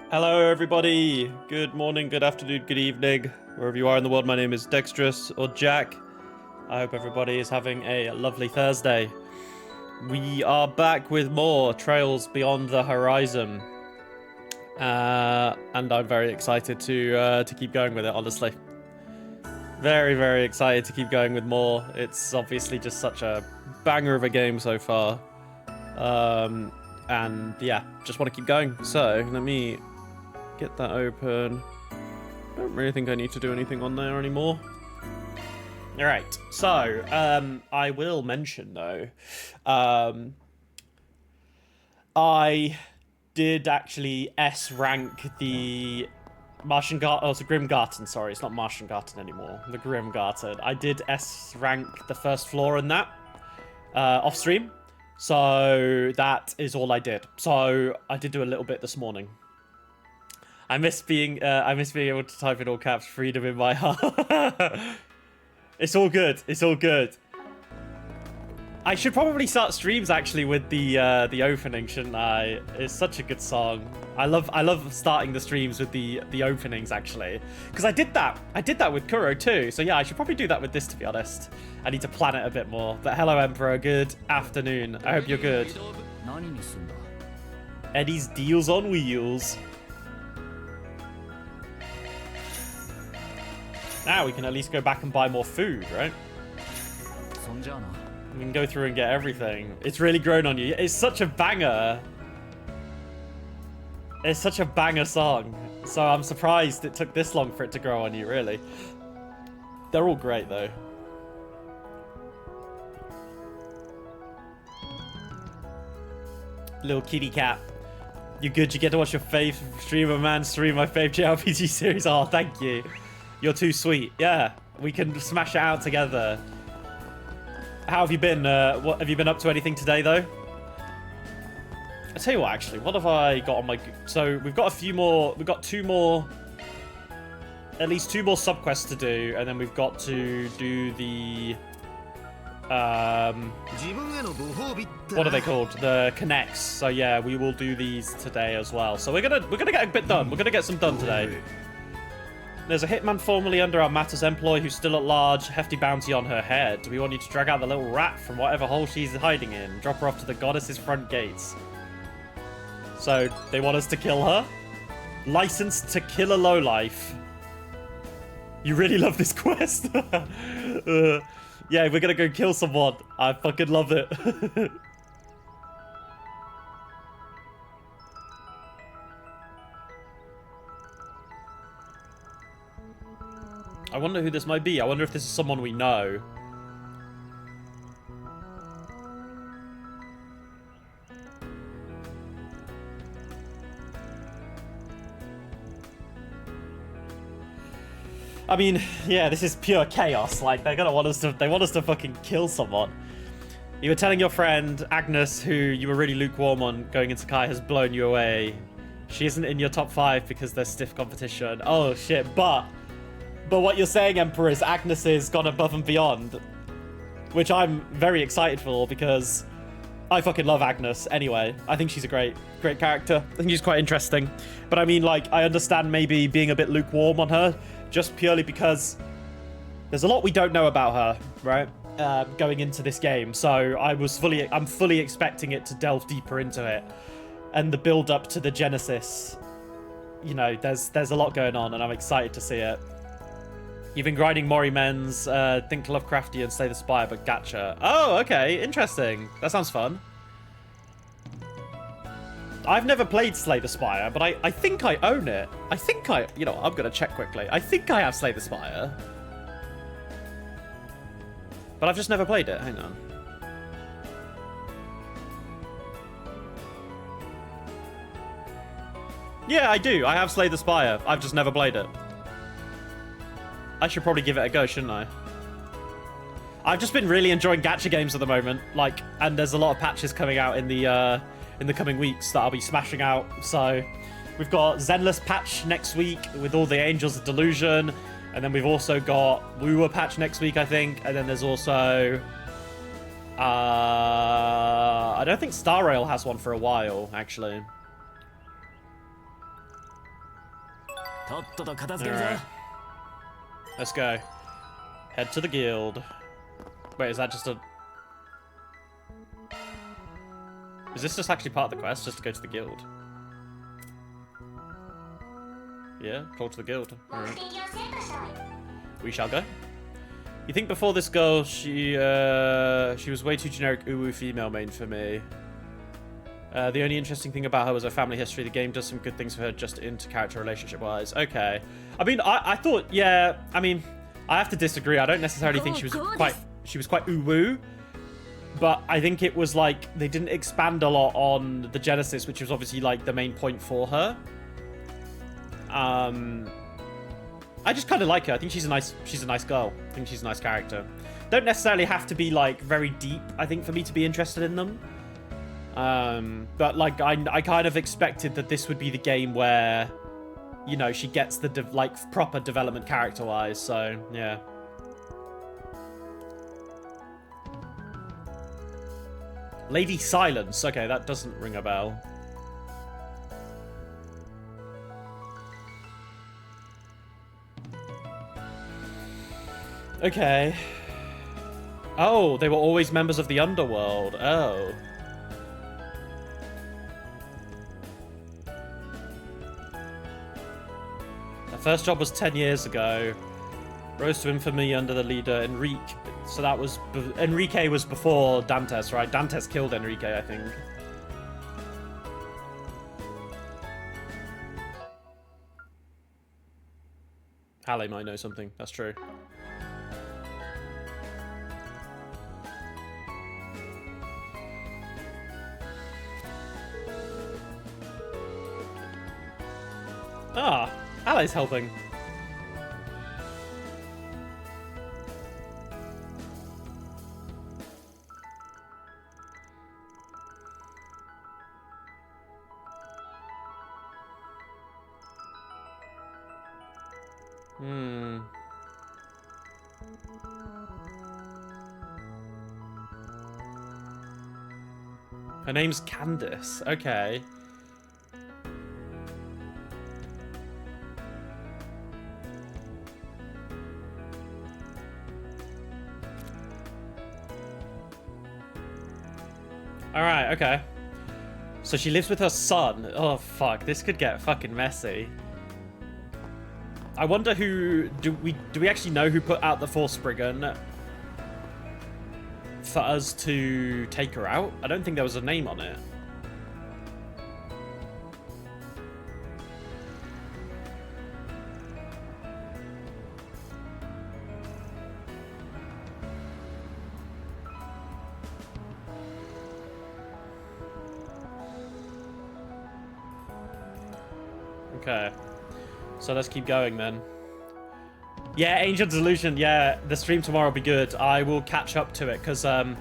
Hello, everybody. Good morning, good afternoon, good evening, wherever you are in the world. My name is Dexterous or Jack. I hope everybody is having a lovely Thursday. We are back with more Trails Beyond the Horizon, and I'm very excited to keep going with it. Honestly, very, very excited to keep going with more. It's obviously just such a banger of a game so far, and yeah, just want to keep going. So let me get that open. Don't really think I need to do anything on there anymore. Alright, so, I will mention, though, I did actually S-rank the it's the Grimgarten, sorry, it's not Martiangarten anymore, the Grimgarten. I did S-rank the first floor in that, off-stream, so that is all I did. So, I did do a little bit this morning. I miss being able to type in all caps, freedom in my heart. It's all good. It's all good. I should probably start streams actually with the opening, shouldn't I? It's such a good song. I love starting the streams with the openings actually, because I did that with Kuro too. So yeah, I should probably do that with this, to be honest. I need to plan it a bit more. But hello, Emperor. Good afternoon. I hope you're good. Eddie's Deals on Wheels. Now we can at least go back and buy more food, right? We can go through and get everything. It's really grown on you. It's such a banger. It's such a banger song. So I'm surprised it took this long for it to grow on you, really. They're all great, though. Little kitty cat. You good? You get to watch your fave streamer man stream my fave JRPG series. Oh, thank you. You're too sweet. Yeah, we can smash it out together. How have you been? What have you been up to? Anything today, though? I tell you what, actually, what have I got on my? So we've got a few more. We've got at least two more subquests to do, and then we've got to do the what are they called? The connects. So yeah, we will do these today as well. So we're gonna get a bit done. We're gonna get some done today. There's a hitman formerly under our Matters employ who's still at large. Hefty bounty on her head. We want you to drag out the little rat from whatever hole she's hiding in. Drop her off to the goddess's front gates. So, they want us to kill her? Licensed to kill a lowlife. You really love this quest? Yeah, we're gonna go kill someone. I fucking love it. I wonder who this might be. I wonder if this is someone we know. I mean, yeah, this is pure chaos. Like, they want us to fucking kill someone. You were telling your friend, Agnes, who you were really lukewarm on going into Kai, has blown you away. She isn't in your top 5 because there's stiff competition. Oh, shit, But what you're saying, Emperor, is Agnes has gone above and beyond. Which I'm very excited for, because I fucking love Agnes anyway. I think she's a great character. I think she's quite interesting. But I mean, like, I understand maybe being a bit lukewarm on her, just purely because there's a lot we don't know about her, right? Going into this game. So I'm fully expecting it to delve deeper into it. And the build up to the Genesis, you know, there's a lot going on, and I'm excited to see it. You've been grinding Mori Men's, Think Lovecraftian, Slay the Spire, but gacha. Oh, okay, interesting. That sounds fun. I've never played Slay the Spire, but I think I own it. You know, I'm gonna check quickly. I think I have Slay the Spire. But I've just never played it, hang on. Yeah, I do. I have Slay the Spire. I've just never played it. I should probably give it a go, shouldn't I? I've just been really enjoying gacha games at the moment, like, and there's a lot of patches coming out in the coming weeks that I'll be smashing out. So we've got Zenless patch next week with all the Angels of Delusion, and then we've also got Woowa patch next week, I think, and then there's also I don't think Star Rail has one for a while, actually. Alright. Let's go. Head to the guild. Wait, is that just a... Is this just actually part of the quest, just to go to the guild? Yeah, talk to the guild. Alright. We shall go. You think before this girl, she was way too generic uwu female main for me. The only interesting thing about her was her family history. The game does some good things for her just into character relationship-wise. Okay. I mean, I thought, yeah, I mean, I have to disagree. I don't necessarily think she was quite uwu. But I think it was like, they didn't expand a lot on the Genesis, which was obviously like the main point for her. I just kind of like her. I think she's a nice girl. I think she's a nice character. Don't necessarily have to be like very deep, I think, for me to be interested in them. But like I kind of expected that this would be the game where, you know, she gets the like proper development character-wise. So yeah. Lady Silence. Okay, that doesn't ring a bell. Okay. Oh, they were always members of the underworld. Oh. Her first job was 10 years ago. Rose to infamy under the leader Enrique. So that was... Enrique was before Dantes, right? Dantes killed Enrique, I think. Halle might know something. That's true. Ah, Halle's helping. Her name's Candice. Okay. Alright, okay. So she lives with her son. Oh, fuck. This could get fucking messy. I wonder who... Do we actually know who put out the Forspriggan for us to take her out? I don't think there was a name on it. Okay. So let's keep going then. Yeah, Ancient Delusion. Yeah, the stream tomorrow will be good. I will catch up to it because I'm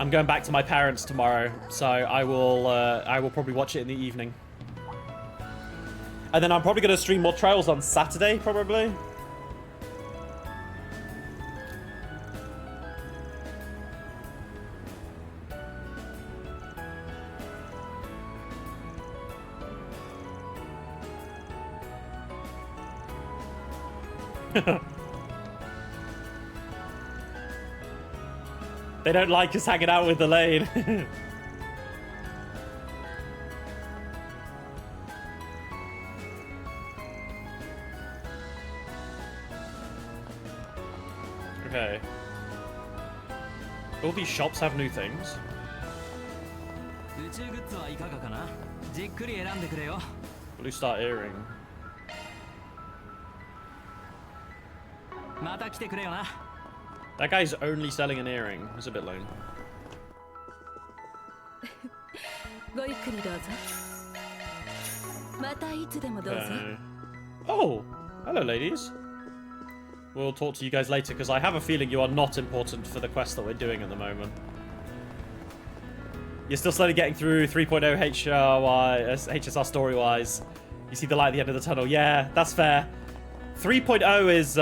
going back to my parents tomorrow, so I will probably watch it in the evening. And then I'm probably going to stream more Trails on Saturday, probably. They don't like us hanging out with Elaine. Okay. All these shops have new things. Blue Star earring. That guy's only selling an earring. It's a bit lame. Okay. Oh, hello, ladies. We'll talk to you guys later because I have a feeling you are not important for the quest that we're doing at the moment. You're still slowly getting through 3.0 HSR story-wise. You see the light at the end of the tunnel. Yeah, that's fair. 3.0 is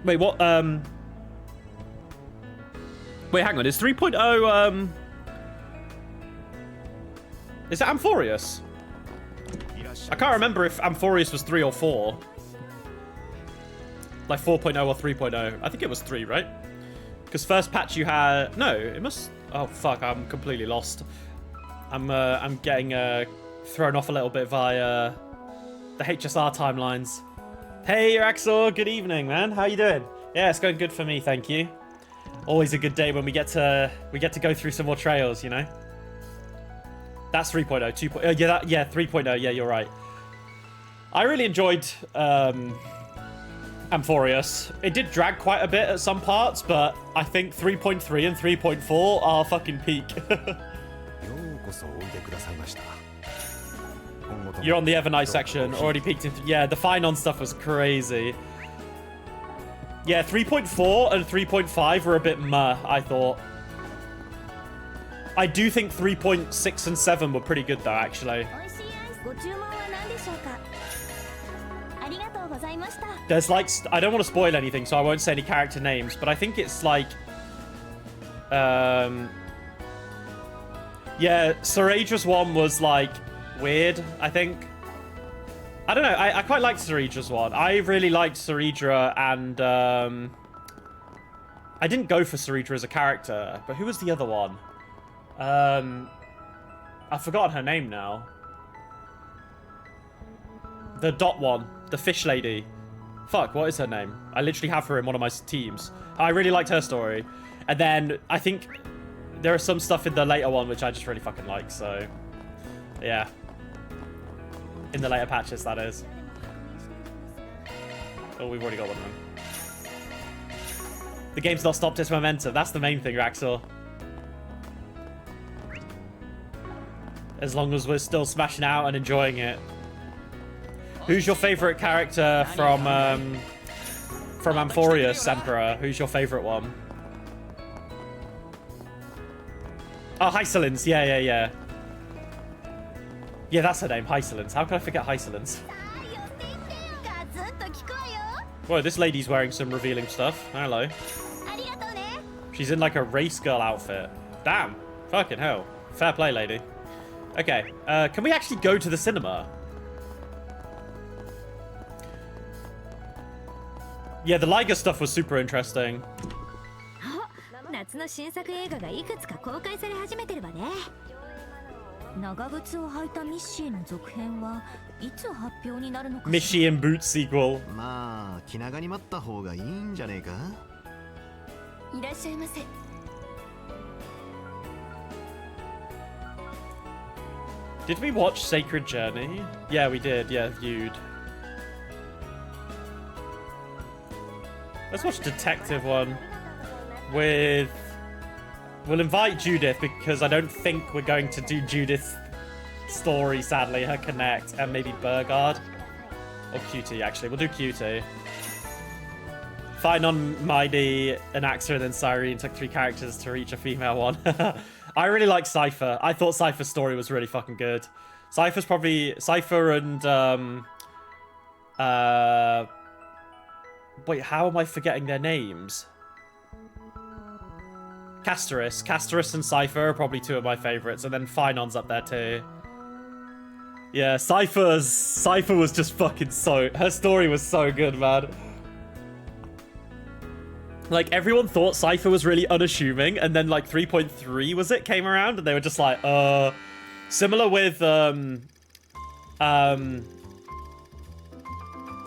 wait, what? Wait, hang on. Is 3.0 is that Amphorius? I can't remember if Amphorius was 3 or 4. Like 4.0 or 3.0. I think it was 3, right? Because first patch you had... No, it must... Oh, fuck, I'm completely lost. I'm getting thrown off a little bit via the HSR timelines. Hey, Axel, good evening, man. How you doing? Yeah, it's going good for me, thank you. Always a good day when we get to go through some more trails, you know? That's 3.0, 2.0. Yeah, 3.0. Yeah, you're right. I really enjoyed Amphorius. It did drag quite a bit at some parts, but I think 3.3 and 3.4 are fucking peak. You're on the Evernight section, already peaked in... Yeah, the Finon stuff was crazy. Yeah, 3.4 and 3.5 were a bit meh, I thought. I do think 3.6 and 7 were pretty good, though, actually. There's like... I don't want to spoil anything, so I won't say any character names, but I think it's like... Yeah, Saradra's one was like... weird, I think. I don't know, I quite liked Saradra's one. I really liked Saradra, and I didn't go for Saradra as a character, but who was the other one? I've forgotten her name now. The dot one, the fish lady. Fuck, what is her name? I literally have her in one of my teams. I really liked her story. And then I think there is some stuff in the later one which I just really fucking like, so yeah. In the later patches, that is. Oh, we've already got one of them. The game's not stopped its momentum. That's the main thing, Raxor. As long as we're still smashing out and enjoying it. Who's your favorite character from Amphorius, Emperor? Who's your favorite one? Oh, Hysolins. Yeah. Yeah, that's her name, Hysolins. How can I forget Hysolins? Whoa, this lady's wearing some revealing stuff. Hello. She's in like a race girl outfit. Damn. Fucking hell. Fair play, lady. Okay. Can we actually go to the cinema? Yeah, the Liger stuff was super interesting. Mishi and Boots sequel. Did we watch Sacred Journey? Yeah, we did. Yeah, viewed. Let's watch Detective one with... We'll invite Judith because I don't think we're going to do Judith's story, sadly. Her Connect and maybe Burgard. Or QT, actually. We'll do QT. Finon, Mighty, and Axa, and then Cyrene took 3 characters to reach a female one. I really like Cypher. I thought Cypher's story was really fucking good. Cypher's probably... Cypher and... Wait, how am I forgetting their names? Castoris and Cypher are probably 2 of my favorites, and then Finon's up there too. Yeah, Cypher was just fucking so... Her story was so good, man. Like, everyone thought Cypher was really unassuming, and then, like, 3.3, was it, came around, and they were just like, Similar with, not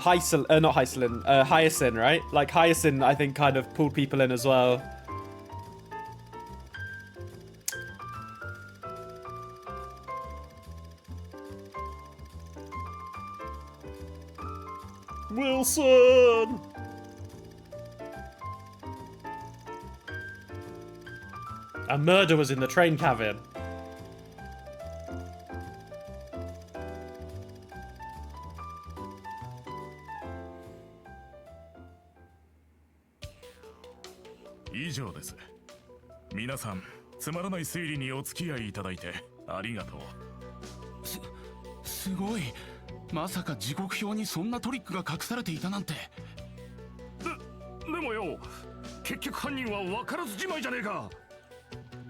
Hysolin, Hyacinth, right? Like, Hyacinth, I think, kind of pulled people in as well. Wilson! A murder was in the train cabin.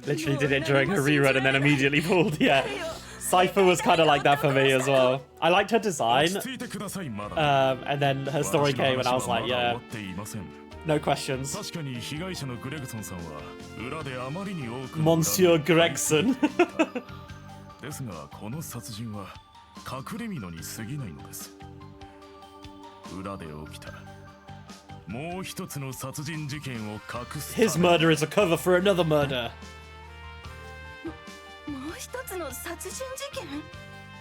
Literally did it during a rerun and then immediately pulled, yeah. Cypher was kind of like that for me as well. I liked her design, and then her story came, and I was like, yeah, no questions. Monsieur Gregson. ですがこの殺人は隠れ蓑に過ぎないのです。裏で起きたもう一つの殺人事件を隠す。His murder is a cover for another murder. もう一つの殺人事件？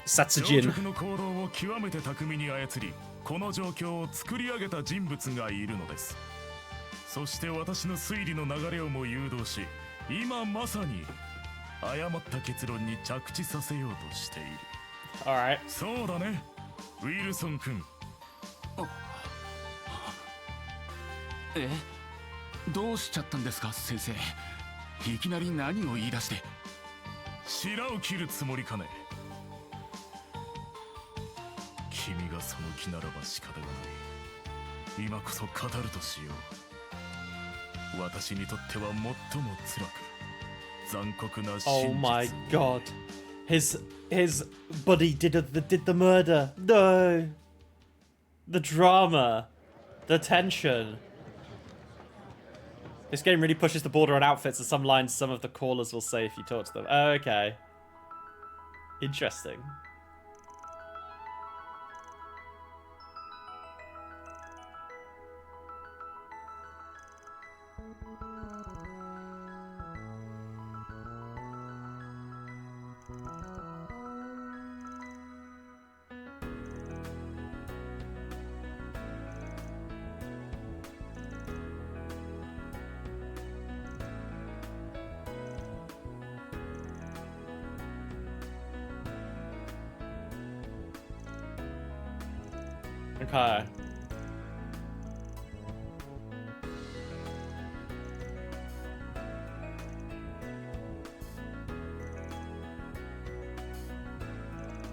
殺人。乗客の行動を極めて巧みに操り、この状況を作り上げた人物がいるのです。そして私の推理の流れをも誘導し、今まさに誤った結論に着地させようとしている。Alright. そうだね、ウィルソン君。え、どうしちゃったんですか先生。いきなり何を言い出して。白を切るつもりかね。君がその気ならば仕方がない。今こそ語るとしよう。私にとっては最も辛く残酷な真実。 Oh my god. His buddy did the murder. No. The drama. The tension. This game really pushes the border on outfits, and some lines some of the callers will say if you talk to them. Oh, okay. Interesting. Okay.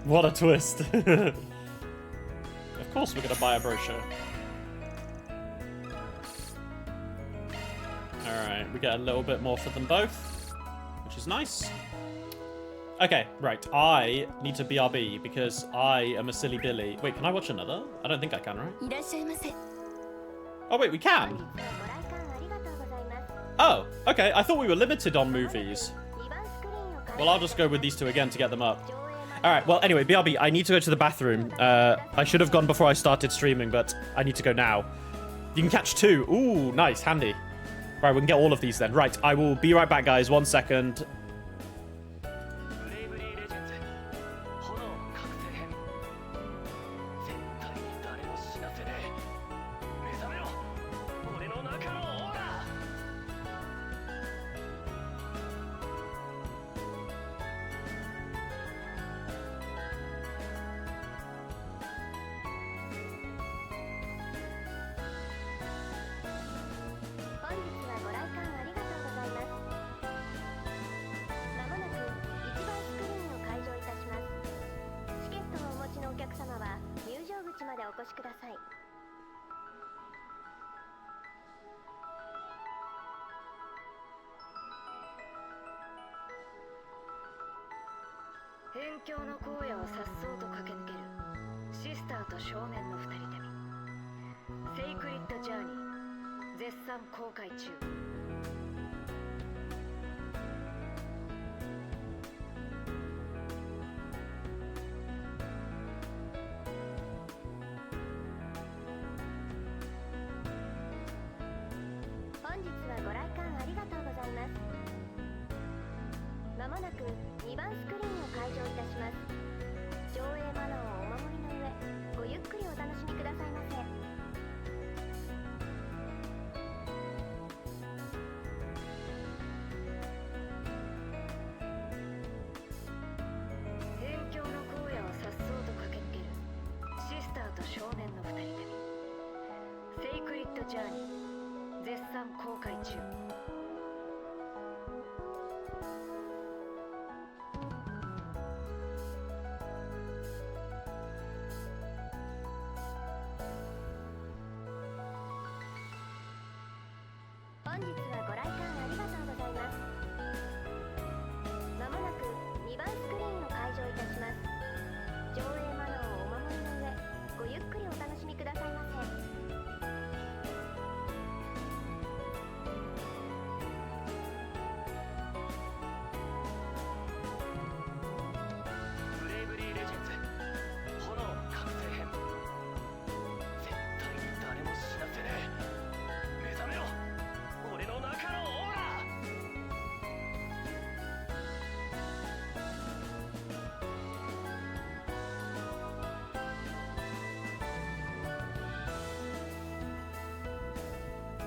What a twist. Of course we're gonna buy a brochure. Alright, we get a little bit more for them both, which is nice. Okay, right. I need to BRB because I am a silly Billy. Wait, can I watch another? I don't think I can, right? Oh, wait, we can. Oh, okay. I thought we were limited on movies. Well, I'll just go with these two again to get them up. All right, well, anyway, BRB, I need to go to the bathroom. I should have gone before I started streaming, but I need to go now. You can catch two. Ooh, nice, handy. Right, we can get all of these then. Right, I will be right back, guys. 1 second.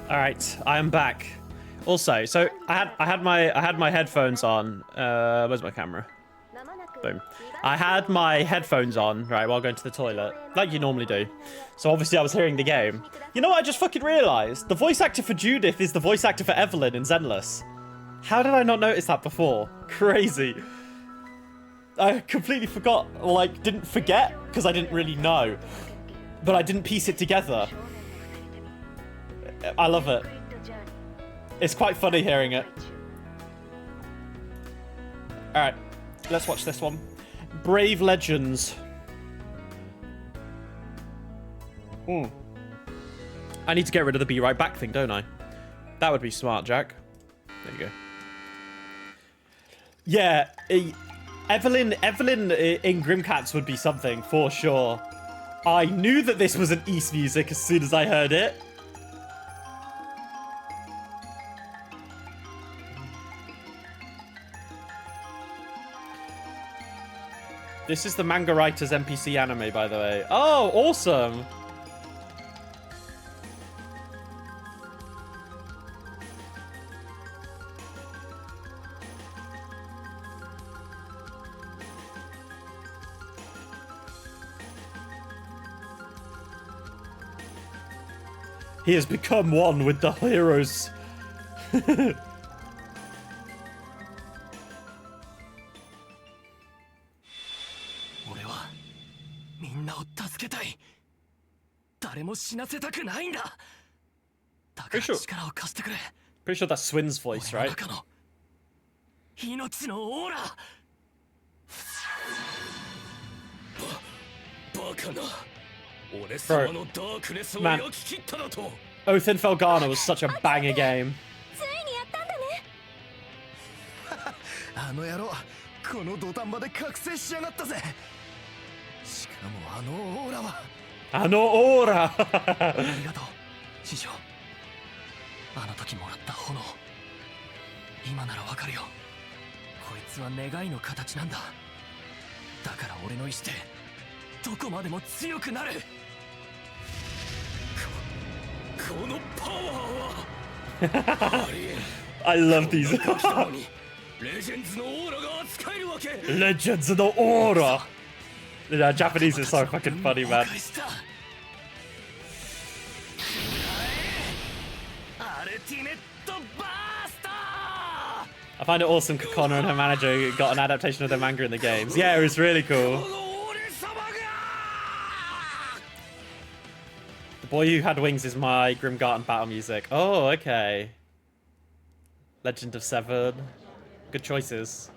All right, I am back. Also, so I had my headphones on. Where's my camera? Boom. I had my headphones on, right, while going to the toilet, like you normally do. So obviously I was hearing the game. You know what I just fucking realized? The voice actor for Judith is the voice actor for Evelyn in Zenless. How did I not notice that before? Crazy. I completely forgot, or like didn't forget, because I didn't really know. But I didn't piece it together. I love it. It's quite funny hearing it. Alright, let's watch this one. Brave Legends. I need to get rid of the be right back thing, don't I? That would be smart, Jack. There you go. Yeah, Evelyn in Grimcats would be something, for sure. I knew that this was an Ys music as soon as I heard it. This is the manga writer's NPC anime, by the way. Oh, awesome! He has become one with the heroes. 俺はみんなを助けたい。誰も死なせたくないんだ。だから Pretty sure- 力を貸してくれ。 Pretty sure that's Swin's voice, 俺 right? の中の命のオーラ。バカな。俺様のダークネスを Man. 焼き切っただと。 Oath in Felghana was such a banger game. ついにやったんだね。あの野郎、この土壇場で覚醒しやがったぜ。しかもあのオーラは。 Ano ora! ありがとう、師匠。あの時もらった炎、今ならわかるよ。こいつは願いの形なんだ。だから俺の意志でどこまでも強くなる。このパワーはありえん。 I love these. レジェンズのオーラが扱えるわけ。 Legends of the Aura! Yeah, Japanese is so fucking funny, man. アルティメットバースター。 I find it awesome Kokona and her manager got an adaptation of their manga in the games. Yeah, it was really cool. The Boy Who Had Wings is my Grimgarten battle music. Oh, okay. Legend of Seven. Good choices.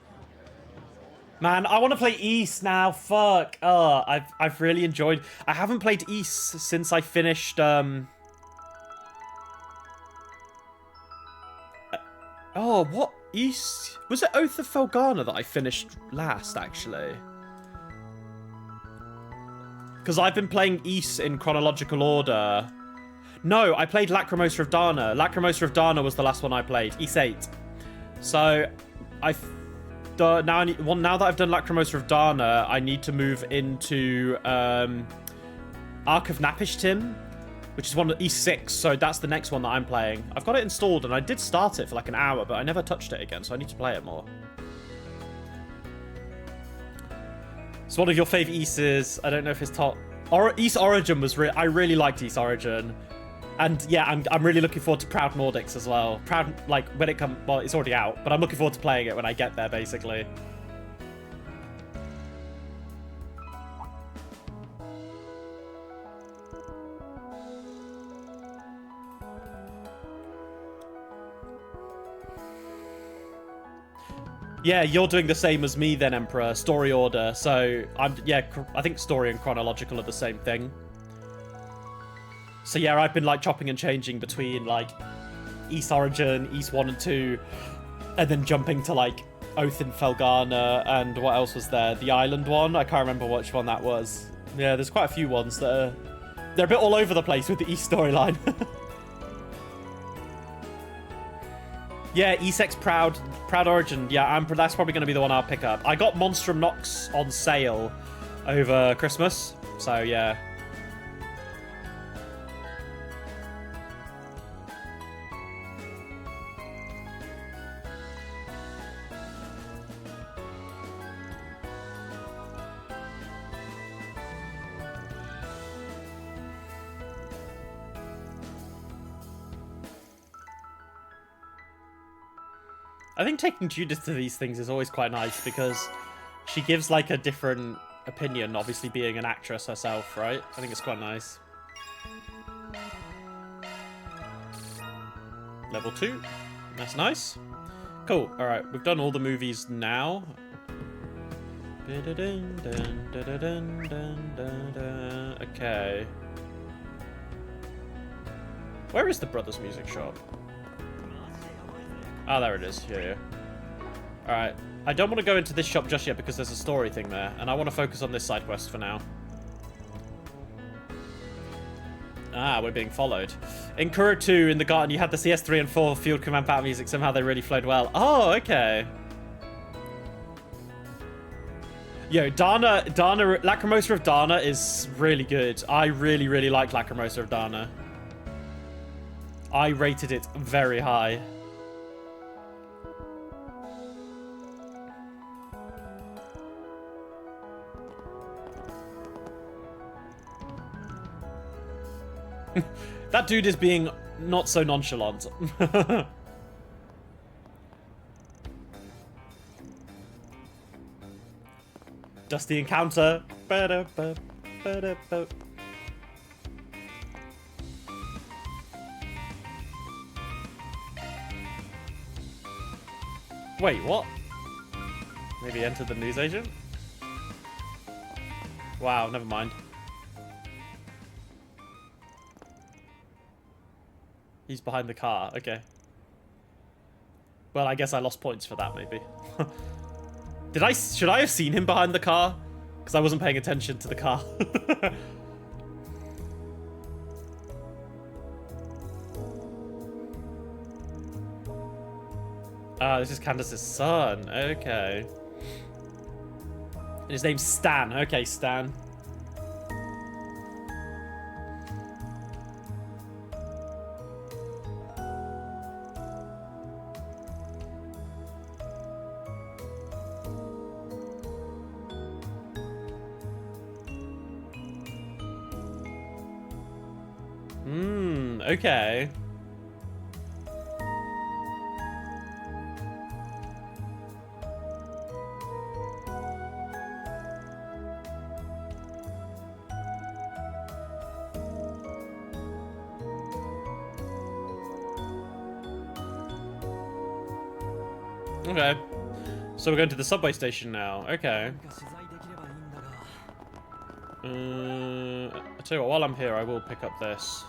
Man, I want to play Ys now. Fuck. Oh, I've really enjoyed. I haven't played Ys since I finished Oh, what Ys? Was it Oath of Felghana that I finished last, actually? Because I've been playing Ys in chronological order. No, I played Lacrimosa of Dana. Lacrimosa of Dana was the last one I played. Ys 8. So, now that I've done Lacrimosa of Dana, I need to move into Ark of Napishtim, which is one of Ys 6. So that's the next one that I'm playing. I've got it installed, and I did start it for like an hour, but I never touched it again, so I need to play it more. It's one of your favorite Ys's. I don't know if it's top. Ys Origin was I really liked Ys Origin. And yeah, I'm really looking forward to Proud Nordics as well. Proud, like, when it comes, well, it's already out, but I'm looking forward to playing it when I get there, basically. Yeah, you're doing the same as me then, Emperor. Story order. So, I think story and chronological are the same thing. So yeah, I've been like chopping and changing between like Ys Origin, Ys 1 and 2, and then jumping to like Oath in Felghana, and what else was there? The Island one? I can't remember which one that was. Yeah, there's quite a few ones that are... They're a bit all over the place with the Ys storyline. Yeah, Ys Proud Origin. Yeah, that's probably going to be the one I'll pick up. I got Monstrum Nox on sale over Christmas, so yeah. I think taking Judith to these things is always quite nice because she gives like a different opinion, obviously being an actress herself, right? I think it's quite nice. Level 2. That's nice. Cool. Alright, we've done all the movies now. Okay. Where is the Brothers Music Shop? Ah, there it is. Yeah. Alright. I don't want to go into this shop just yet because there's a story thing there. And I want to focus on this side quest for now. Ah, we're being followed. In Kuro 2, in the garden, you had the CS3 and 4 field command battle music. Somehow they really flowed well. Oh, okay. Yo, Dana, Lacrimosa of Dana is really good. I really, really like Lacrimosa of Dana. I rated it very high. That dude is being not so nonchalant. Dusty encounter. Wait, what? Maybe enter the news agent? Wow, never mind. He's behind the car, okay. Well, I guess I lost points for that, maybe. Should I have seen him behind the car? Because I wasn't paying attention to the car. Ah, this is Candace's son. Okay. And his name's Stan. Okay, Stan. Okay. Okay. So we're going to the subway station now. Okay. I tell you what, while I'm here, I will pick up this.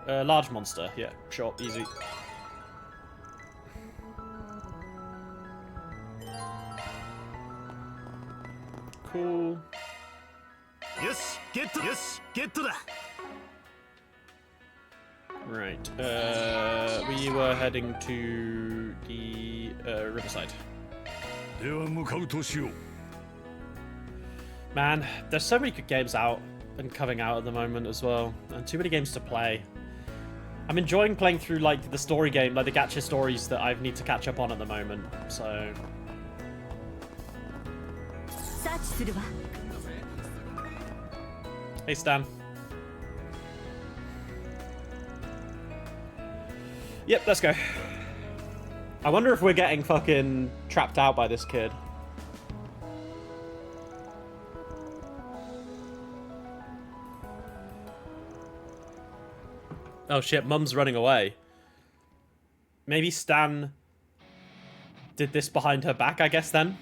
Large monster. Yeah, sure, easy. Cool. Yes, get to. Right. We were heading to the riverside. Man, there's so many good games out and coming out at the moment as well, and too many games to play. I'm enjoying playing through like the story game, like the gacha stories that I need to catch up on at the moment. So. Hey Stan. Yep, let's go. I wonder if we're getting fucking trapped out by this kid. Oh shit, Mum's running away. Maybe Stan did this behind her back, I guess, then?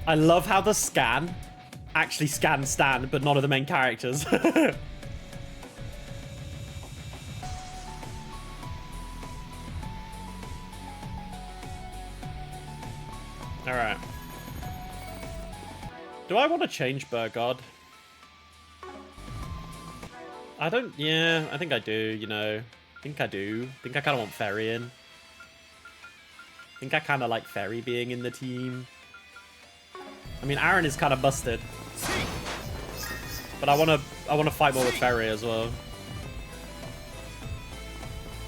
I love how the scan actually scans Stan, but none of the main characters. Alright. Do I want to change Burgod? I don't... Yeah, I think I do, you know. I think I do. I think I kind of want Ferry in. I think I kind of like Ferry being in the team. I mean, Aaron is kind of busted. But I want to fight more with Ferry as well.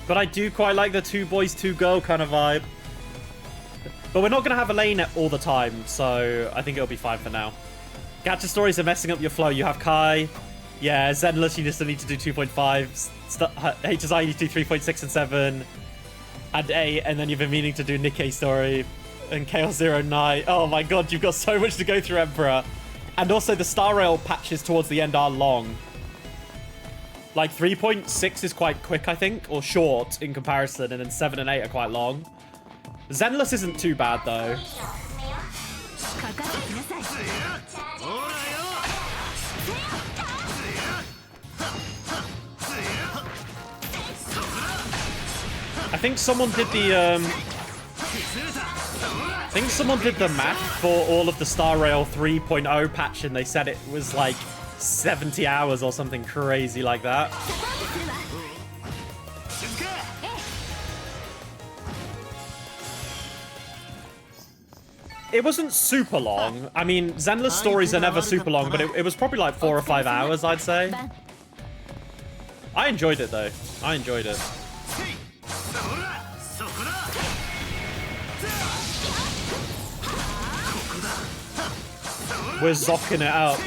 But I do quite like the 2 boys, 2 girl kind of vibe. But we're not going to have a lane all the time, so I think it'll be fine for now. Gacha stories are messing up your flow. You have Kai. Yeah, Zenless, you just need to do 2.5. HSI, you need to do 3.6 and 7. And 8. And then you've been meaning to do Nikkei story. And Chaos Zero 9. Oh my god, you've got so much to go through, Emperor. And also, the Star Rail patches towards the end are long. Like, 3.6 is quite quick, I think. Or short in comparison. And then 7 and 8 are quite long. Zenless isn't too bad, though. I think someone did the math for all of the Star Rail 3.0 patch, and they said it was like 70 hours or something crazy like that. It wasn't super long. I mean, Zenless stories are never super long, but it was probably like 4 or 5 hours, I'd say. I enjoyed it, though. I enjoyed it. We're zocking it out.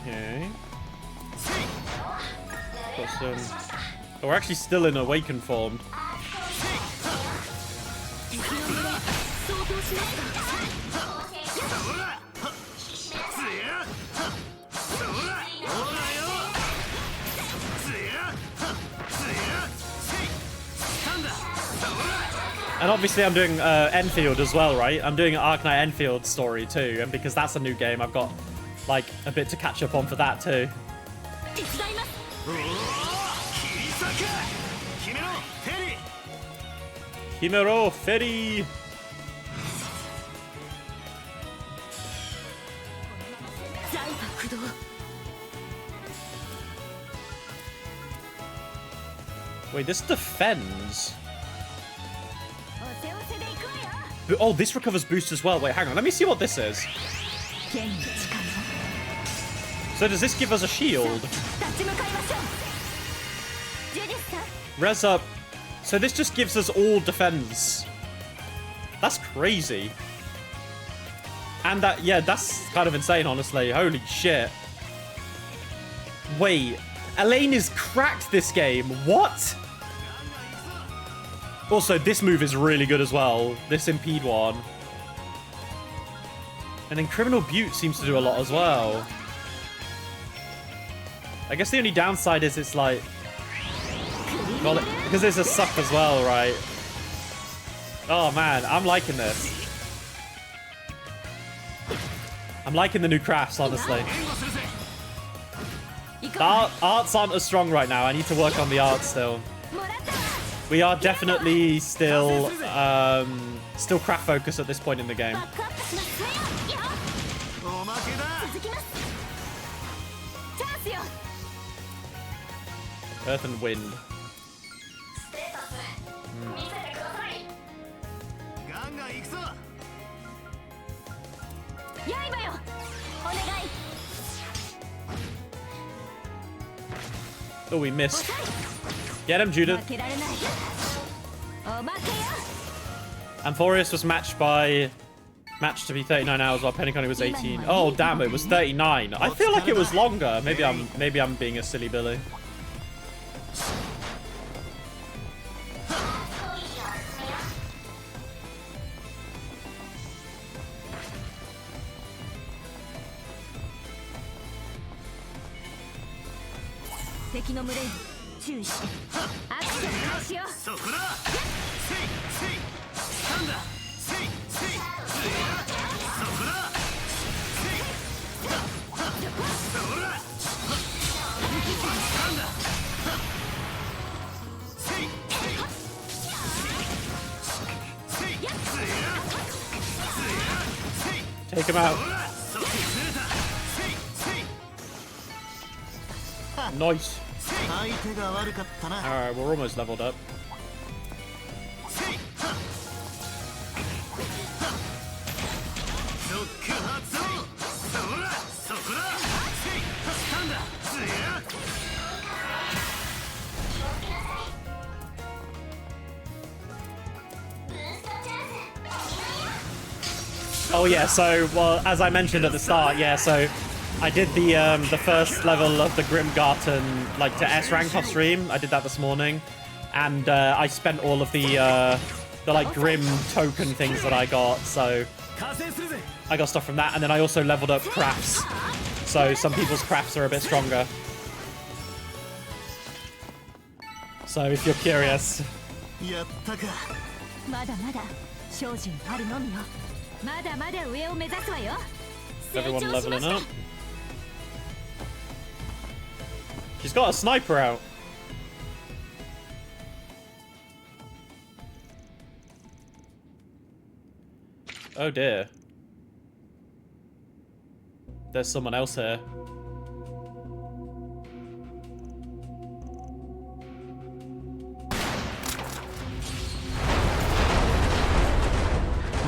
Okay. Got some... Oh, we're actually still in Awakened form. And obviously I'm doing Enfield as well, right? I'm doing an Arknight Enfield story too, and because that's a new game, I've got like a bit to catch up on for that too. Himero Ferry! Wait, this defends. Oh, this recovers boost as well. Wait, hang on. Let me see what this is. So does this give us a shield? Res up. So this just gives us all defense. That's crazy. And that, yeah, that's kind of insane, honestly. Holy shit. Wait. Elaine is cracked this game. What? Also, this move is really good as well. This Impede one. And then Criminal Butte seems to do a lot as well. I guess the only downside is it's like... Well, because it's a suck as well, right? Oh man, I'm liking this. I'm liking the new crafts, honestly. The arts aren't as strong right now. I need to work on the art still. We are definitely still craft focused at this point in the game. Earth and wind. Oh, we missed. Get him, Judith. Amphorius was matched to be 39 hours while Penacony was 18. Oh damn, it was 39. I feel like it was longer. Maybe I'm being a silly Billy. Take him out. Nice. Alright, we're almost leveled up. Oh yeah, so, well, as I mentioned at the start, yeah, so I did the first level of the Grimgarten, like, to S rank off stream. I did that this morning. And I spent all of the like, Grim token things that I got, so I got stuff from that. And then I also leveled up crafts. So some people's crafts are a bit stronger. So if you're curious. まだまだ精進あるのみよ。まだまだ上を目指すわよ。成 Everyone 長しま leveling した。 up. She's got a sniper out. Oh dear. There's someone else here.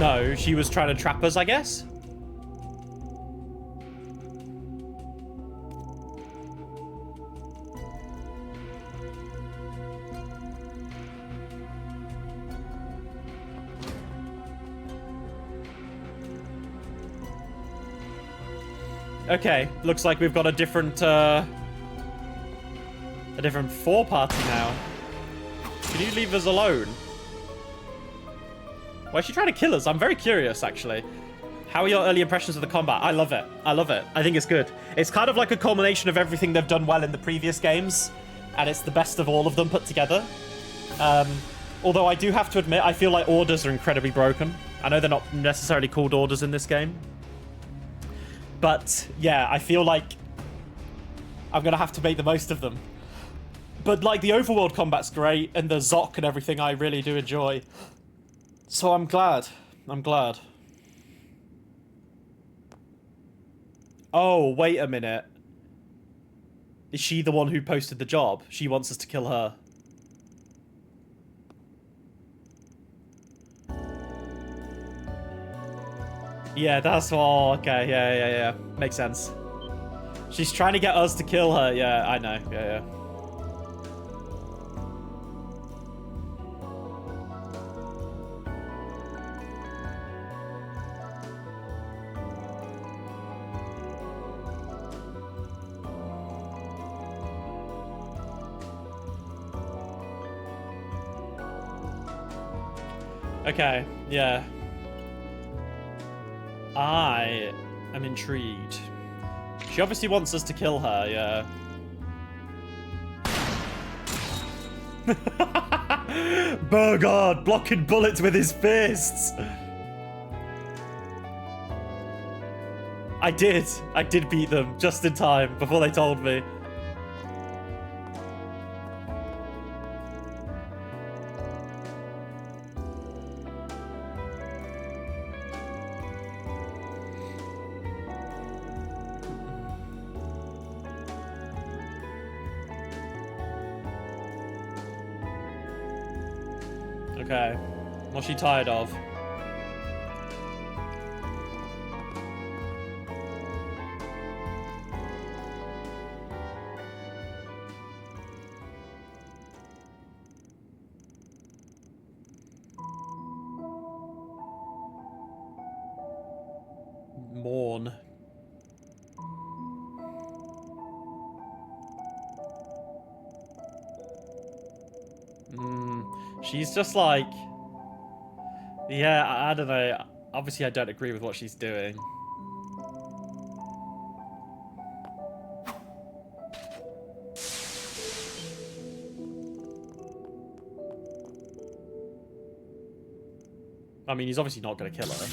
No, she was trying to trap us, I guess? Okay, looks like we've got a different 4-party now. Can you leave us alone? Why is she trying to kill us? I'm very curious, actually. How are your early impressions of the combat? I love it. I love it. I think it's good. It's kind of like a culmination of everything they've done well in the previous games, and it's the best of all of them put together. Although I do have to admit, I feel like orders are incredibly broken. I know they're not necessarily called orders in this game. But, yeah, I feel like I'm going to have to make the most of them. But, like, the overworld combat's great, and the Zoc and everything I really do enjoy. So I'm glad. I'm glad. Oh, wait a minute. Is she the one who posted the job? She wants us to kill her. Yeah, that's... Oh, okay. Yeah. Makes sense. She's trying to get us to kill her. Yeah, I know. Yeah. Okay, yeah. I am intrigued. She obviously wants us to kill her, yeah. Burgard blocking bullets with his fists. I did beat them just in time before they told me. Okay. What's she tired of? Mourn. She's just like... Yeah, I don't know. Obviously, I don't agree with what she's doing. I mean, he's obviously not going to kill her.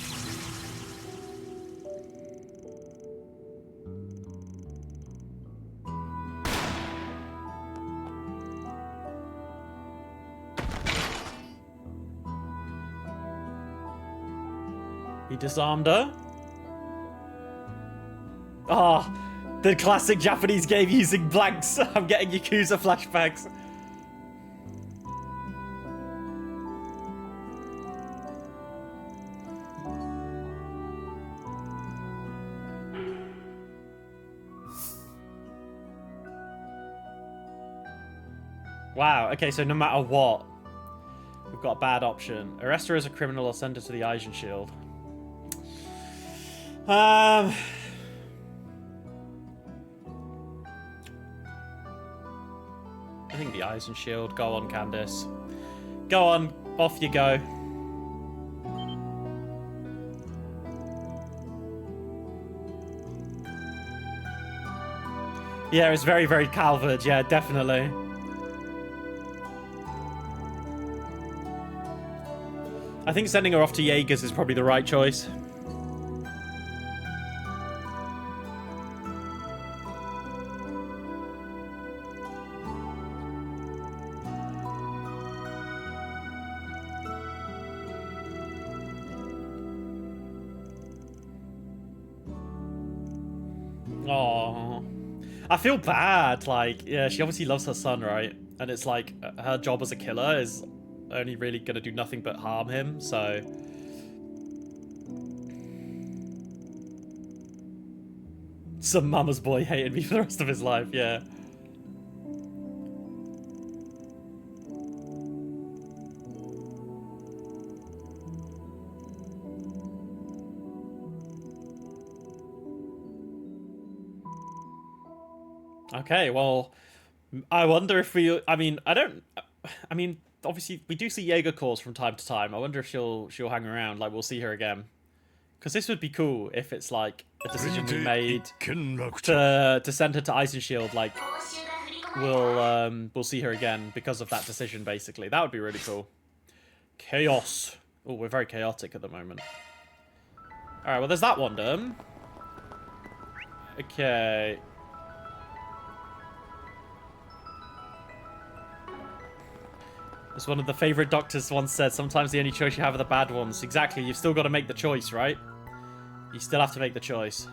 He disarmed her. Ah, the classic Japanese game using blanks. I'm getting Yakuza flashbacks. Wow, okay, so no matter what, we've got a bad option. Arrest her as a criminal or send her to the Eisen Shield. I think the Ice and Shield. Go on, Candice. Go on, off you go. Yeah, it's very, very Calvert. Yeah, definitely. I think sending her off to Jaegers is probably the right choice. Oh, I feel bad. Like, yeah, she obviously loves her son, right? And it's like her job as a killer is only really gonna do nothing but harm him. So, some mama's boy hated me for the rest of his life. Yeah. Okay, well, I wonder if we... I mean, obviously, we do see Jaeger calls from time to time. I wonder if she'll hang around, like, we'll see her again. Because this would be cool if it's, like, a decision we made to send her to Ice and Shield, like, we'll see her again because of that decision, basically. That would be really cool. Chaos. Oh, we're very chaotic at the moment. Alright, well, there's that one done. Okay... As one of the favorite doctors once said, sometimes the only choice you have are the bad ones. Exactly, you've still got to make the choice, right? You still have to make the choice.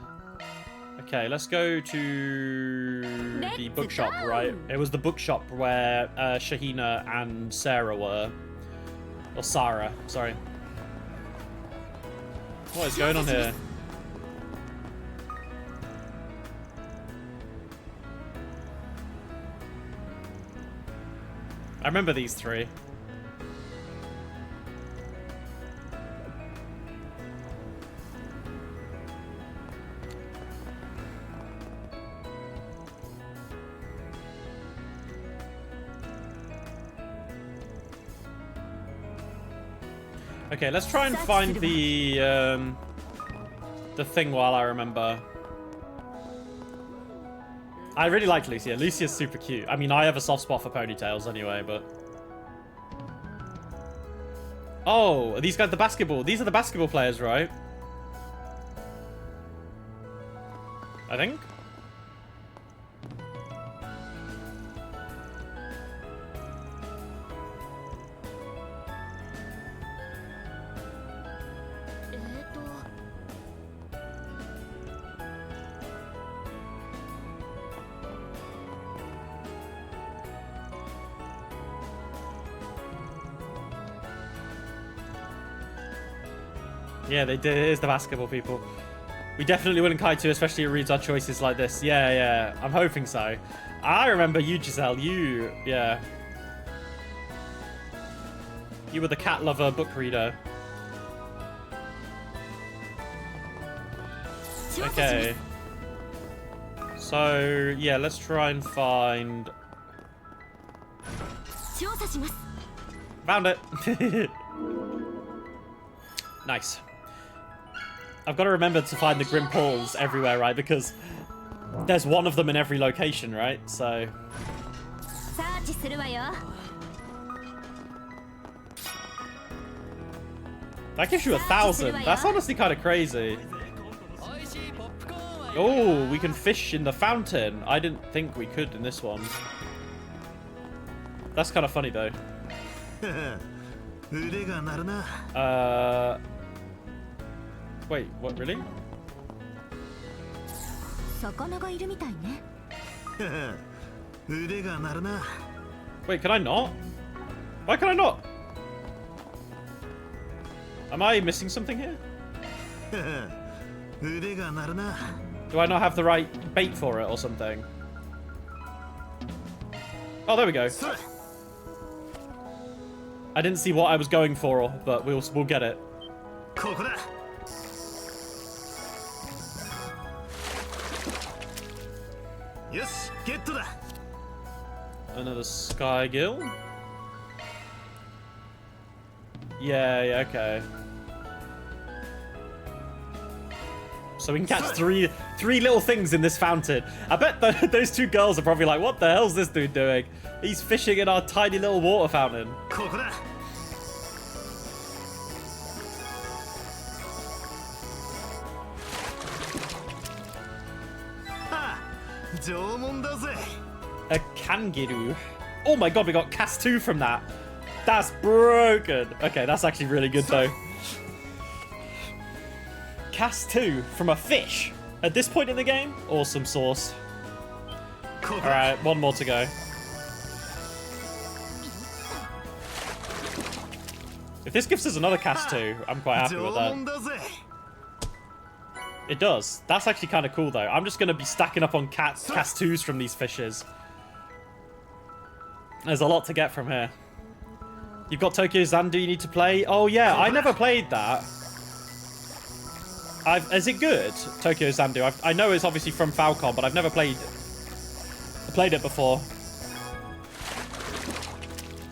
Okay, let's go to the bookshop, right? It was the bookshop where Shahina and Sarah were. Or Sarah, sorry. What is going on here? I remember these three. Okay, let's try and find the thing while I remember. I really like Lucia. Lucia's super cute. I mean, I have a soft spot for ponytails anyway, but... Oh, are these guys the basketball? These are the basketball players, right? I think? Yeah, they did. It is the basketball people. We definitely wouldn't Kaito, especially it reads our choices like this. Yeah, yeah. I'm hoping so. I remember you, Giselle. You, yeah. You were the cat lover book reader. Okay. So, yeah, let's try and find... Found it! Nice. I've got to remember to find the Grim Pools everywhere, right? Because there's one of them in every location, right? So... That gives you 1,000. That's honestly kind of crazy. Oh, we can fish in the fountain. I didn't think we could in this one. That's kind of funny, though. Wait, what, really? Wait, can I not? Why can I not? Am I missing something here? Do I not have the right bait for it or something? Oh, there we go. I didn't see what I was going for, but we'll get it. よしゲットだ Another Sky Gill. Yeah, okay. So we can catch three little things in this fountain. I bet those two girls are probably like, what the hell's this dude doing? He's fishing in our tiny little water fountain. ここだ 縄文だぜ A Kangiru. Oh my god, we got cast 2 from that. That's broken. Okay, that's actually really good though. Cast 2 from a fish. At this point in the game, awesome sauce. ここだ Alright, one more to go. If this gives us another cast 2, I'm quite happy with 縄 that. 文だぜ It does. That's actually kind of cool though. I'm just going to be stacking up on cast 2s from these fishes. There's a lot to get from here. You've got Tokyo Xandu you need to play. Oh yeah, I never played that. Is it good, Tokyo Xandu? I know it's obviously from Falcon, but I've never played it before.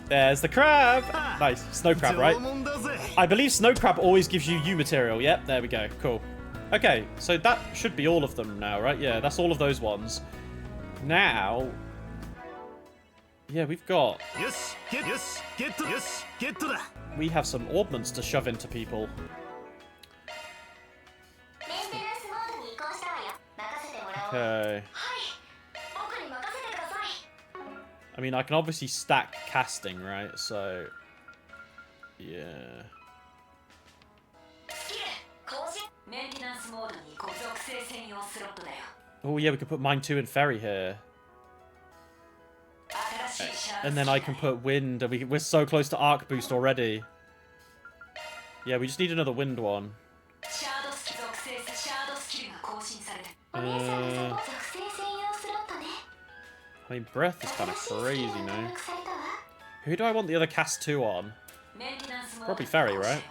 There's the crab. Nice. Snow crab, right? 縄文だぜ I believe snow crab always gives you U material. Yep, there we go. Cool. Okay, so that should be all of them now, right? Yeah, that's all of those ones. Now... Yeah, we've got... よしゲットよしゲットだ We have some ordnance to shove into people. メンテナンスモードに移行したわよ任せてもらおう Okay. はい僕に任せてください I mean, I can obviously stack casting, right? So... Yeah... スキル更新メンテナンスモードに移行属性専用スロットだよ Oh, yeah, we could put Mine 2 and Ferry here. 新しいシャー And then I can put Wind, and we're so close to Arc Boost already. Yeah, we just need another Wind one. シャードスキル属性シャードスキルが更新されたお姉さんのサポ属性専用スロットね I mean, Breath is kind of 新しいスキル crazy が登 now. 録されたわ Who do I want the other cast 2 on? メンテナンスモード Probably に移行 Ferry, したよ right?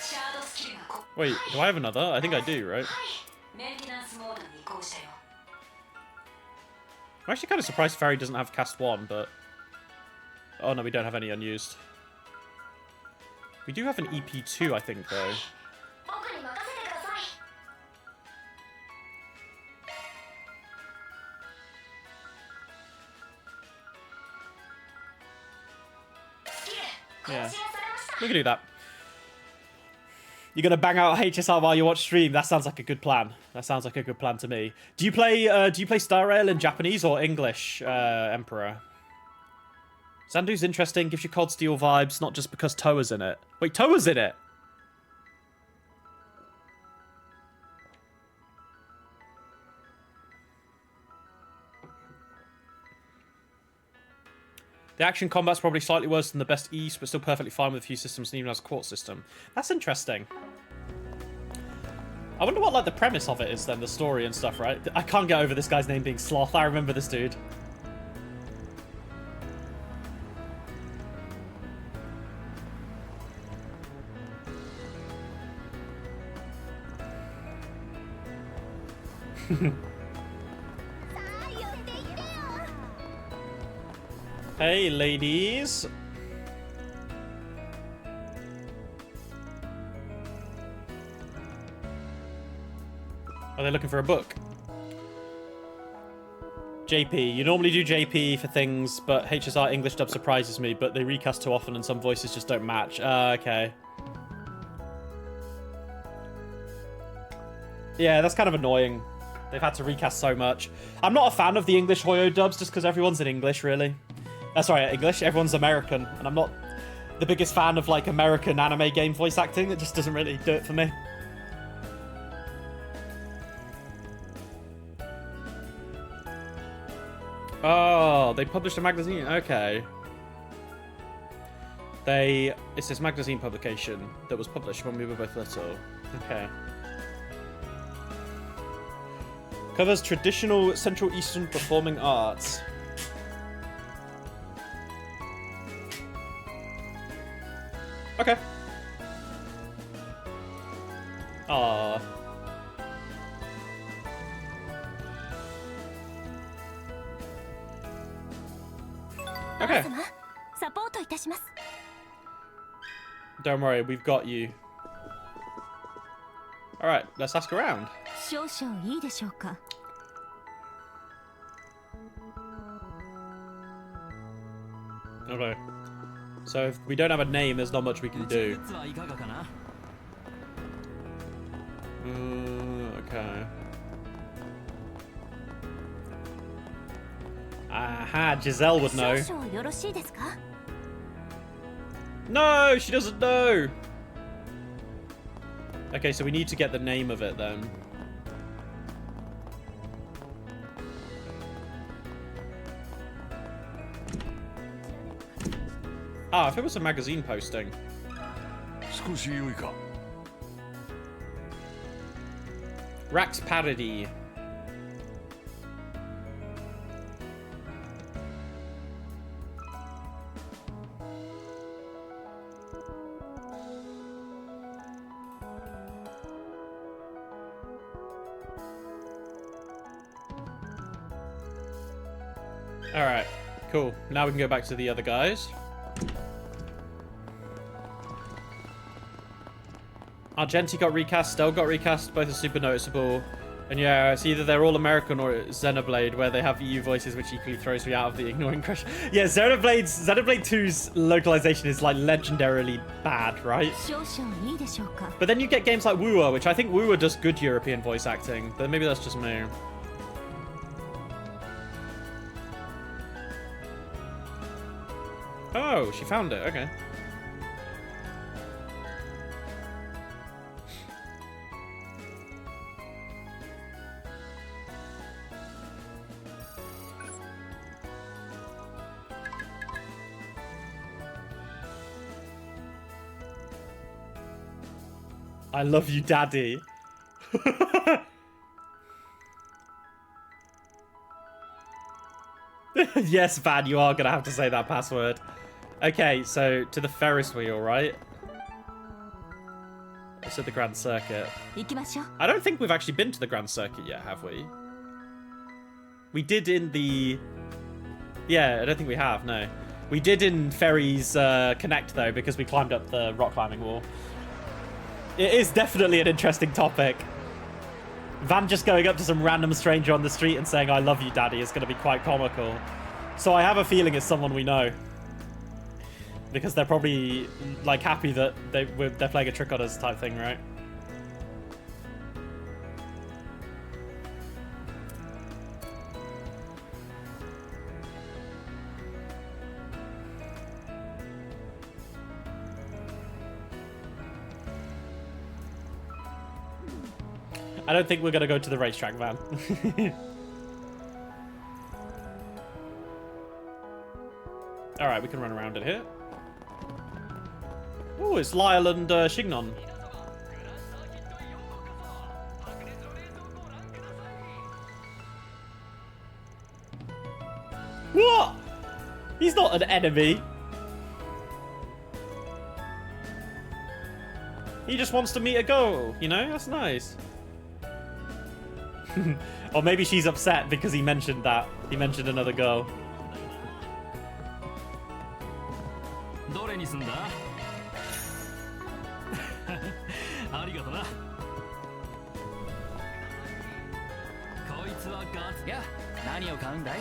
シャードスキルがこ Wait, do I have another? I think I do, right? はいメンテナンスモードに移行したよ I'm actually kind of surprised Ferry doesn't have cast 1, but... Oh no, we don't have any unused. We do have an EP2, I think, though. 僕に任せてください スキル更 Yeah. 新されました We can do that. You're gonna bang out HSR while you watch stream. That sounds like a good plan. That sounds like a good plan to me. Do you play Star Rail in Japanese or English, Emperor? Zandu's interesting. Gives you Cold Steel vibes, not just because Toa's in it. Wait, Toa's in it. The action combat's probably slightly worse than the best East, but still perfectly fine with a few systems and even has a quartz system. That's interesting. I wonder what, like, the premise of it is then, the story and stuff, right? I can't get over this guy's name being Sloth. I remember this dude. Hey, ladies. Are they looking for a book? JP. You normally do JP for things, but HSR English dub surprises me, but they recast too often and some voices just don't match. Okay. Yeah, that's kind of annoying. They've had to recast so much. I'm not a fan of the English Hoyo dubs just because everyone's in English, really. Sorry, English. Everyone's American, and I'm not the biggest fan of, like, American anime game voice acting. It just doesn't really do it for me. Oh, they published a magazine. Okay. It's this magazine publication that was published when we were both little. Okay. Covers traditional Central Eastern performing arts. Okay. Aww. Okay. 様サポートいたします。 Don't worry, we've got you. Alright, let's ask around. 少々いいでしょうか。 Okay. So if we don't have a name, there's not much we can do. グッズはいかがかな。 Okay. Aha, Giselle would know. 少々よろしいですか。 No, she doesn't know. Okay, so we need to get the name of it then. Ah, if it was a magazine posting. 少し良いか。 Rax Parody. Alright, cool. Now we can go back to the other guys. Argenti got recast, Stell got recast, both are super noticeable. And yeah, it's either they're all American or it's Xenoblade, where they have EU voices, which equally throws me out of the ignoring crush. Yeah, Xenoblade 2's localization is like legendarily bad, right? 少々いいでしょうか。 But then you get games like Woowa, which I think Woowa does good European voice acting, but maybe that's just me. Oh, she found it, okay. I love you, Daddy. Yes, Van, you are gonna have to say that password. Okay, so to the Ferris wheel, right? It's at the Grand Circuit. 行きましょう。 I don't think we've actually been to the Grand Circuit yet, have we? We did in the... Yeah, I don't think we have, no. We did in Ferry's Connect, though, because we climbed up the rock climbing wall. It is definitely an interesting topic. Van just going up to some random stranger on the street and saying, I love you, Daddy, is going to be quite comical. So I have a feeling it's someone we know. Because they're probably, like, happy that they're playing a trick on us type thing, right? I don't think we're going to go to the racetrack, Van. Alright, we can run around it here. Oh, it's Lyle and Shignon. What? He's not an enemy. He just wants to meet a girl, you know? That's nice. Or maybe she's upset because he mentioned that. He mentioned another girl. どれにすんだありがとなこいつはガツや何を買うんだい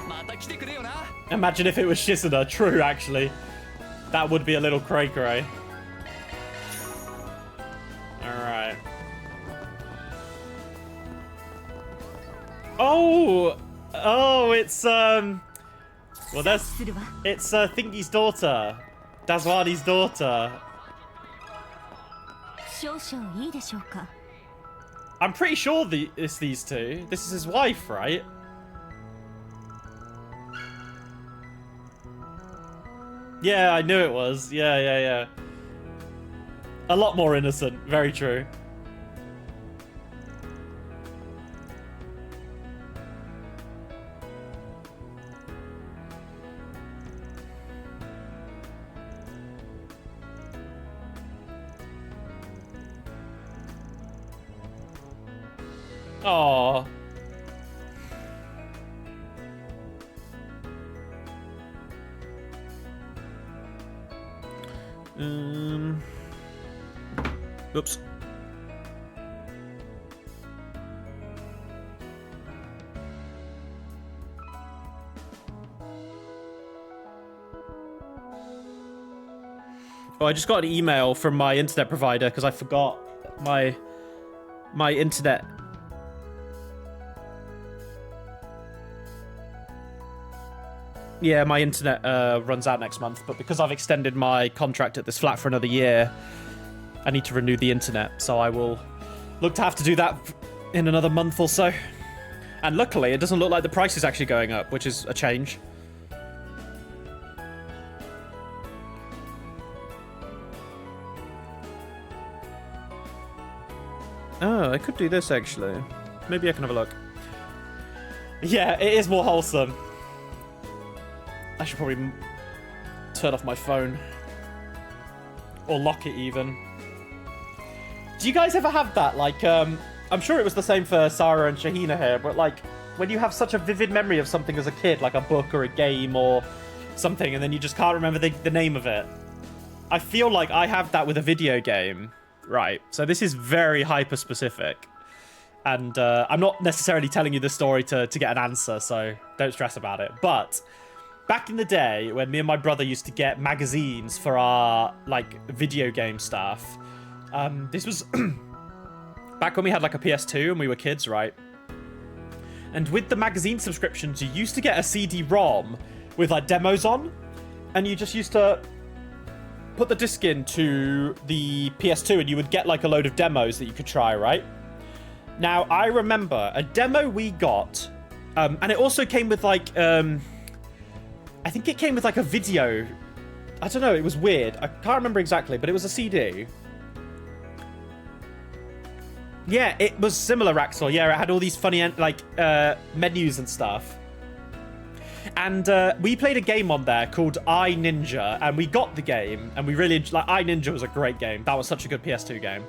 また来てくれよな Imagine if it was Shisuda. True, actually. That would be a little cray-cray. Alright. Oh! Oh, it's, well, there's... するわ。 It's Thingy's daughter. Daswani's daughter. 少々いいでしょうか。 I'm pretty sure it's these two. This is his wife, right? Yeah, I knew it was. Yeah. A lot more innocent. Very true. Aww. Oops. Oh, I just got an email from my internet provider because I forgot my internet. Yeah, my internet runs out next month, but because I've extended my contract at this flat for another year, I need to renew the internet, so I will look to have to do that in another month or so. And luckily, it doesn't look like the price is actually going up, which is a change. Oh, I could do this, actually. Maybe I can have a look. Yeah, it is more wholesome. I should probably turn off my phone. Or lock it, even. Do you guys ever have that? Like, I'm sure it was the same for Sarah and Shahina here, but, like, when you have such a vivid memory of something as a kid, like a book or a game or something, and then you just can't remember the name of it. I feel like I have that with a video game. Right, so this is very hyper-specific. And I'm not necessarily telling you the story to get an answer, so don't stress about it. But back in the day, when me and my brother used to get magazines for our, like, video game stuff, this was back when we had, like, a PS2 and we were kids, right? And with the magazine subscriptions, you used to get a CD-ROM with, like, demos on, and you just used to put the disc into the PS2 and you would get like a load of demos that you could try, right? Now, I remember a demo we got, and it also came with like, I think it came with like a video. I don't know, it was weird. I can't remember exactly, but it was a CD. Yeah, it was similar, Axel. Yeah, it had all these funny like menus and stuff. And we played a game on there called I, Ninja, and we got the game, and we really, like, I, Ninja was a great game. That was such a good PS2 game.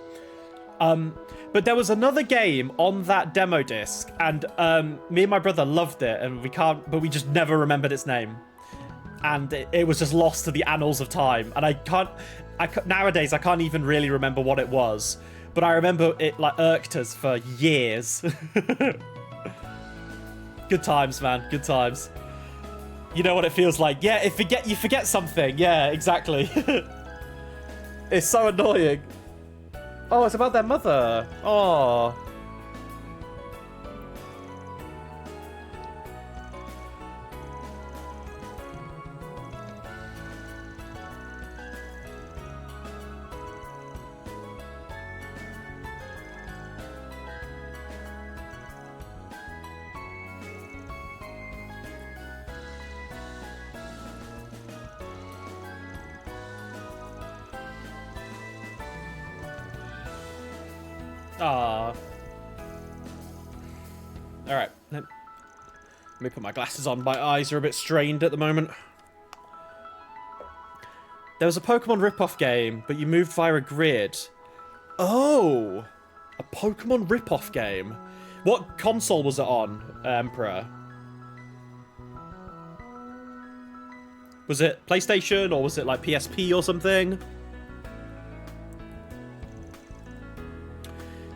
But there was another game on that demo disc, and me and my brother loved it, and we just never remembered its name. And it was just lost to the annals of time, and nowadays, I can't even really remember what it was, but I remember it, like, irked us for years. Good times, man, good times. You know what it feels like. Yeah, you forget something. Yeah, exactly. It's so annoying. Oh, it's about their mother. Oh. Ah. Alright. Let me put my glasses on. My eyes are a bit strained at the moment. There was a Pokemon rip-off game, but you moved via a grid. Oh! A Pokemon rip-off game? What console was it on, Emperor? Was it PlayStation, or was it like PSP or something?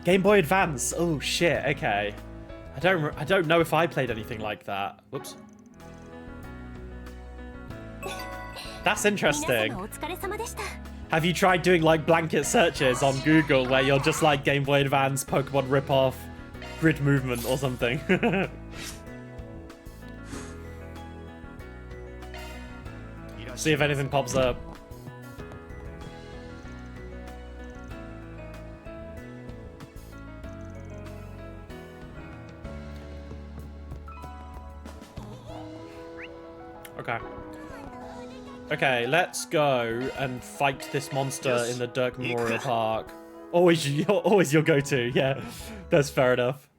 Game Boy Advance. Oh shit. Okay. I don't know if I played anything like that. Whoops. That's interesting. Have you tried doing like blanket searches on Google where you're just like Game Boy Advance, Pokemon ripoff, grid movement or something? See if anything pops up. Okay. Okay, let's go and fight this monster in the Dirk Memorial Park. Always your go-to, yeah. That's fair enough.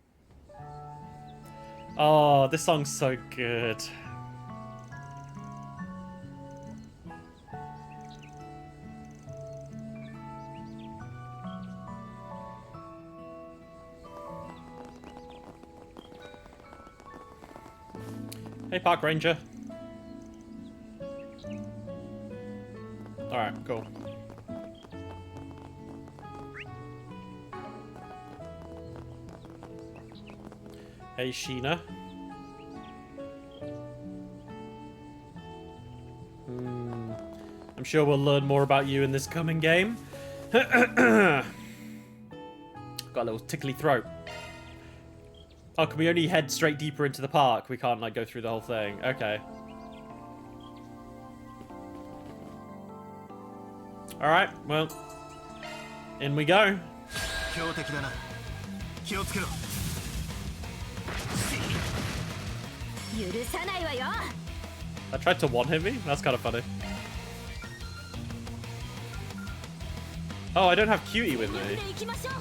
Oh, this song's so good. Hey, Park Ranger. Alright, cool. Hey, Sheena. I'm sure we'll learn more about you in this coming game. Got a little tickly throat. Oh, can we only head straight deeper into the park? We can't, like, go through the whole thing. Okay. Alright, well. In we go. 強敵だな。気をつけろ。許さないわよ。 I tried to one-hit me? That's kind of funny. Oh, I don't have Cutie with me. 行きましょう。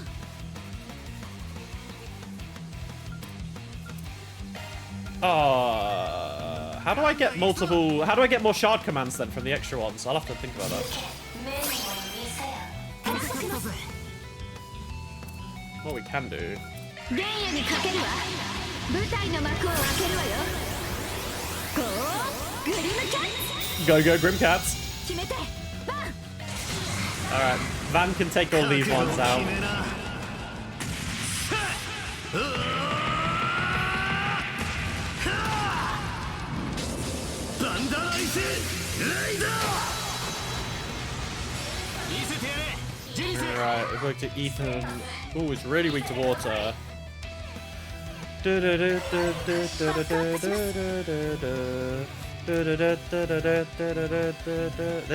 How do I get multiple... How do I get more shard commands then from the extra ones? I'll have to think about that. メインを見せよ What we can do... 原野にかけるわ。舞台の幕を開けるわよ。ゴーグリムキャッツ Go, go, Grimcats! 決めてバン Alright, Van can take all these ones out. Alright, we're going to Ethan. Oh, he's really weak to water. This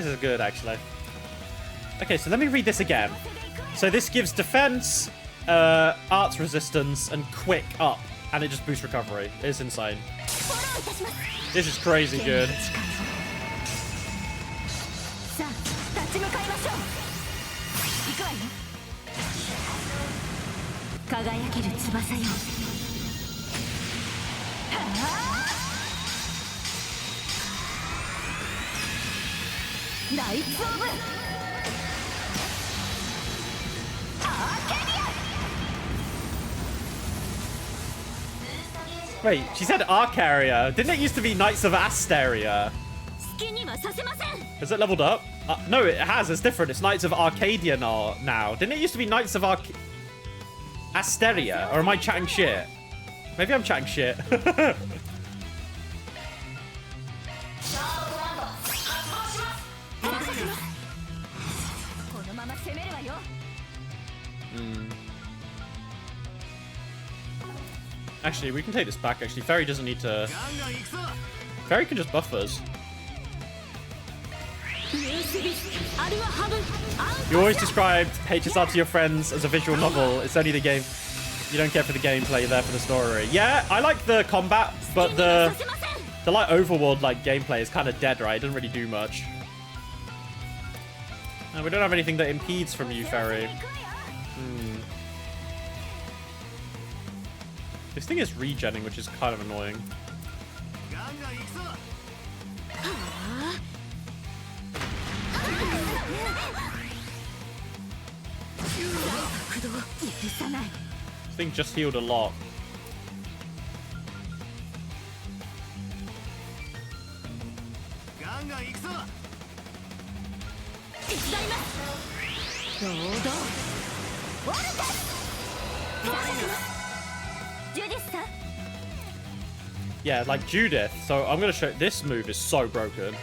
is good, actually. Okay, so let me read this again. So this gives defense, arts resistance, and quick up, and it just boosts recovery. It's insane. This is crazy good. さあ立ち向かいましょう。行くわよ。輝ける翼よ。はあナイツ・オブ・アーケディア。 Wait, she said Arcaria. Didn't it used to be Knights of Asteria? 好きにはさせません。 Has it leveled up? No, it has. It's different. It's Knights of Arcadia now. Didn't it used to be Knights of Asteria? Or am I chatting shit? Maybe I'm chatting shit. シャードランド発動します このまま攻めるわよ。 Actually, we can take this back, actually. Fairy doesn't need to... Fairy can just buff us. You always described HSR to your friends as a visual novel. It's only the game. You don't care for the gameplay, you're there for the story. Yeah, I like the combat, but the like overworld like gameplay is kind of dead, right? It doesn't really do much. And we don't have anything that impedes from you, Fairy. This thing is regenning, which is kind of annoying. This thing just healed a lot. Yeah, like Judith. So I'm gonna show this move is so broken.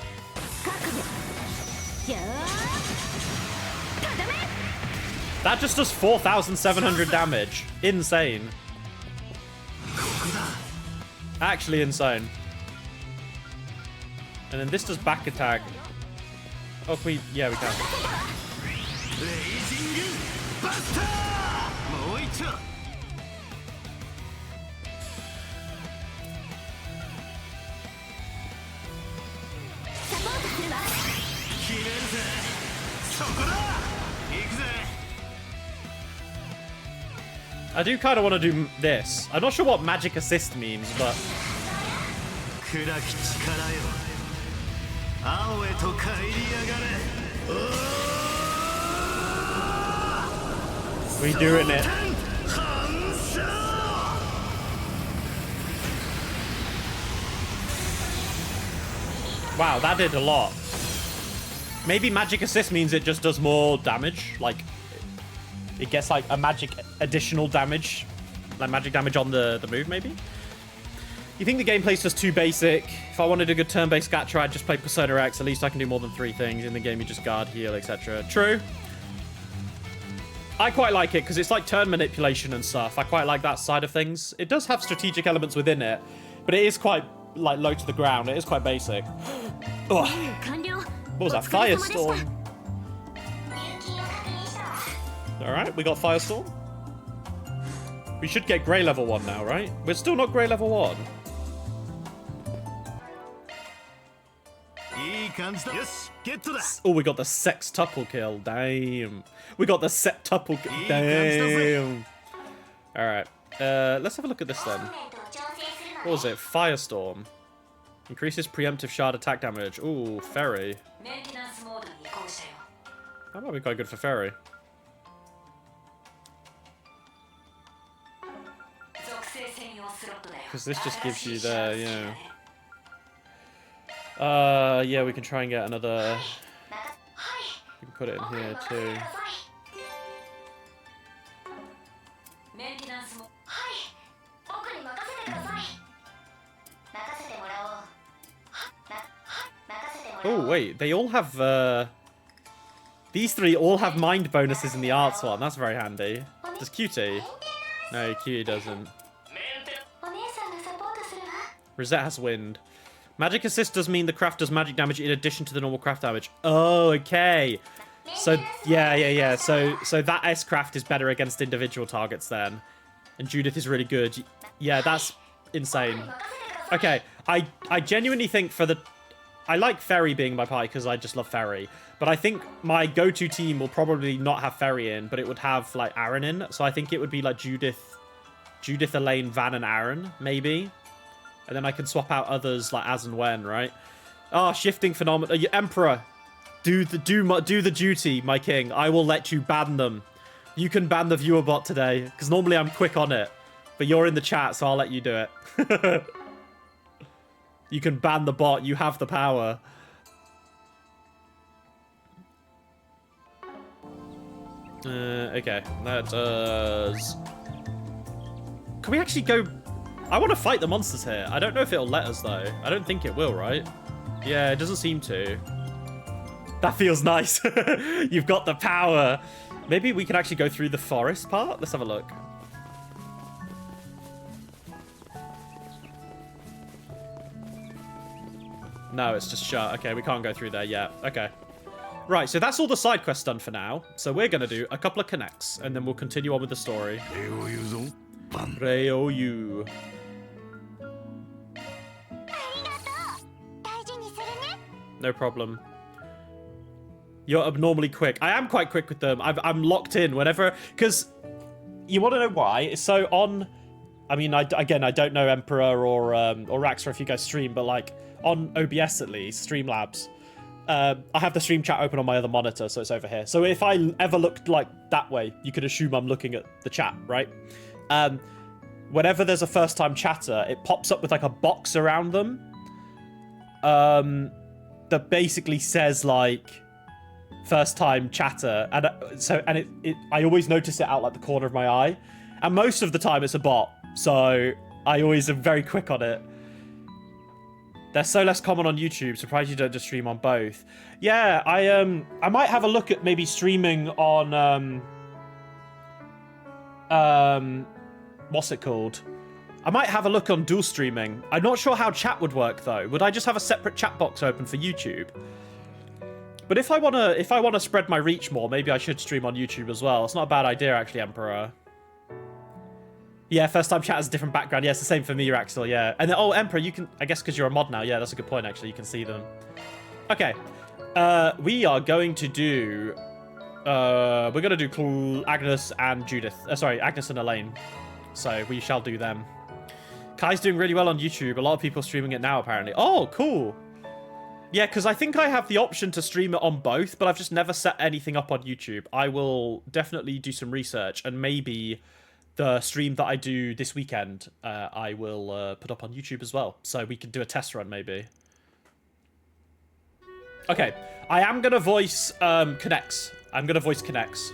That just does 4,700 damage. Insane. Actually insane. And then this does back attack. Oh, can we? Yeah, we can. I do kind of want to do this. I'm not sure what magic assist means, but... We doing it. Wow, that did a lot. Maybe magic assist means it just does more damage, like... It gets like a magic additional damage like magic damage on the move, maybe? You think the gameplay's just too basic? If I wanted a good turn-based gacha, I'd just play Persona X. At least I can do more than 3 things. In the game, you just guard, heal, etc. True. I quite like it because it's like turn manipulation and stuff. I quite like that side of things. It does have strategic elements within it, but it is quite like low to the ground. It is quite basic. Ugh. What was that? Firestorm. Alright, we got Firestorm. We should get Grey level 1 now, right? We're still not Grey level 1. Oh, we got the sextuple kill. Damn. We got the septuple kill. Damn. Alright. Let's have a look at this then. What was it? Firestorm. Increases preemptive shard attack damage. Ooh, Ferry. That might be quite good for Ferry. Because this just gives you the, yeah, we can try and get another. We can put it in here too. Oh wait, they all have. These 3 all have mind bonuses in the arts one. That's very handy. Does Cutie? No, Cutie doesn't. Rosette has wind. Magic assist does mean the craft does magic damage in addition to the normal craft damage. Oh, okay. So yeah. So that S craft is better against individual targets then, and Judith is really good. Yeah, that's insane. Okay, I genuinely think for the, I like Ferry being my party because I just love Ferry. But I think my go-to team will probably not have Ferry in, but it would have like Aaron in. So I think it would be like Judith, Elaine, Van, and Aaron maybe. And then I can swap out others like as and when, right? Oh, shifting phenomena. Emperor, do the duty, my king. I will let you ban them. You can ban the viewer bot today, because normally I'm quick on it. But you're in the chat, so I'll let you do it. You can ban the bot. You have the power. Okay, that does... Can we actually go... I want to fight the monsters here. I don't know if it'll let us, though. I don't think it will, right? Yeah, it doesn't seem to. That feels nice. You've got the power. Maybe we can actually go through the forest part? Let's have a look. No, it's just shut. Okay, we can't go through there yet. Okay. Right, so that's all the side quests done for now. So we're going to do a couple of connects, and then we'll continue on with the story. Rei-O-U. No problem. You're abnormally quick. I am quite quick with them. I'm locked in whenever... Because you want to know why? So on... I mean, again, I don't know Emperor or Raxor if you guys stream, but like on OBS at least, Streamlabs, I have the stream chat open on my other monitor, so it's over here. So if I ever looked like that way, you could assume I'm looking at the chat, right? Whenever there's a first-time chatter, it pops up with like a box around them that basically says like first-time chatter, and I always notice it out like the corner of my eye, and most of the time it's a bot, so I always am very quick on it. They're so less common on YouTube. Surprised you don't just stream on both. Yeah, I might have a look at maybe streaming on what's it called? I might have a look on dual streaming. I'm not sure how chat would work though. Would I just have a separate chat box open for YouTube? But if I wanna spread my reach more, maybe I should stream on YouTube as well. It's not a bad idea actually, Emperor. Yeah, first time chat has a different background. Yeah, it's the same for me, Raxel, yeah. And then, oh, Emperor, you can, I guess because you're a mod now. Yeah, that's a good point, actually. You can see them. Okay. We are going to do... we're going to do Agnes and Judith. Sorry, Agnes and Elaine. So we shall do them. Kai's doing really well on YouTube. A lot of people streaming it now, apparently. Oh, cool. Yeah, because I think I have the option to stream it on both, but I've just never set anything up on YouTube. I will definitely do some research, and maybe... the stream that I do this weekend, I will put up on YouTube as well. So we can do a test run, maybe. Okay. I am going to voice Connects. I'm going to voice Connects.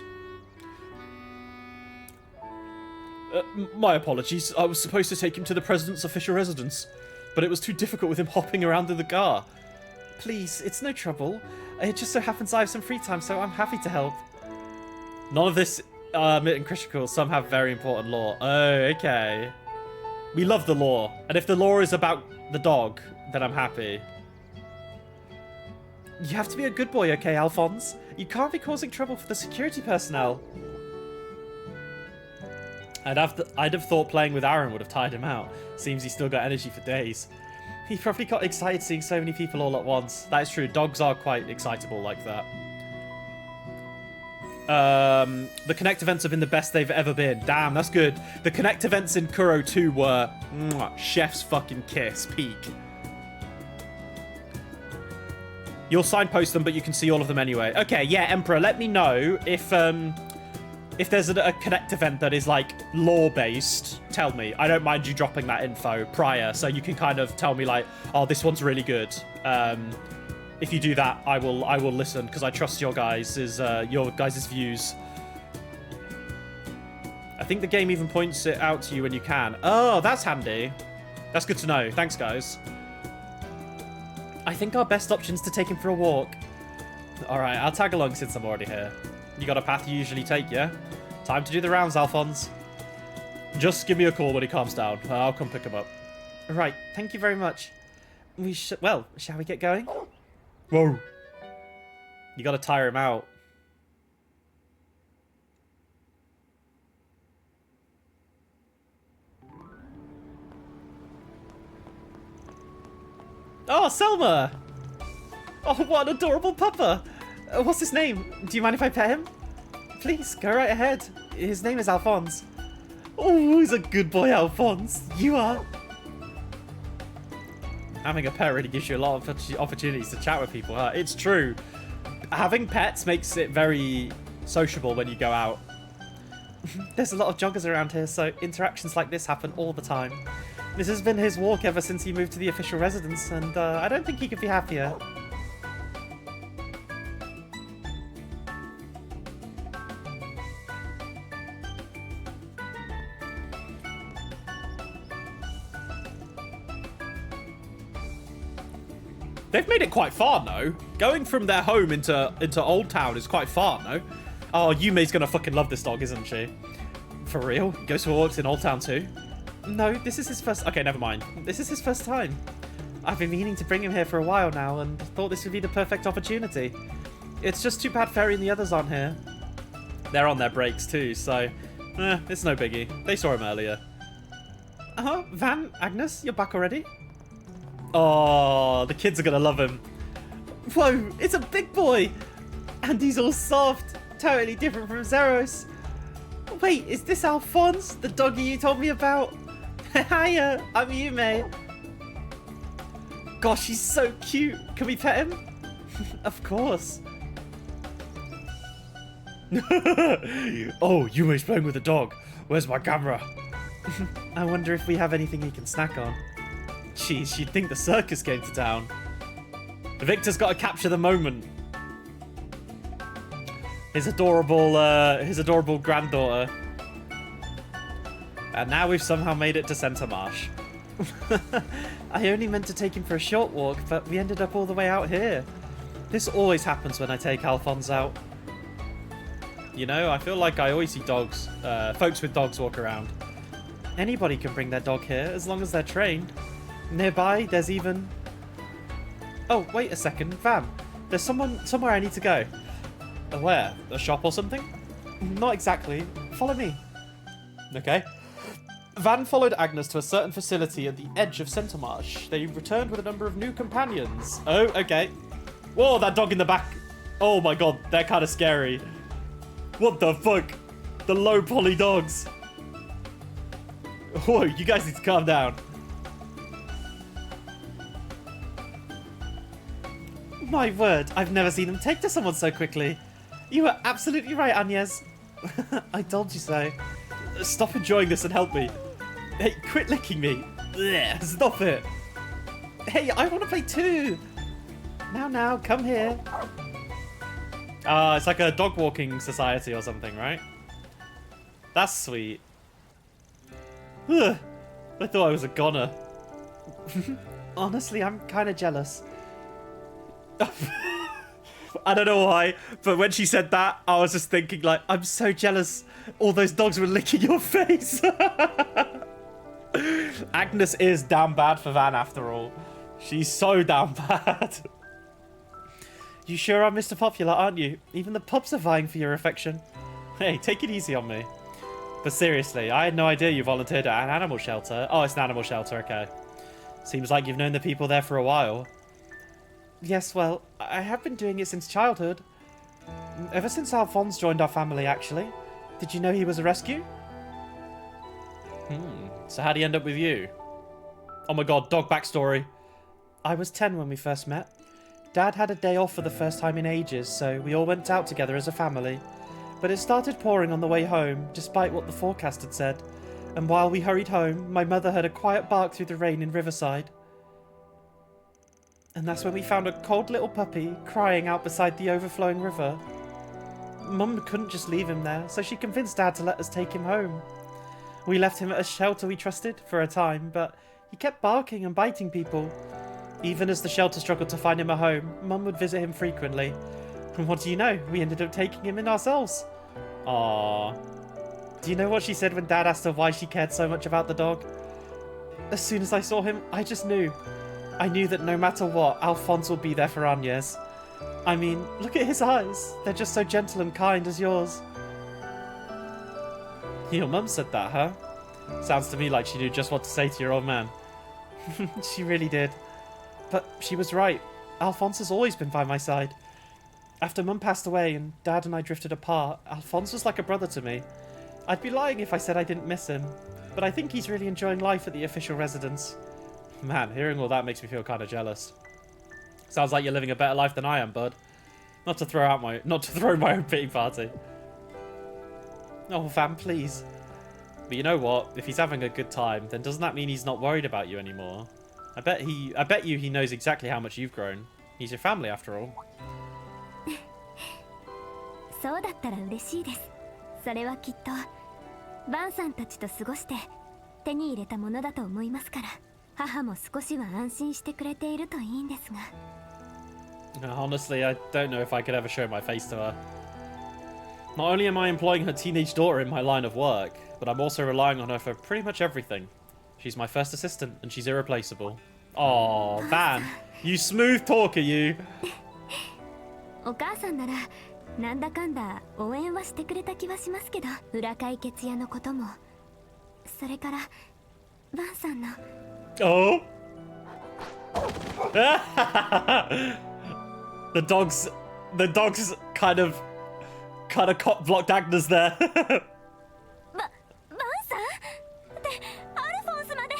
My apologies. I was supposed to take him to the president's official residence, but it was too difficult with him hopping around in the car. Please, it's no trouble. It just so happens I have some free time, so I'm happy to help. None of this and critical. Some have very important lore. Oh, okay. We love the lore. And if the lore is about the dog, then I'm happy. You have to be a good boy, okay, Alphonse? You can't be causing trouble for the security personnel. I'd have thought playing with Aaron would have tired him out. Seems he's still got energy for days. He probably got excited seeing so many people all at once. That is true. Dogs are quite excitable like that. The Connect events have been the best they've ever been. Damn, that's good. The Connect events in Kuro 2 were chef's fucking kiss, peak. You'll signpost them, but you can see all of them anyway. Okay, yeah, Emperor, let me know if there's a Connect event that is like lore-based. Tell me. I don't mind you dropping that info prior, so you can kind of tell me like, oh, this one's really good. If you do that, I will listen because I trust your guys' views. I think the game even points it out to you when you can. Oh, that's handy. That's good to know. Thanks, guys. I think our best option is to take him for a walk. All right, I'll tag along since I'm already here. You got a path you usually take, yeah? Time to do the rounds, Alphonse. Just give me a call when he calms down. I'll come pick him up. Right, thank you very much. Well, shall we get going? Whoa. You gotta tire him out. Oh, Selma! Oh, what an adorable pupper! What's his name? Do you mind if I pet him? Please, go right ahead. His name is Alphonse. Oh, he's a good boy, Alphonse. You are. Having a pet really gives you a lot of opportunities to chat with people, huh? It's true. Having pets makes it very sociable when you go out. There's a lot of joggers around here, so interactions like this happen all the time. This has been his walk ever since he moved to the official residence, and I don't think he could be happier. They've made it quite far, no? Going from their home into Old Town is quite far, no? Oh, Yume's gonna fucking love this dog, isn't she? For real? He goes for walks in Old Town too? No, this is his first... Okay, never mind. This is his first time. I've been meaning to bring him here for a while now and thought this would be the perfect opportunity. It's just too bad Ferry and the others aren't here. They're on their breaks too, so... it's no biggie. They saw him earlier. Van, Agnes, you're back already? Oh, the kids are gonna love him. Whoa, it's a big boy! And he's all soft. Totally different from Zeros. Wait, is this Alphonse, the doggy you told me about? Hiya, I'm Yume. Gosh, he's so cute. Can we pet him? Of course. Oh, Yume's playing with a dog. Where's my camera? I wonder if we have anything he can snack on. Jeez, you'd think the circus came to town. Victor's got to capture the moment. His adorable granddaughter. And now we've somehow made it to Center Marsh. I only meant to take him for a short walk, but we ended up all the way out here. This always happens when I take Alphonse out. You know, I feel like I always see dogs, folks with dogs walk around. Anybody can bring their dog here, as long as they're trained. Nearby, there's even... Oh, wait a second, Van. There's somewhere I need to go. Where? A shop or something? Not exactly. Follow me. Okay. Van followed Agnes to a certain facility at the edge of Center Marsh. They returned with a number of new companions. Oh, okay. Whoa, that dog in the back. Oh my god, they're kind of scary. What the fuck? The low poly dogs. Whoa, you guys need to calm down. My word, I've never seen them take to someone so quickly. You were absolutely right, Agnes. I told you so. Stop enjoying this and help me. Hey, quit licking me. Blech, stop it. Hey, I want to play too. Now, come here. It's like a dog walking society or something, right? That's sweet. Ugh, I thought I was a goner. Honestly, I'm kind of jealous. I don't know why, but when she said that, I was just thinking, like, I'm so jealous. All those dogs were licking your face. Agnes is damn bad for Van after all. She's so damn bad. You sure are Mr. Popular, aren't you? Even the pups are vying for your affection. Hey, take it easy on me. But seriously, I had no idea you volunteered at an animal shelter. Oh, it's an animal shelter, okay. Seems like you've known the people there for a while. Yes, well, I have been doing it since childhood. Ever since Alphonse joined our family, actually. Did you know he was a rescue? So how'd he end up with you? Oh my god, dog backstory. I was 10 when we first met. Dad had a day off for the first time in ages, so we all went out together as a family. But it started pouring on the way home, despite what the forecast had said. And while we hurried home, my mother heard a quiet bark through the rain in Riverside. And that's when we found a cold little puppy crying out beside the overflowing river. Mum couldn't just leave him there, so she convinced Dad to let us take him home. We left him at a shelter we trusted for a time, but he kept barking and biting people. Even as the shelter struggled to find him a home, Mum would visit him frequently. And what do you know? We ended up taking him in ourselves. Aww. Do you know what she said when Dad asked her why she cared so much about the dog? As soon as I saw him, I just knew. I knew that no matter what, Alphonse will be there for Agnes. I mean, look at his eyes. They're just so gentle and kind as yours. Your mum said that, huh? Sounds to me like she knew just what to say to your old man. She really did. But she was right. Alphonse has always been by my side. After Mum passed away and Dad and I drifted apart, Alphonse was like a brother to me. I'd be lying if I said I didn't miss him, but I think he's really enjoying life at the official residence. Man, hearing all that makes me feel kind of jealous. Sounds like you're living a better life than I am, bud. Not to throw my own pity party. Oh, Van, please. But you know what? If he's having a good time, then doesn't that mean he's not worried about you anymore? I bet you he knows exactly how much you've grown. He's your family after all. そうだったら嬉しいです。それはきっとバンさんたちと過ごして手に入れたものだと思いますから、母も少しは安心してくれているといいんですが。Honestly, I don't know if I could ever show my face to her. Not only am I employing her teenage daughter in my line of work, but I'm also relying on her for pretty much everything. She's my first assistant, and she's irreplaceable. Aw, Van, you smooth talker, you. お母さんならなんだかんだ応援はしてくれた気はしますけど、裏解決屋のことも、それからバンさんの。Oh. The dogs kind of cop blocked Agnes there. バンさんでアルフォンスまで。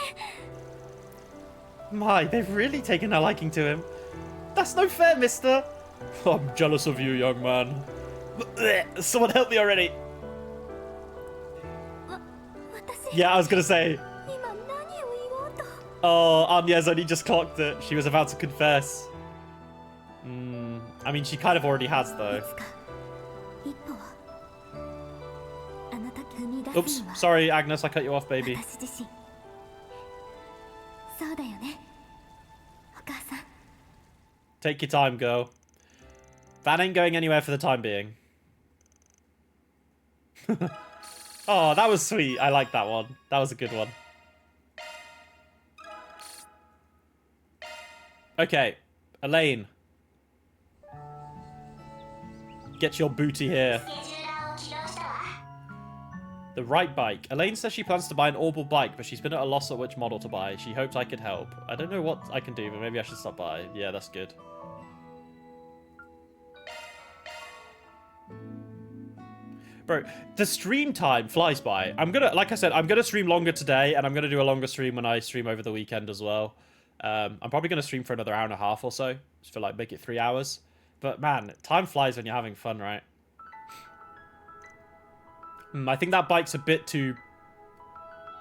My, they've really taken a liking to him. That's no fair, mister. I'm jealous of you, young man. Someone help me already. Yeah, I was gonna say. Oh, Agnes only just clocked it. She was about to confess. I mean, she kind of already has, though. Oops, sorry, Agnes, I cut you off, baby. Take your time, girl. That ain't going anywhere for the time being. Oh, that was sweet. I like that one. That was a good one. Okay, Elaine. Get your booty here. The right bike. Elaine says she plans to buy an Orbital bike, but she's been at a loss at which model to buy. She hoped I could help. I don't know what I can do, but maybe I should stop by. Yeah, that's good. Bro, the stream time flies by. Like I said, I'm gonna stream longer today, and I'm gonna do a longer stream when I stream over the weekend as well. I'm probably gonna stream for another hour and a half or so, just for like make it 3 hours. But man, time flies when you're having fun, right? I think that bike's a bit too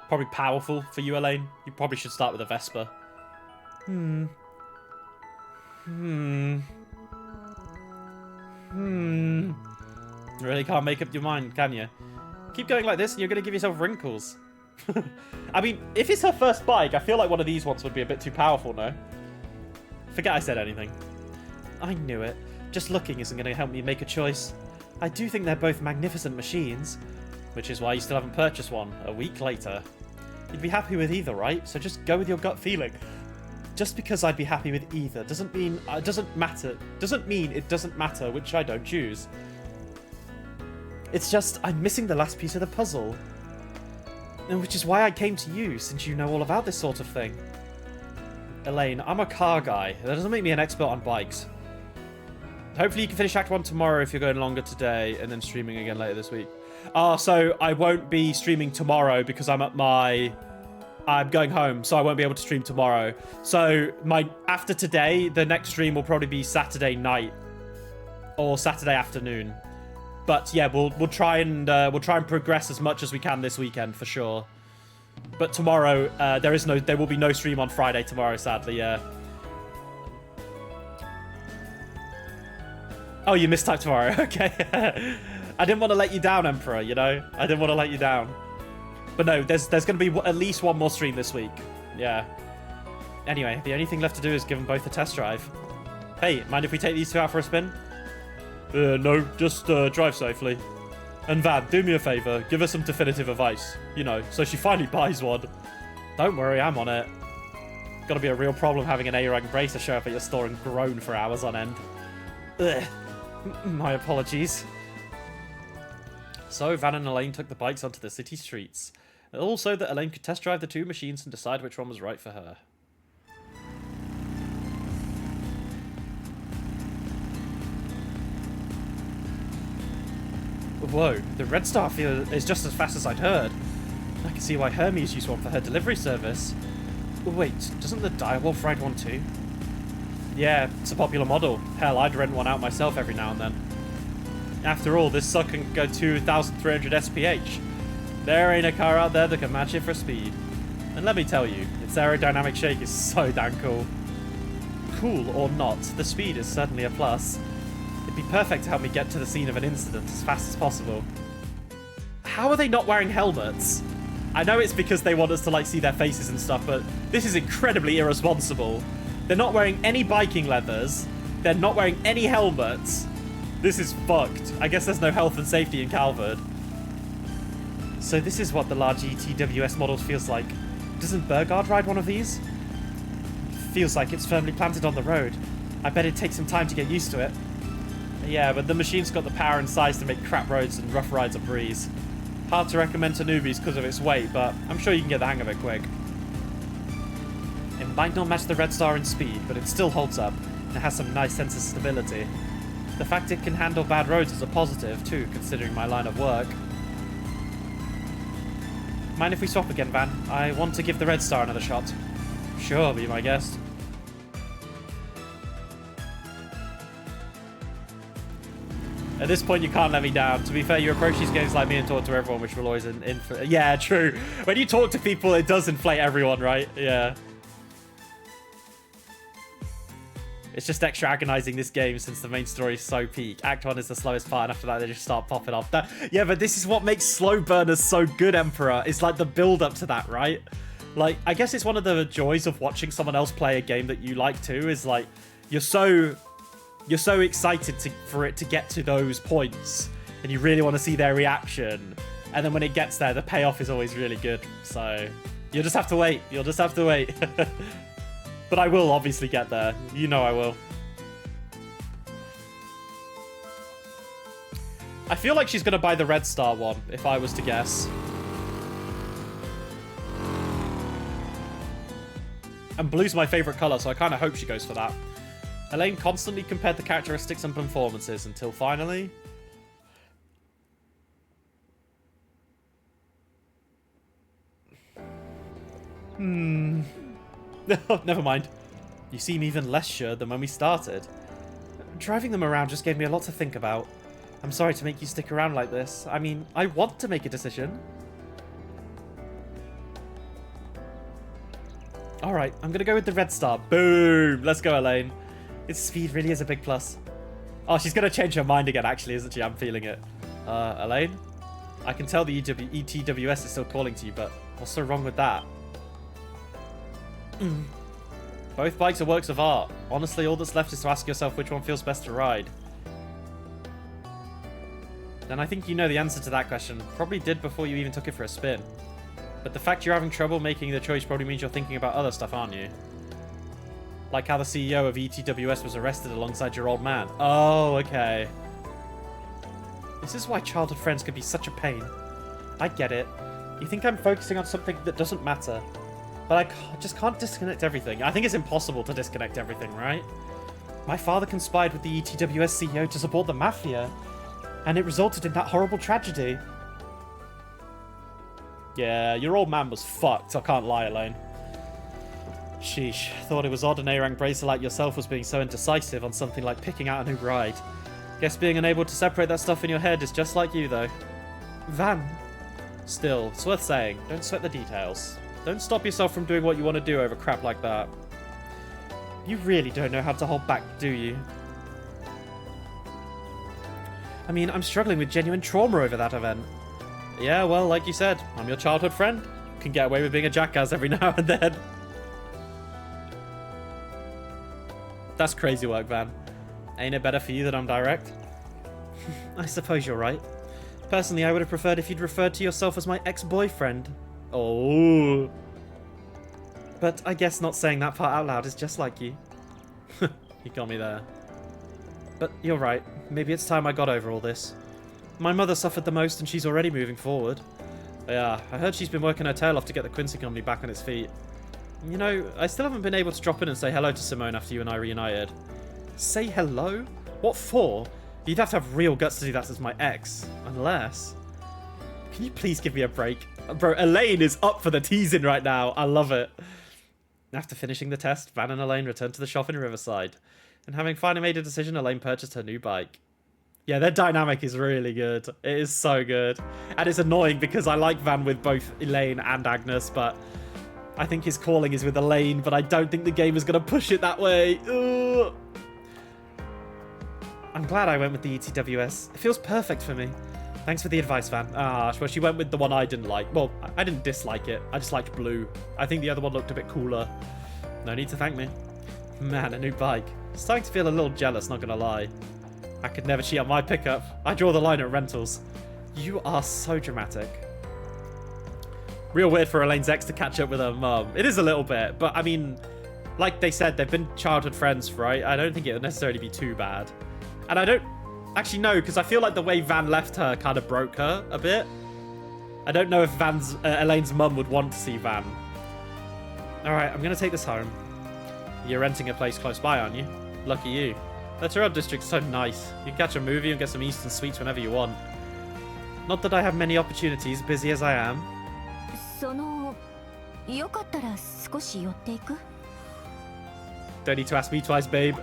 probably powerful for you, Elaine. You probably should start with a Vespa. Really can't make up your mind, can you? Keep going like this and you're going to give yourself wrinkles. I mean, if it's her first bike, I feel like one of these ones would be a bit too powerful, no? Forget I said anything. I knew it. Just looking isn't going to help me make a choice. I do think they're both magnificent machines, which is why you still haven't purchased one a week later. You'd be happy with either, right? So just go with your gut feeling. Just because I'd be happy with either doesn't mean it doesn't matter which I don't choose. It's just I'm missing the last piece of the puzzle. And which is why I came to you, since you know all about this sort of thing. Elaine, I'm a car guy. That doesn't make me an expert on bikes. Hopefully you can finish Act 1 tomorrow if you're going longer today, and then streaming again later this week. So I won't be streaming tomorrow because I'm going home, so I won't be able to stream tomorrow. So after today, the next stream will probably be Saturday night or Saturday afternoon. But yeah, we'll try and progress as much as we can this weekend for sure. But tomorrow, there will be no stream on Friday tomorrow, sadly. Yeah. Oh, you mistyped tomorrow. Okay. I didn't want to let you down, Emperor. You know, I didn't want to let you down. But no, there's going to be at least one more stream this week. Yeah. Anyway, the only thing left to do is give them both a test drive. Hey, mind if we take these two out for a spin? No, just drive safely. And Van, do me a favor, give her some definitive advice. You know, so she finally buys one. Don't worry, I'm on it. Gotta be a real problem having an A-rank bracer show up at your store and groan for hours on end. Ugh. My apologies. So Van and Elaine took the bikes onto the city streets. Also that Elaine could test drive the two machines and decide which one was right for her. Whoa, the Red Star is just as fast as I'd heard. I can see why Hermes used one for her delivery service. Wait, doesn't the Direwolf ride one too? Yeah, it's a popular model. Hell, I'd rent one out myself every now and then. After all, this sucker can go 2,300 SPH. There ain't a car out there that can match it for speed. And let me tell you, its aerodynamic shake is so damn cool. Cool or not, the speed is certainly a plus. It'd be perfect to help me get to the scene of an incident as fast as possible. How are they not wearing helmets? I know it's because they want us to like see their faces and stuff, but this is incredibly irresponsible. They're not wearing any biking leathers. They're not wearing any helmets. This is fucked. I guess there's no health and safety in Calvard. So this is what the large ETWS model feels like. Doesn't Burgard ride one of these? Feels like it's firmly planted on the road. I bet it takes some time to get used to it. Yeah, but the machine's got the power and size to make crap roads and rough rides a breeze. Hard to recommend to newbies because of its weight, but I'm sure you can get the hang of it quick. It might not match the Red Star in speed, but it still holds up, and it has some nice sense of stability. The fact it can handle bad roads is a positive, too, considering my line of work. Mind if we swap again, Van? I want to give the Red Star another shot. Sure, be my guest. At this point, you can't let me down. To be fair, you approach these games like me and talk to everyone, which will always yeah, true. When you talk to people, it does inflate everyone, right? Yeah. It's just extra agonizing this game since the main story is so peak. Act 1 is the slowest part, and after that, they just start popping off. Yeah, but this is what makes slow burners so good, Emperor. It's like the build-up to that, right? Like, I guess it's one of the joys of watching someone else play a game that you like too, is like, you're so excited for it to get to those points, and you really want to see their reaction. And then when it gets there, the payoff is always really good. So you'll just have to wait. You'll just have to wait. But I will obviously get there. You know I will. I feel like she's going to buy the Red Star one, if I was to guess. And blue's my favorite color, so I kind of hope she goes for that. Elaine constantly compared the characteristics and performances until finally... Never mind. You seem even less sure than when we started. Driving them around just gave me a lot to think about. I'm sorry to make you stick around like this. I mean, I want to make a decision. Alright, I'm gonna go with the Red Star. Boom! Let's go, Elaine. Its speed really is a big plus. Oh, she's gonna change her mind again, actually, isn't she? I'm feeling it. Elaine? I can tell the ETWS is still calling to you, but what's so wrong with that? Both bikes are works of art. Honestly, all that's left is to ask yourself which one feels best to ride. Then I think you know the answer to that question. Probably did before you even took it for a spin. But the fact you're having trouble making the choice probably means you're thinking about other stuff, aren't you? Like how the CEO of ETWS was arrested alongside your old man. Oh, okay. This is why childhood friends can be such a pain. I get it. You think I'm focusing on something that doesn't matter. But I just can't disconnect everything. I think it's impossible to disconnect everything, right? My father conspired with the ETWS CEO to support the Mafia. And it resulted in that horrible tragedy. Yeah, your old man was fucked, I can't lie, Elaine. Sheesh, thought it was odd an A-rank bracer like yourself was being so indecisive on something like picking out a new ride. Guess being unable to separate that stuff in your head is just like you, though. Van. Still, it's worth saying, don't sweat the details. Don't stop yourself from doing what you want to do over crap like that. You really don't know how to hold back, do you? I mean, I'm struggling with genuine trauma over that event. Yeah, well, like you said, I'm your childhood friend. Can get away with being a jackass every now and then. That's crazy work, Van. Ain't it better for you that I'm direct? I suppose you're right. Personally, I would have preferred if you'd referred to yourself as my ex-boyfriend. Oh. But I guess not saying that part out loud is just like you. You got me there. But you're right. Maybe it's time I got over all this. My mother suffered the most and she's already moving forward. Yeah, I heard she's been working her tail off to get the Quincy company back on its feet. You know, I still haven't been able to drop in and say hello to Simone after you and I reunited. Say hello? What for? You'd have to have real guts to do that as my ex. Unless... Can you please give me a break? Bro, Elaine is up for the teasing right now. I love it. After finishing the test, Van and Elaine returned to the shop in Riverside. And having finally made a decision, Elaine purchased her new bike. Yeah, their dynamic is really good. It is so good. And it's annoying because I like Van with both Elaine and Agnes, but I think his calling is with Elaine, but I don't think the game is going to push it that way. Ugh. I'm glad I went with the ETWS. It feels perfect for me. Thanks for the advice, Van. Ah, well, she went with the one I didn't like. Well, I didn't dislike it. I just liked blue. I think the other one looked a bit cooler. No need to thank me. Man, a new bike. Starting to feel a little jealous, not gonna lie. I could never cheat on my pickup. I draw the line at rentals. You are so dramatic. Real weird for Elaine's ex to catch up with her mum. It is a little bit, but I mean, like they said, they've been childhood friends, right? I don't think it would necessarily be too bad. And I don't... Actually, no, because I feel like the way Van left her kind of broke her a bit. I don't know if Elaine's mum would want to see Van. Alright, I'm going to take this home. You're renting a place close by, aren't you? Lucky you. The Terrell District's so nice. You can catch a movie and get some Eastern sweets whenever you want. Not that I have many opportunities, busy as I am. よかったら少し寄っていく? Don't need to ask me twice, babe.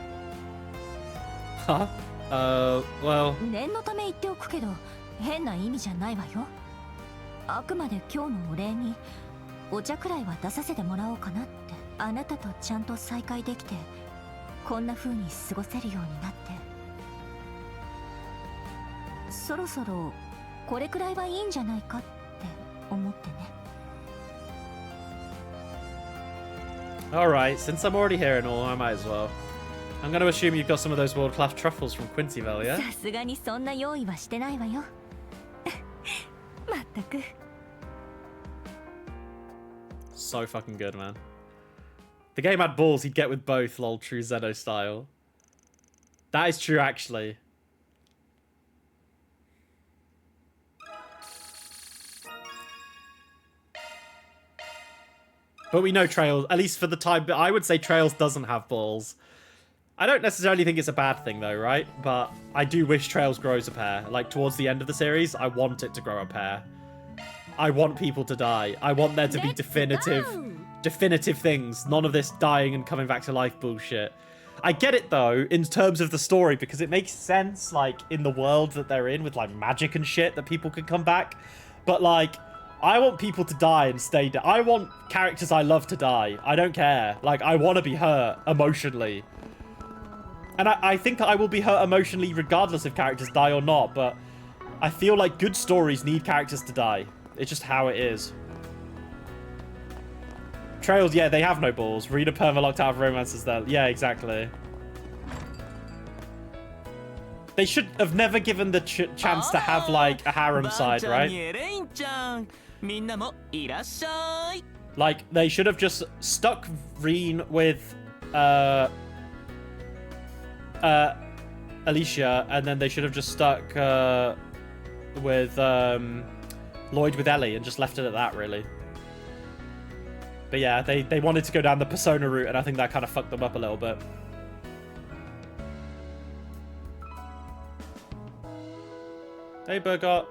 Huh? Well... 念のため言っておくけど、変な意味じゃないわよ。あくまで今日のお礼に、お茶くらいは出させてもらおうかなって。あなたとちゃんと再会できて、こんな風に過ごせるようになって。そろそろこれくらいはいいんじゃないかって思ってね。Alright, since I'm already here and all, I might as well. I'm going to assume you've got some of those world-class truffles from Quincyville, yeah? さすがにそんな用意はしてないわよ。まったく。So fucking good, man. The game had balls he'd get with both, lol, true Zeno style. That is true, actually. But we know Trails, at least for the time, but I would say Trails doesn't have balls. I don't necessarily think it's a bad thing, though, right? But I do wish Trails grows a pair. Like, towards the end of the series, I want it to grow a pair. I want people to die. I want there to be definitive things. None of this dying and coming back to life bullshit. I get it, though, in terms of the story, because it makes sense, like, in the world that they're in with, like, magic and shit, that people can come back. But, like, I want people to die and stay dead. I want characters I love to die. I don't care. Like, I want to be hurt emotionally. And I think I will be hurt emotionally regardless if characters die or not, but I feel like good stories need characters to die. It's just how it is. Trails, yeah, they have no balls. Rita perma locked out of romances there. Yeah, exactly. They should have never given the chance to have, like, a harem side, right? Like, they should have just stuck Reen with, Alicia, and then they should have just stuck, with, Lloyd with Ellie, and just left it at that, really. But yeah, they wanted to go down the Persona route, and I think that kind of fucked them up a little bit. Hey, Bergot.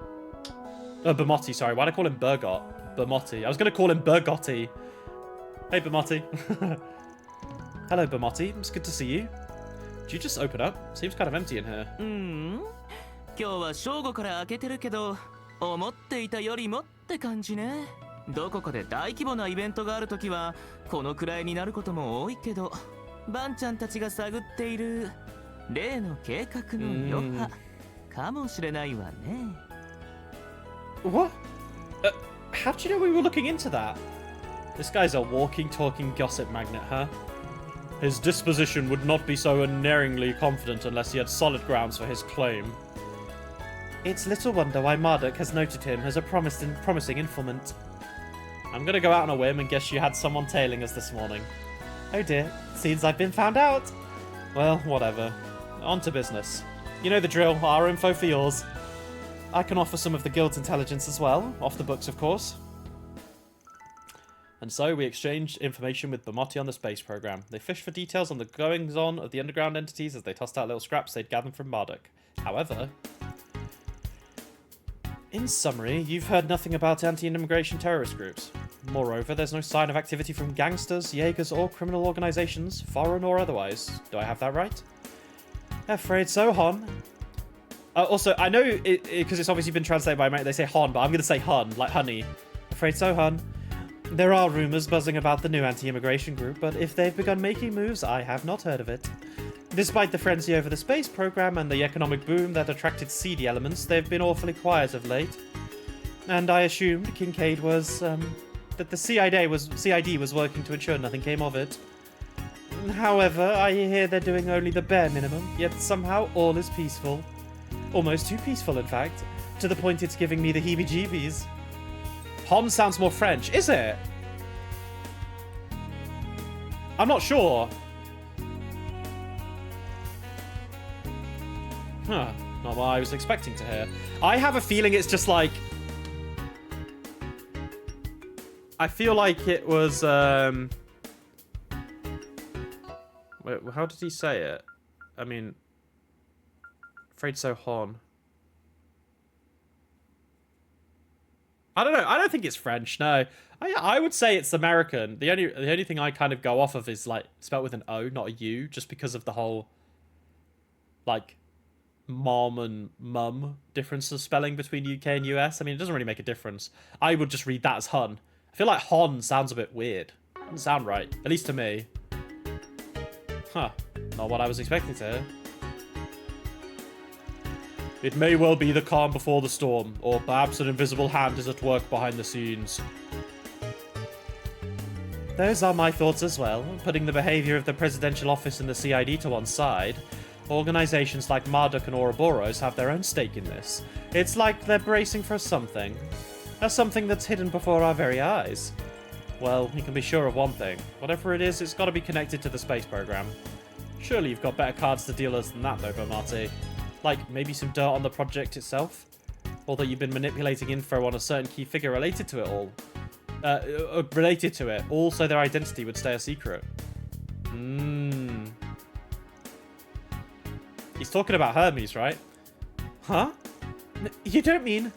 Oh, Bermotti, sorry. Why'd I call him Bergot? Bermotti. I was going to call him Bergotti. Hey, Bermotti. Hello, Bermotti. It's good to see you. Did you just open up? Seems kind of empty in here. 今日は正午から開けてるけど、思っていたよりもって感じね。どこかで大規模なイベントがあるときはこのくらいになることも多いけど、バンちゃんたちが探っている例の計画の余波かもしれないわね。What? How do you know we were looking into that? This guy's a walking, talking gossip magnet, huh? His disposition would not be so unerringly confident unless he had solid grounds for his claim. It's little wonder why Marduk has noted him as a promising informant. I'm gonna go out on a whim and guess you had someone tailing us this morning. Oh dear, seems I've been found out. Well, whatever. On to business. You know the drill, our info for yours. I can offer some of the guild's intelligence as well, off the books of course. And so we exchanged information with Bermotti on the space program. They fished for details on the goings-on of the underground entities as they tossed out little scraps they'd gathered from Marduk. However, in summary, you've heard nothing about anti-immigration terrorist groups. Moreover, there's no sign of activity from gangsters, Jaegers, or criminal organizations, foreign or otherwise. Do I have that right? Afraid so, Hon. Also, I know because it's obviously been translated by they say Hon, but I'm going to say Hun, like honey. Afraid so, Hon. There are rumors buzzing about the new anti-immigration group, but if they've begun making moves, I have not heard of it. Despite the frenzy over the space program and the economic boom that attracted seedy elements, they've been awfully quiet of late. And I assumed Kincaid was, that the CID was working to ensure nothing came of it. However, I hear they're doing only the bare minimum, yet somehow all is peaceful. Almost too peaceful, in fact, to the point it's giving me the heebie-jeebies. Hon sounds more French, is it? I'm not sure. Huh, not what I was expecting to hear. I have a feeling it's just like... I feel like it was, Wait, how did he say it? I mean... Afraid so, Hon. I don't know. I don't think it's French. No, I would say it's American. The only thing I kind of go off of is like spelled with an O, not a U, just because of the whole like mom and mum difference of spelling between UK and US. I mean, it doesn't really make a difference. I would just read that as Hun. I feel like Hon sounds a bit weird. Doesn't sound right, at least to me. Huh? Not what I was expecting to hear. It may well be the calm before the storm, or perhaps an invisible hand is at work behind the scenes. Those are my thoughts as well. Putting the behavior of the Presidential Office and the CID to one side, organizations like Marduk and Ouroboros have their own stake in this. It's like they're bracing for something. A something that's hidden before our very eyes. Well, you can be sure of one thing. Whatever it is, it's got to be connected to the space program. Surely you've got better cards to deal us than that, though, Bermotti. Like, maybe some dirt on the project itself? Or that you've been manipulating info on a certain key figure related to it all. Also their identity would stay a secret. He's talking about Hermes, right? Huh? You don't mean...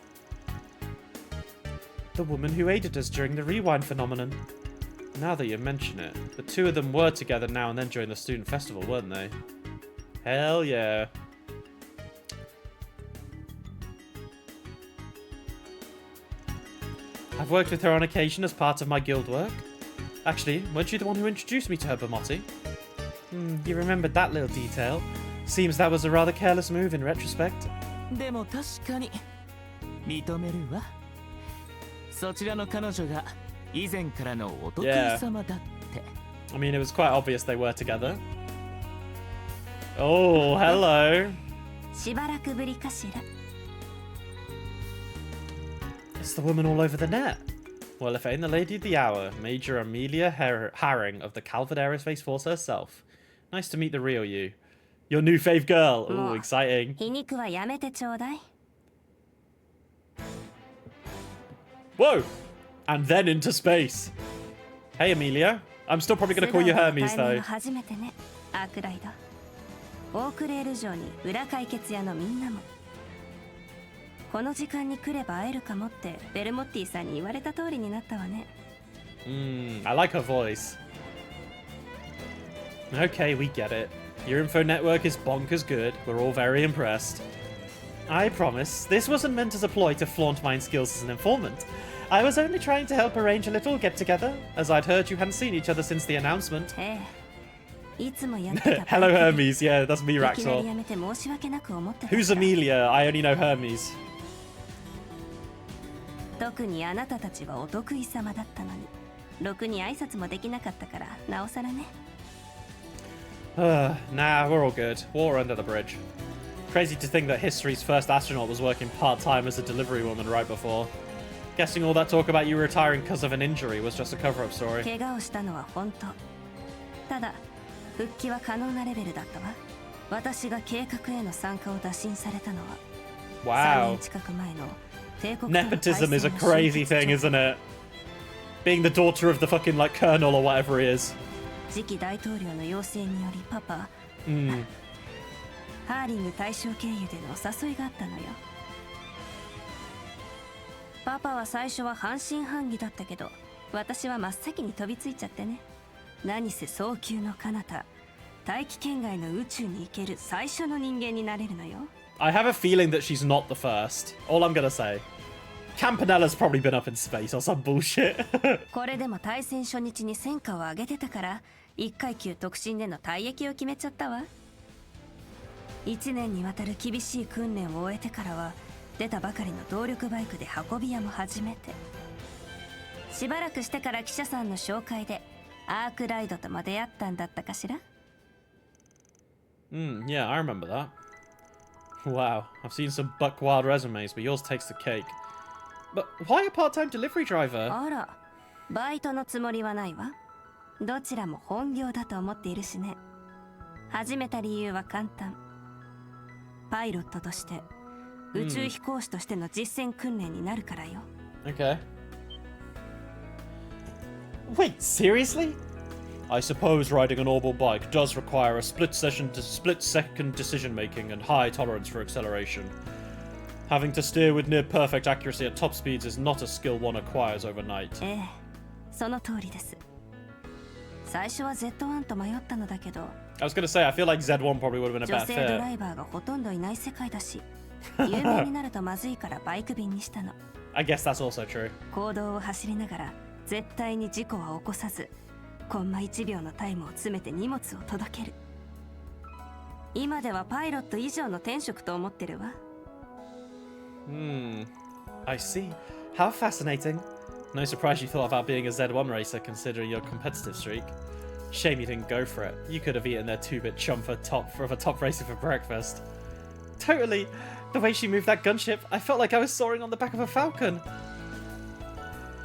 The woman who aided us during the rewind phenomenon. Now that you mention it, the two of them were together now and then during the student festival, weren't they? Hell yeah. I've worked with her on occasion as part of my guild work. Actually, weren't you the one who introduced me to her, Bermotti? You remembered that little detail. Seems that was a rather careless move in retrospect. でも確かに認めるわ。そちらの彼女が以前からのお得意様だって。I mean, it was quite obvious they were together. Oh, hello. しばらくぶりかしら。 It's the woman all over the net. Well, if it ain't the lady of the hour, Major Amelia Herring of the Calvert Aerospace Force herself. Nice to meet the real you. Your new fave girl. Ooh, exciting. 皮肉はやめてちょうだい。 Whoa! And then into space. Hey, Amelia. I'm still probably going to call you Hermes, though. 初めてね、アークライド。オークレール城に裏解決屋のみんなも。この時間に来れば会えるかもってベルモッティさんに言われた通りになったわね。I like her voice. Okay, we get it. Your info network is bonkers good. We're all very impressed. I promise, this wasn't meant as a ploy to flaunt my skills as an informant. I was only trying to help arrange a little get-together, as I'd heard you hadn't seen each other since the announcement. ええ、いつもやってた。Hello, Hermes. Yeah, that's me, いきなり Raxol. やめて申し訳なく思ってたから。 Who's Amelia? I only know Hermes. 特にあなたたちはお得意様だったのに、ろくに挨拶もできなかったからなおさらね。Nah, we're all good. Water under the bridge. Crazy to think that history's first astronaut was working part-time as a delivery woman right before. Guessing all that talk about you retiring because of an injury was just a cover-up story. 怪我をしたのは本当。ただ、復帰は可能なレベルだったわ。私が計画への参加を打診されたのは、3 Wow. 年近く前の帝国との対 Nepotism is a 戦の crazy 終 thing, 結 isn't it? Being the daughter of the fucking, like, colonel or whatever he is. 次期大統領の要請によりパパ、ハーリング大将経由でのお誘いがあったのよ。パパは最初は半信半疑だったけど、私は真っ先に飛びついちゃってね。何せ早急の彼方、大気圏外の宇宙に行ける最初の人間になれるのよ。I have a feeling that she's not the first. All I'm gonna say. Campanella's probably been up in space or some bullshit. これでも対戦初日に戦果を上げてたから1階級特進での退役を決めちゃったわ。1年にわたる厳しい訓練を終えてからは出たばかりの動力バイクで運び屋も始めて、しばらくしてから記者さんの紹介でアークライドとも出会ったんだったかしら。 Yeah, I remember that. Wow, I've seen some buck wild resumes, but yours takes the cake. But why a part-time delivery driver? あら、バイトのつもりはないわ。どちらも本業だと思っているしね。始めた理由は簡単。パイロットとして宇宙飛行士としての実践訓練になるからよ。Okay. Wait, seriously? I suppose riding an orbital bike does require a split-second decision-making and high tolerance for acceleration. Having to steer with near-perfect accuracy at top speeds is not a skill one acquires overnight. ええ、その通りです。最初は Z1 と迷ったのだけど、 I was gonna say, I feel like Z1 probably would have been a 女 better 性ド fit. ライバーがほとんどいない世界だし、有名になるとまずいからバイク便にしたの。 I guess that's also true. 公道を走りながら絶対に事故は起こさず、コンマ1秒のタイムを詰めて荷物を届ける。今ではパイロット以上の天職と思ってるわ。 I see. How fascinating. No surprise you thought about being a Z1 racer considering your competitive streak. Shame you didn't go for it. You could have eaten their 2-bit chum for a top racer for breakfast. Totally. The way she moved that gunship, I felt like I was soaring on the back of a falcon.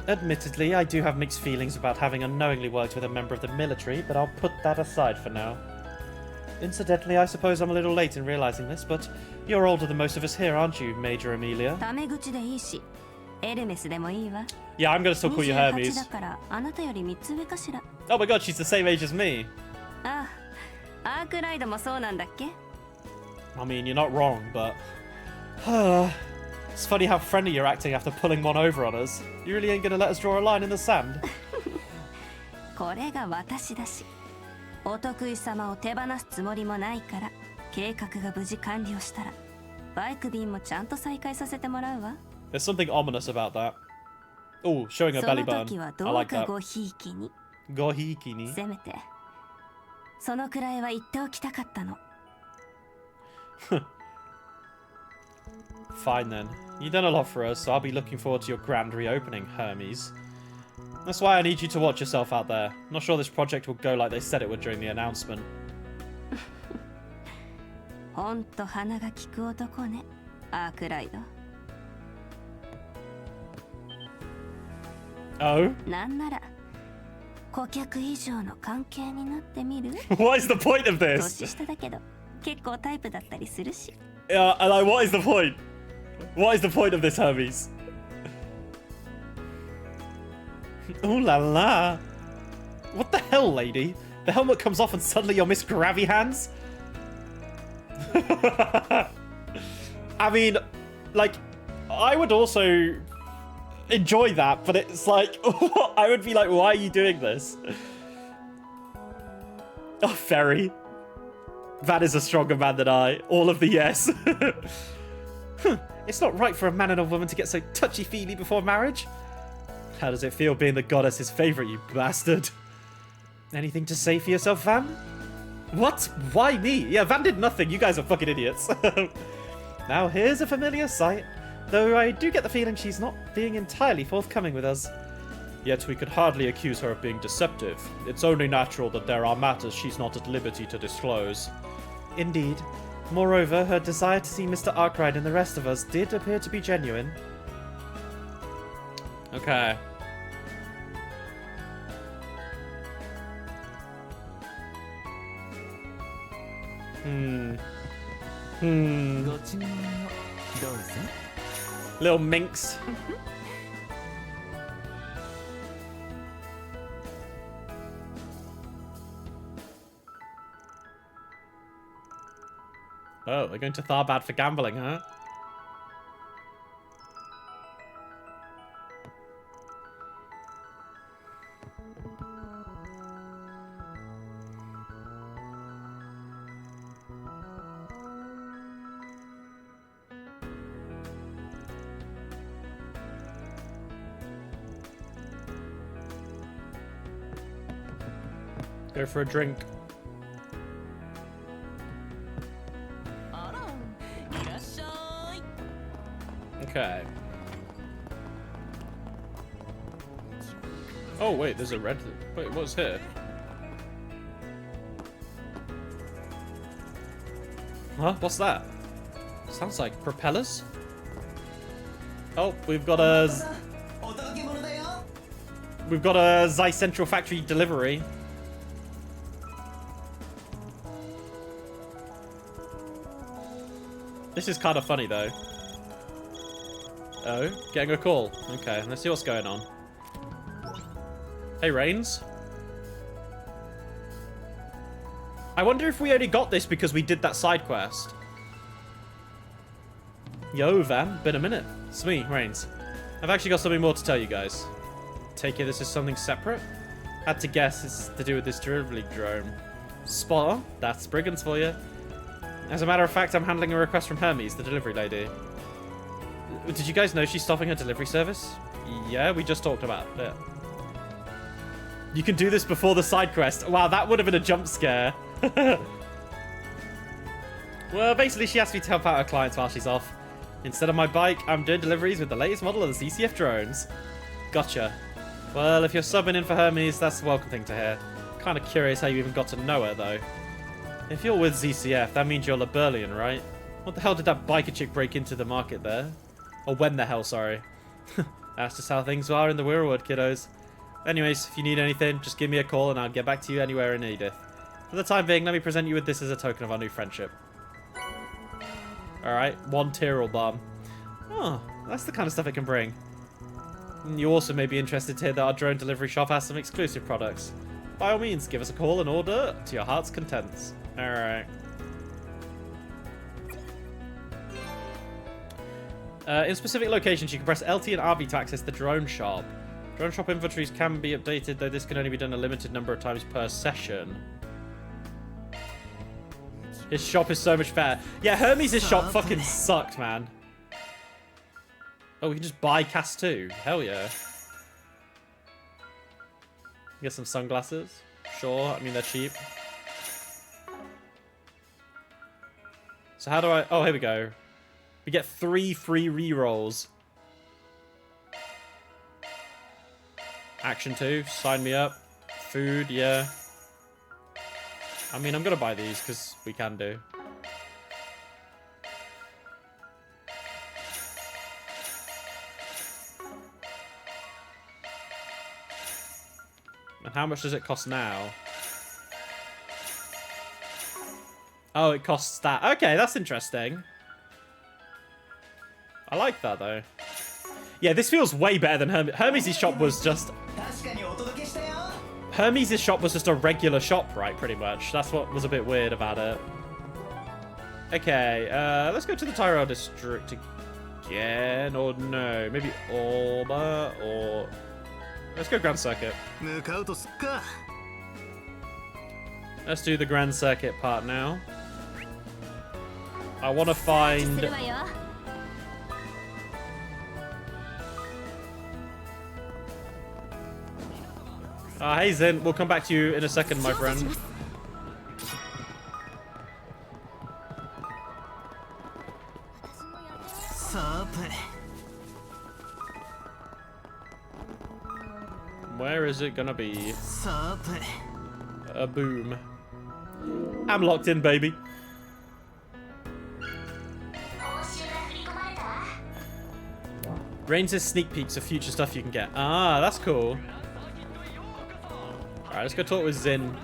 Admittedly, I do have mixed feelings about having unknowingly worked with a member of the military, but I'll put that aside for now. Incidentally, I suppose I'm a little late in realizing this, but you're older than most of us here, aren't you, Major Amelia? タメ口でいいし、エルメスでもいいわ。 Yeah, I'm gonna still call you 28 Hermes. だからあなたより3つ上かしら。 Oh my god, she's the same age as me. ああ、アークライドもそうなんだっけ？ I mean, you're not wrong, but... It's funny how friendly you're acting after pulling one over on us. You really ain't gonna let us draw a line in the sand? これが私だし、お得意様を手放すつもりもないから、計画が無事完了したらバイク便もちゃんと再開させてもらうわ。 There's something ominous about that. Oh, showing a そ belly の button. 時は I どう like か that. ごひいきに、 Gohiki ni. せめてそのくらいは言っておきたかったの。Fine then. You've done a lot for us, so I'll be looking forward to your grand reopening, Hermes. That's why I need you to watch yourself out there. I'm not sure this project will go like they said it would during the announcement. ほんと鼻が利く男ね、アークライド。Oh? なんなら顧客以上の関係になってみる？ What is the point of this? 年下だけど結構タイプだったりするし。Yeah, like, what is the point? What is the point of this, Hermes? Ooh la la. What the hell, lady? The helmet comes off and suddenly you're Miss Gravy Hands? I mean, like, I would also enjoy that, but it's like, I would be like, why are you doing this? Oh, Ferry. That is a stronger man than I. All of the yes. It's not right for a man and a woman to get so touchy-feely before marriage. How does it feel being the goddess's favorite, you bastard? Anything to say for yourself, Van? What? Why me? Yeah, Van did nothing. You guys are fucking idiots. Now here's a familiar sight, though I do get the feeling she's not being entirely forthcoming with us. Yet we could hardly accuse her of being deceptive. It's only natural that there are matters she's not at liberty to disclose. Indeed. Moreover, her desire to see Mr. Arkwright and the rest of us did appear to be genuine. Okay. Little minx. Oh, they're going to Tharbad for gambling, huh? Go for a drink. Okay. Oh wait, there's a red. Wait, what's here? Huh? What's that? Sounds like propellers. Oh, we've got a Zai Central Factory delivery. This is kind of funny though. Oh, getting a call. Okay, let's see what's going on. Hey, Reigns. I wonder if we only got this because we did that side quest. Yo, Van. Been a minute. It's me, Reigns. I've actually got something more to tell you guys. Take it this is something separate? Had to guess it's to do with this delivery drone. Spot on. That's Brigands for you. As a matter of fact, I'm handling a request from Hermes, the delivery lady. Did you guys know she's stopping her delivery service? Yeah, we just talked about it. You can do this before the side quest. Wow, that would have been a jump scare. Well, basically, she asked me to help out her clients while she's off. Instead of my bike, I'm doing deliveries with the latest model of the ZCF drones. Gotcha. Well, if you're subbing in for Hermes, that's a welcome thing to hear. Kind of curious how you even got to know her, though. If you're with ZCF, that means you're Liberlian, right? What the hell did that biker chick break into the market there? Or when the hell, sorry. That's just how things are in the Weirwood, kiddos. Anyways, if you need anything, just give me a call and I'll get back to you anywhere in Edith. For the time being, let me present you with this as a token of our new friendship. Alright, 1 Tyrrell bomb. Oh, that's the kind of stuff it can bring. You also may be interested to hear that our drone delivery shop has some exclusive products. By all means, give us a call and order to your heart's contents. Alright. In specific locations, you can press LT and RB to access the drone shop. Drone shop inventories can be updated, though this can only be done a limited number of times per session. His shop is so much better. Yeah, Hermes' shop fucking sucked, man. Oh, we can just buy Cast 2. Hell yeah. Get some sunglasses. Sure, I mean, they're cheap. So how do I... Oh, here we go. We get 3 free rerolls. Action 2, sign me up. Food, yeah. I mean, I'm gonna buy these because we can do. And how much does it cost now? Oh, it costs that. Okay, that's interesting. I like that, though. Yeah, this feels way better than Hermes' shop was just... Hermes' shop was just a regular shop, right, pretty much. That's what was a bit weird about it. Okay, let's go to the Tyrell District again. Or no, maybe Orba, or... Let's go Grand Circuit. Let's do the Grand Circuit part now. I want to find... hey Zen, we'll come back to you in a second, my friend. Where is it gonna be? A boom. I'm locked in, baby. Rain says sneak peeks of future stuff you can get. Ah, that's cool. Alright, let's go talk with Zin.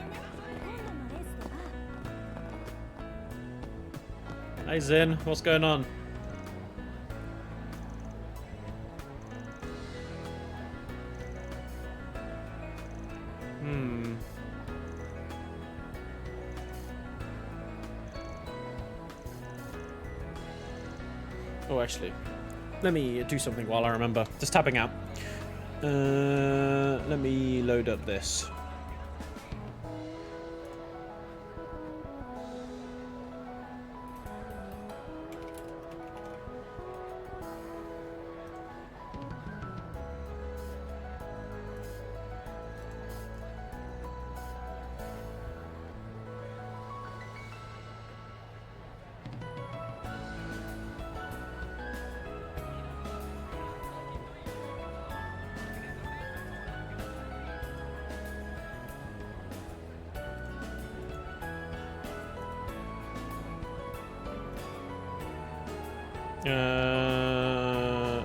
Hey Zin, what's going on? Oh, actually, let me do something while I remember. Just tapping out. Let me load up this.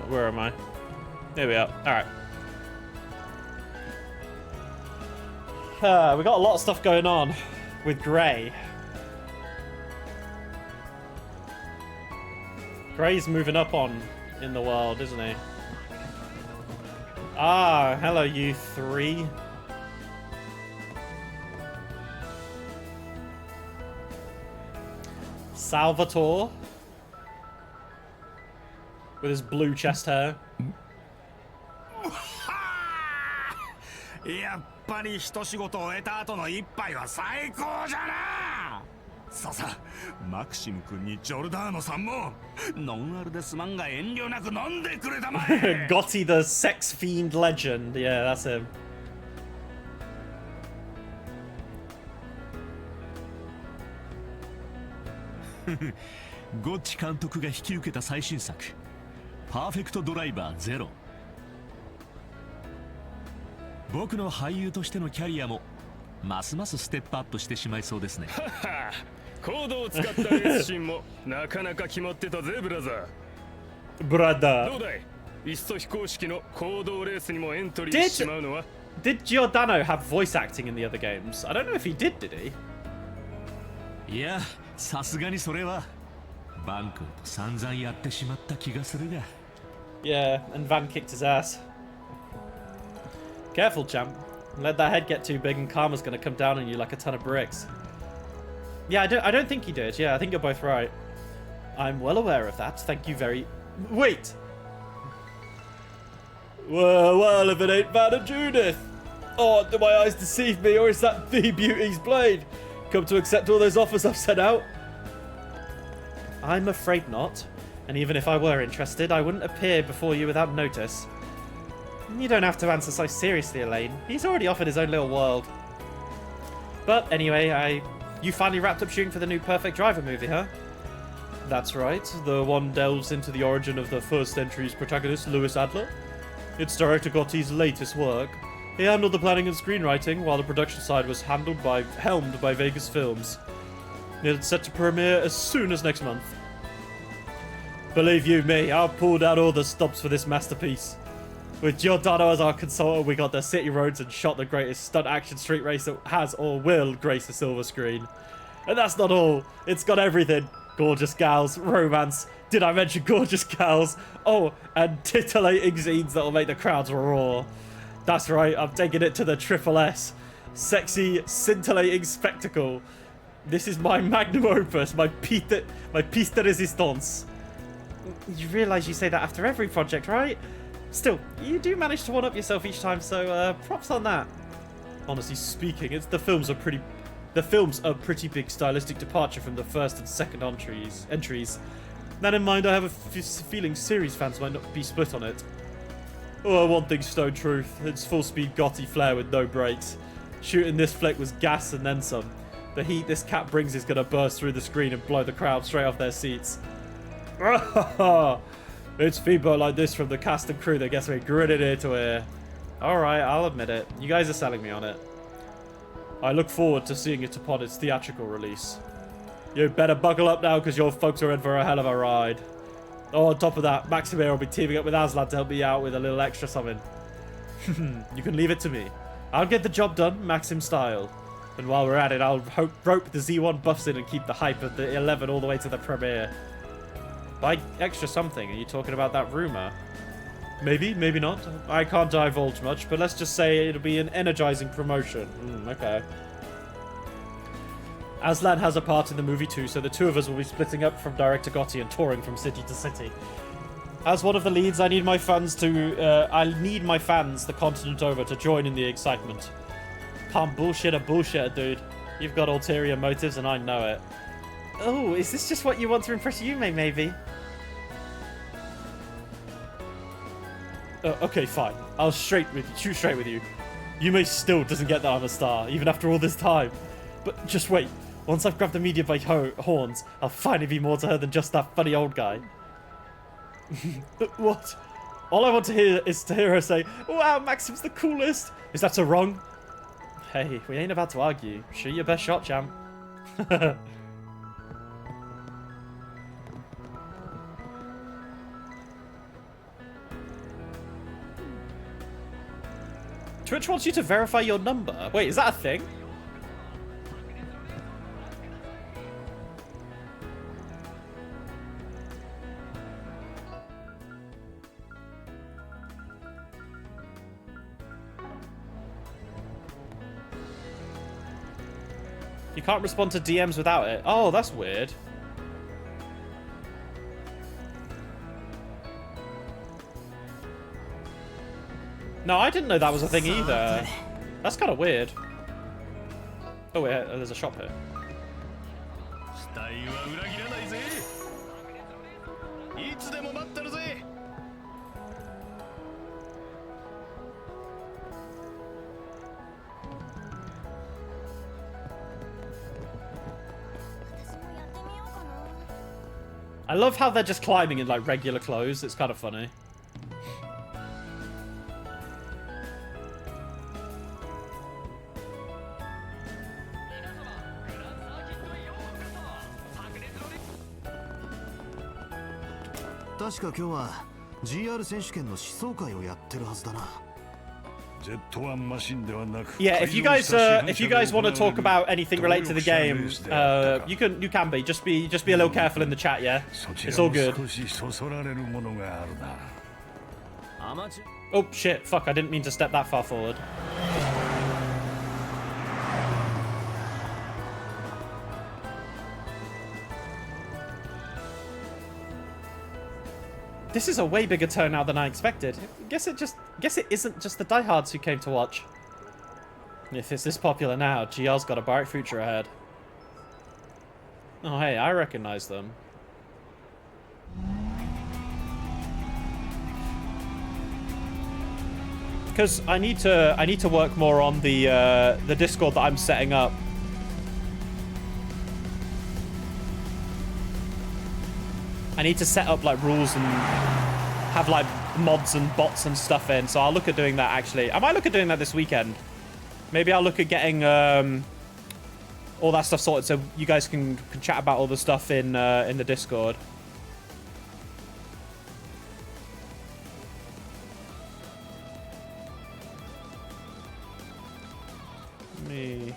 Where am I? There we are. Alright. We got a lot of stuff going on with Gray. Gray's moving up on in the world, isn't he? Ah, hello you three. Salvatore. With his blue chest hair. やっぱり一仕事終えた後の一杯は最高じゃな。ささ、マクシム君にジョルダーノさんもノンアルですまんが遠慮なく飲んでくれたまえ。Gotti the sex fiend legend. Yeah, that's him. ゴッチ監督が引き受けた最新作パーフェクトドライバーゼロ。僕の俳優としてのキャリアもますますステップアップしてしまいそうですね。コードを使ったレースシーンもなかなか決まってたぜブラザー。ブラダー。どうだい、いっそ非公式の公道レースにもエントリーしてしまうのは。Did Giordano have voice acting in the other games? I don't know if he did he? いや、さすがにそれはバン君と散々やってしまった気がするが。Yeah, and Van kicked his ass. Careful, champ. Let that head get too big and karma's gonna come down on you like a ton of bricks. Yeah, I don't think he did. Yeah, I think you're both right. I'm well aware of that. Thank you very... Wait! Well, if it ain't Van and Judith! Oh, do my eyes deceive me, or is that the beauty's blade? Come to accept all those offers I've sent out? I'm afraid not. And even if I were interested, I wouldn't appear before you without notice. You don't have to answer so seriously, Elaine. He's already offered his own little world. But anyway, you finally wrapped up shooting for the new Perfect Driver movie, huh? That's right, the one delves into the origin of the first entry's protagonist, Louis Adler. It's director Gotti's latest work. He handled the planning and screenwriting, while the production side was helmed by Vegas Films. It's set to premiere as soon as next month. Believe you me, I've pulled out all the stops for this masterpiece. With Giordano as our consultant, we got the city roads and shot the greatest stunt action street race that has or will grace the silver screen. And that's not all. It's got everything. Gorgeous gals, romance. Did I mention gorgeous gals? Oh, and titillating scenes that'll make the crowds roar. That's right, I'm taking it to the triple S. Sexy, scintillating spectacle. This is my magnum opus, my piece de resistance. You realise you say that after every project, right? Still, you do manage to one-up yourself each time, so props on that. Honestly speaking, the film's a pretty big stylistic departure from the first and second entries. That in mind, I have a feeling series fans might not be split on it. Oh, one thing's stone truth. It's full-speed Gotti flair with no brakes. Shooting this flick was gas and then some. The heat this cat brings is gonna burst through the screen and blow the crowd straight off their seats. It's feedback like this from the cast and crew that gets me gritted ear to ear. Alright, I'll admit it. You guys are selling me on it. I look forward to seeing it upon its theatrical release. You better buckle up now, because your folks are in for a hell of a ride. Oh, on top of that, Maxim here will be teaming up with Aslan to help me out with a little extra something. You can leave it to me. I'll get the job done, Maxim style. And while we're at it, I'll rope the Z1 buffs in and keep the hype of the 11 all the way to the premiere. By extra something, are you talking about that rumor? Maybe, maybe not. I can't divulge much, but let's just say it'll be an energizing promotion. Okay. Aslan has a part in the movie too, so the two of us will be splitting up from director Gotti and touring from city to city. As one of the leads, I need my fans, the continent over, to join in the excitement. Palm bullshitter, dude. You've got ulterior motives, and I know it. Oh, is this just what you want to impress Yume, maybe? Okay, fine. I'll shoot straight with you. Yume still doesn't get that I'm a star, even after all this time. But just wait. Once I've grabbed the media by horns, I'll finally be more to her than just that funny old guy. What? All I want to hear is to hear her say, "Wow, Maxim's the coolest." Is that so wrong? Hey, we ain't about to argue. Shoot your best shot, champ. Twitch wants you to verify your number. Wait, is that a thing? You can't respond to DMs without it. Oh, that's weird. No, I didn't know that was a thing either. That's kind of weird. Oh wait, there's a shop here. I love how they're just climbing in like regular clothes. It's kind of funny. GR 選手権の思想会をやってるはずだな。Yeah, if you guys want to talk about anything related to the game, you can be. Just be a little careful in the chat, yeah? It's all good. Oh shit, fuck, I didn't mean to step that far forward. This is a way bigger turnout than I expected. Guess it isn't just the diehards who came to watch. If it's this popular now, GR's got a bright future ahead. Oh hey, I recognize them. Because I need to work more on the Discord that I'm setting up. I need to set up like rules and have like mods and bots and stuff in. So I'll look at doing that actually. I might look at doing that this weekend. Maybe I'll look at getting all that stuff sorted so you guys can chat about all the stuff in the Discord. Me.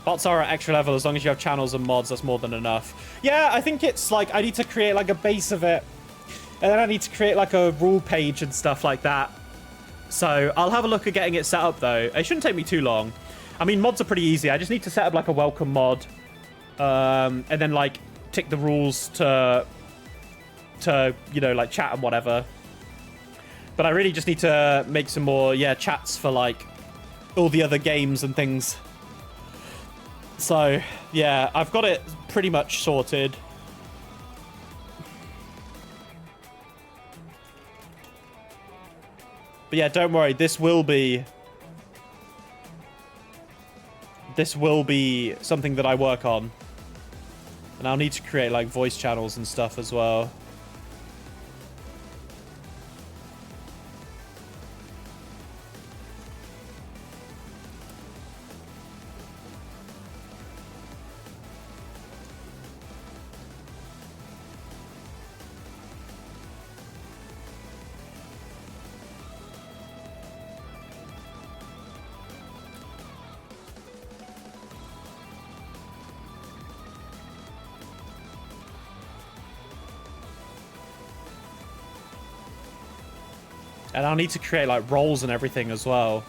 Bots are at extra level as long as you have channels and mods. That's more than enough. Yeah, I think it's like I need to create like a base of it, and then I need to create like a rule page and stuff like that. So I'll have a look at getting it set up though. It shouldn't take me too long. I mean, mods are pretty easy. I just need to set up like a welcome mod, and then like tick the rules to you know, like chat and whatever. But I really just need to make some more chats for like all the other games and things. So, yeah, I've got it pretty much sorted. But yeah, don't worry, this will be something that I work on. And I'll need to create like voice channels and stuff as well. And I'll need to create like roles and everything as well.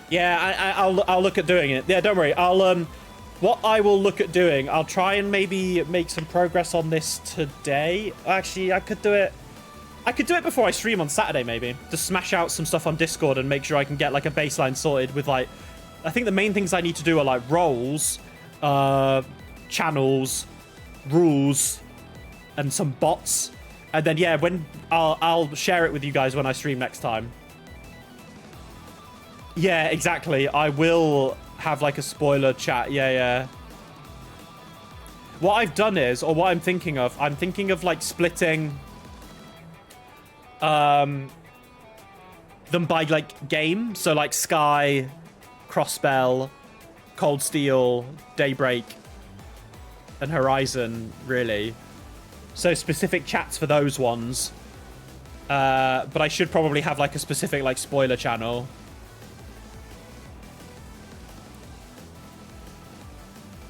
Yeah, I'll look at doing it. Yeah, don't worry. What I will look at doing, I'll try and maybe make some progress on this today. Actually, I could do it before I stream on Saturday, maybe. Just smash out some stuff on Discord and make sure I can get like a baseline sorted with like, I think the main things I need to do are like roles, channels, rules, and some bots. And then yeah, when I'll share it with you guys when I stream next time. Yeah, exactly. I will have like a spoiler chat. Yeah. What I've done is, or what I'm thinking of like splitting them by like game. So like Sky, Crossbell, Cold Steel, Daybreak, and Horizon, really. So specific chats for those ones. But I should probably have like a specific like spoiler channel.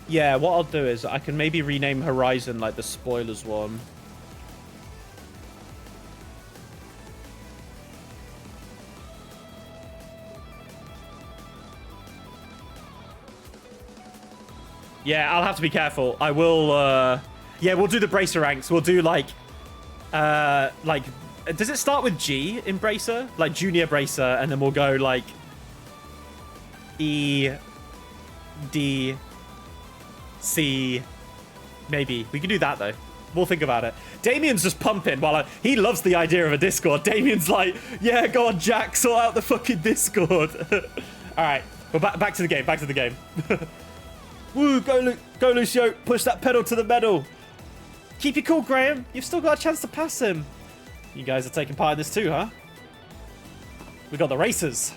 Yeah, what I'll do is I can maybe rename Horizon like the spoilers one. Yeah, I'll have to be careful. I will, yeah, we'll do the Bracer ranks. We'll do like, does it start with G in Bracer? Like Junior Bracer, and then we'll go like E, D, C, maybe. We can do that though. We'll think about it. Damien's just pumping while he loves the idea of a Discord. Damien's like, yeah, go on, Jack, sort out the fucking Discord. All right, well, back to the game. Back to the game. Woo, go Lucio. Push that pedal to the metal. Keep your cool, Graham. You've still got a chance to pass him. You guys are taking part in this too, huh? We got the racers.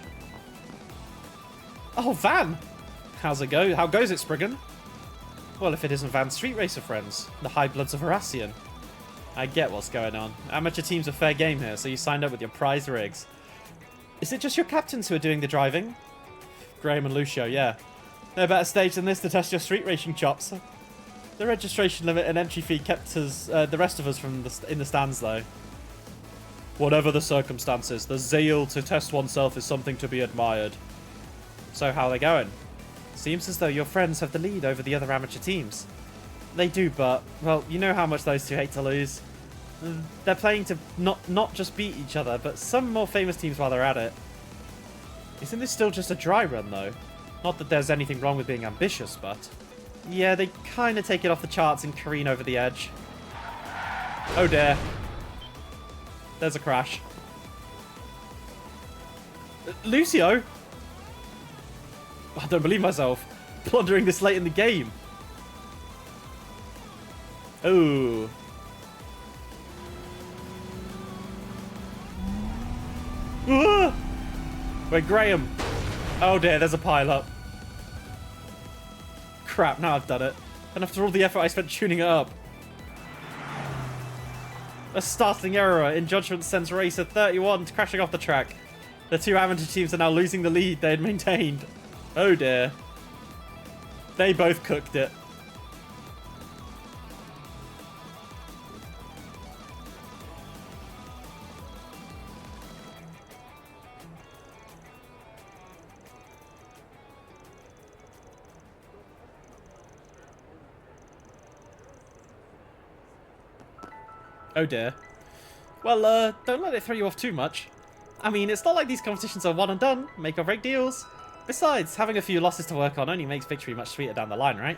Oh, Van. How's it go? How goes it, Spriggan? Well, if it isn't Van's Street Racer friends, the High Bloods of Horacian. I get what's going on. Amateur teams are fair game here, so you signed up with your prize rigs. Is it just your captains who are doing the driving? Graham and Lucio, yeah. No better stage than this to test your street racing chops. The registration limit and entry fee kept us, the rest of us from in the stands, though. Whatever the circumstances, the zeal to test oneself is something to be admired. So how are they going? Seems as though your friends have the lead over the other amateur teams. They do, but, well, you know how much those two hate to lose. They're playing to not just beat each other, but some more famous teams while they're at it. Isn't this still just a dry run, though? Not that there's anything wrong with being ambitious, but... Yeah, they kind of take it off the charts and careen over the edge. Oh dear. There's a crash. Lucio? I don't believe myself. Plundering this late in the game. Oh. Ah! Wait, Graham. Oh dear, there's a pile-up. Crap, now I've done it. And after all the effort I spent tuning it up. A startling error in judgment sends Racer 31 crashing off the track. The two amateur teams are now losing the lead they had maintained. Oh dear. They both cooked it. Oh dear. Well, don't let it throw you off too much. I mean, it's not like these competitions are one and done, make or break deals. Besides, having a few losses to work on only makes victory much sweeter down the line, right?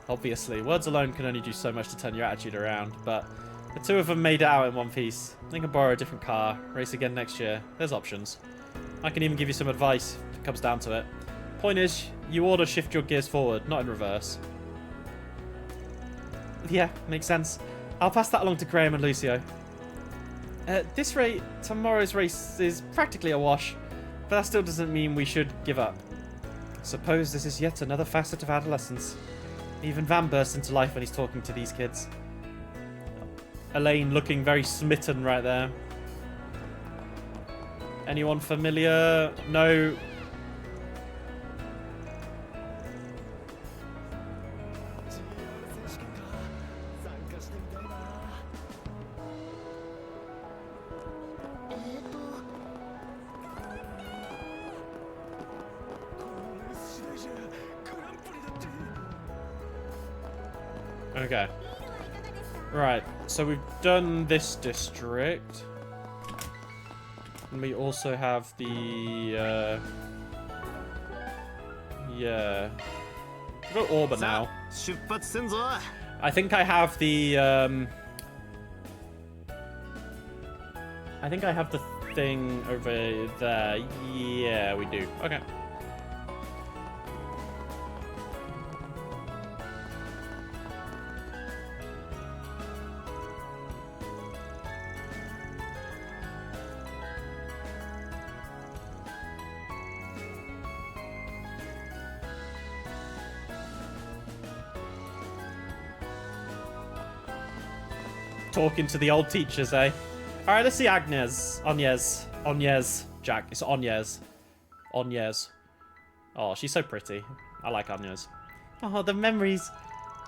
Obviously, words alone can only do so much to turn your attitude around, but the two of them made it out in one piece. They can borrow a different car, race again next year. There's options. I can even give you some advice if it comes down to it. Point is, you ought to shift your gears forward, not in reverse. Yeah, makes sense. I'll pass that along to Graham and Lucio. At this rate, tomorrow's race is practically a wash, but that still doesn't mean we should give up. Suppose this is yet another facet of adolescence. Even Van bursts into life when he's talking to these kids. Elaine looking very smitten right there. Anyone familiar? No. Okay. Right, so we've done this district. And we also have the, yeah. We've got Orba now. I think I have the, I think I have the thing over there. Yeah, we do. Okay. Talking to the old teachers, eh? Alright, let's see Agnes. Agnes. Jack. It's Agnes. Agnes. Oh, she's so pretty. I like Agnes. Oh, the memories.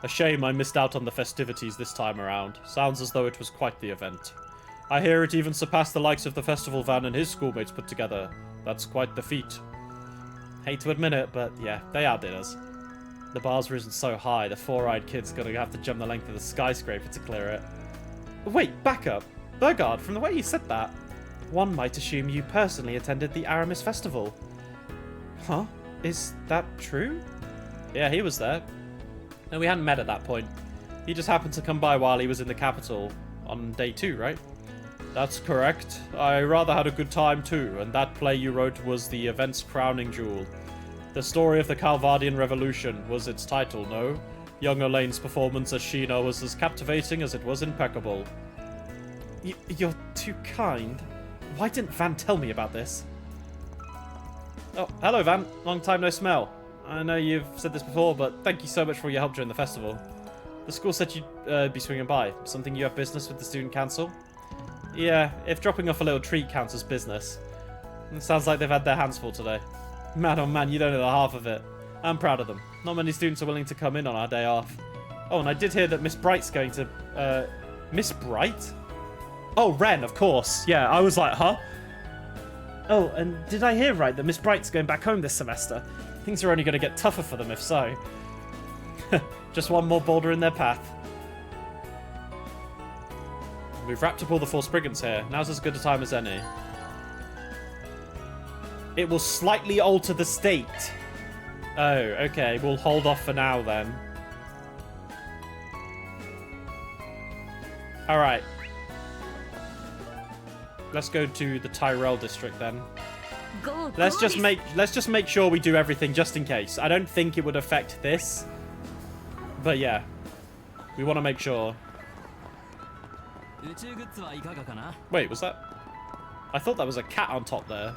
A shame I missed out on the festivities this time around. Sounds as though it was quite the event. I hear it even surpassed the likes of the festival Van and his schoolmates put together. That's quite the feat. Hate to admit it, but yeah, they outdid us. The bar's risen so high, the four-eyed kid's gonna have to jump the length of the skyscraper to clear it. Wait, back up. Burgard, from the way you said that, one might assume you personally attended the Aramis Festival. Huh? Is that true? Yeah, he was there. And we hadn't met at that point. He just happened to come by while he was in the capital on day 2, right? That's correct. I rather had a good time too, and that play you wrote was the event's crowning jewel. The Story of the Calvardian Revolution was its title, no? Young Elaine's performance as Sheena was as captivating as it was impeccable. You're too kind. Why didn't Van tell me about this? Oh, hello Van. Long time no smell. I know you've said this before, but thank you so much for your help during the festival. The school said you'd be swinging by. Something you have business with the student council? Yeah, if dropping off a little treat counts as business. It sounds like they've had their hands full today. Man, oh man, you don't know the half of it. I'm proud of them. Not many students are willing to come in on our day off. Oh, and I did hear that Miss Bright's going to... Miss Bright? Oh, Ren, of course. Yeah, I was like, huh? Oh, and did I hear right that Miss Bright's going back home this semester? Things are only going to get tougher for them if so. Just one more boulder in their path. We've wrapped up all the 4 Spriggans here. Now's as good a time as any. It will slightly alter the state. Oh, okay. We'll hold off for now then. All right. Let's go to the Tyrell district then. Let's just make sure we do everything just in case. I don't think it would affect this. But yeah. We want to make sure. Wait, was that? I thought that was a cat on top there.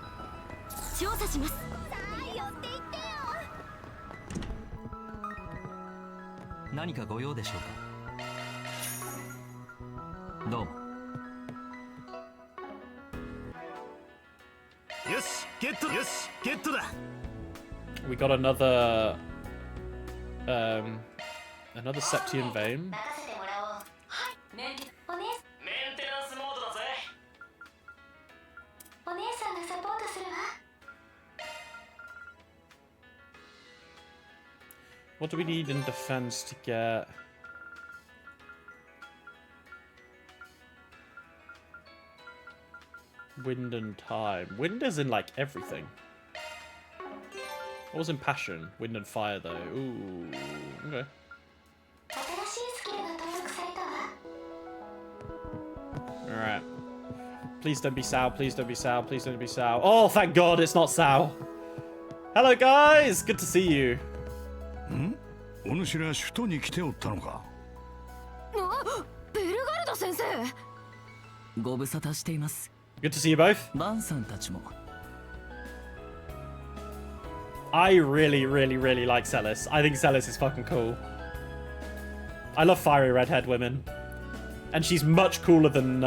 We got another another Septian vein. What do we need in defense to get? Wind and time. Wind is in, like, everything. What was in passion? Wind and fire, though. Ooh, okay. Alright. Please don't be Sao, please don't be Sao, please don't be Sao. Oh, thank God it's not Sao. Hello, guys! Good to see you. Good to see you both. I really like Celis. I think Celis is fucking cool. I love fiery redhead women. And she's much cooler than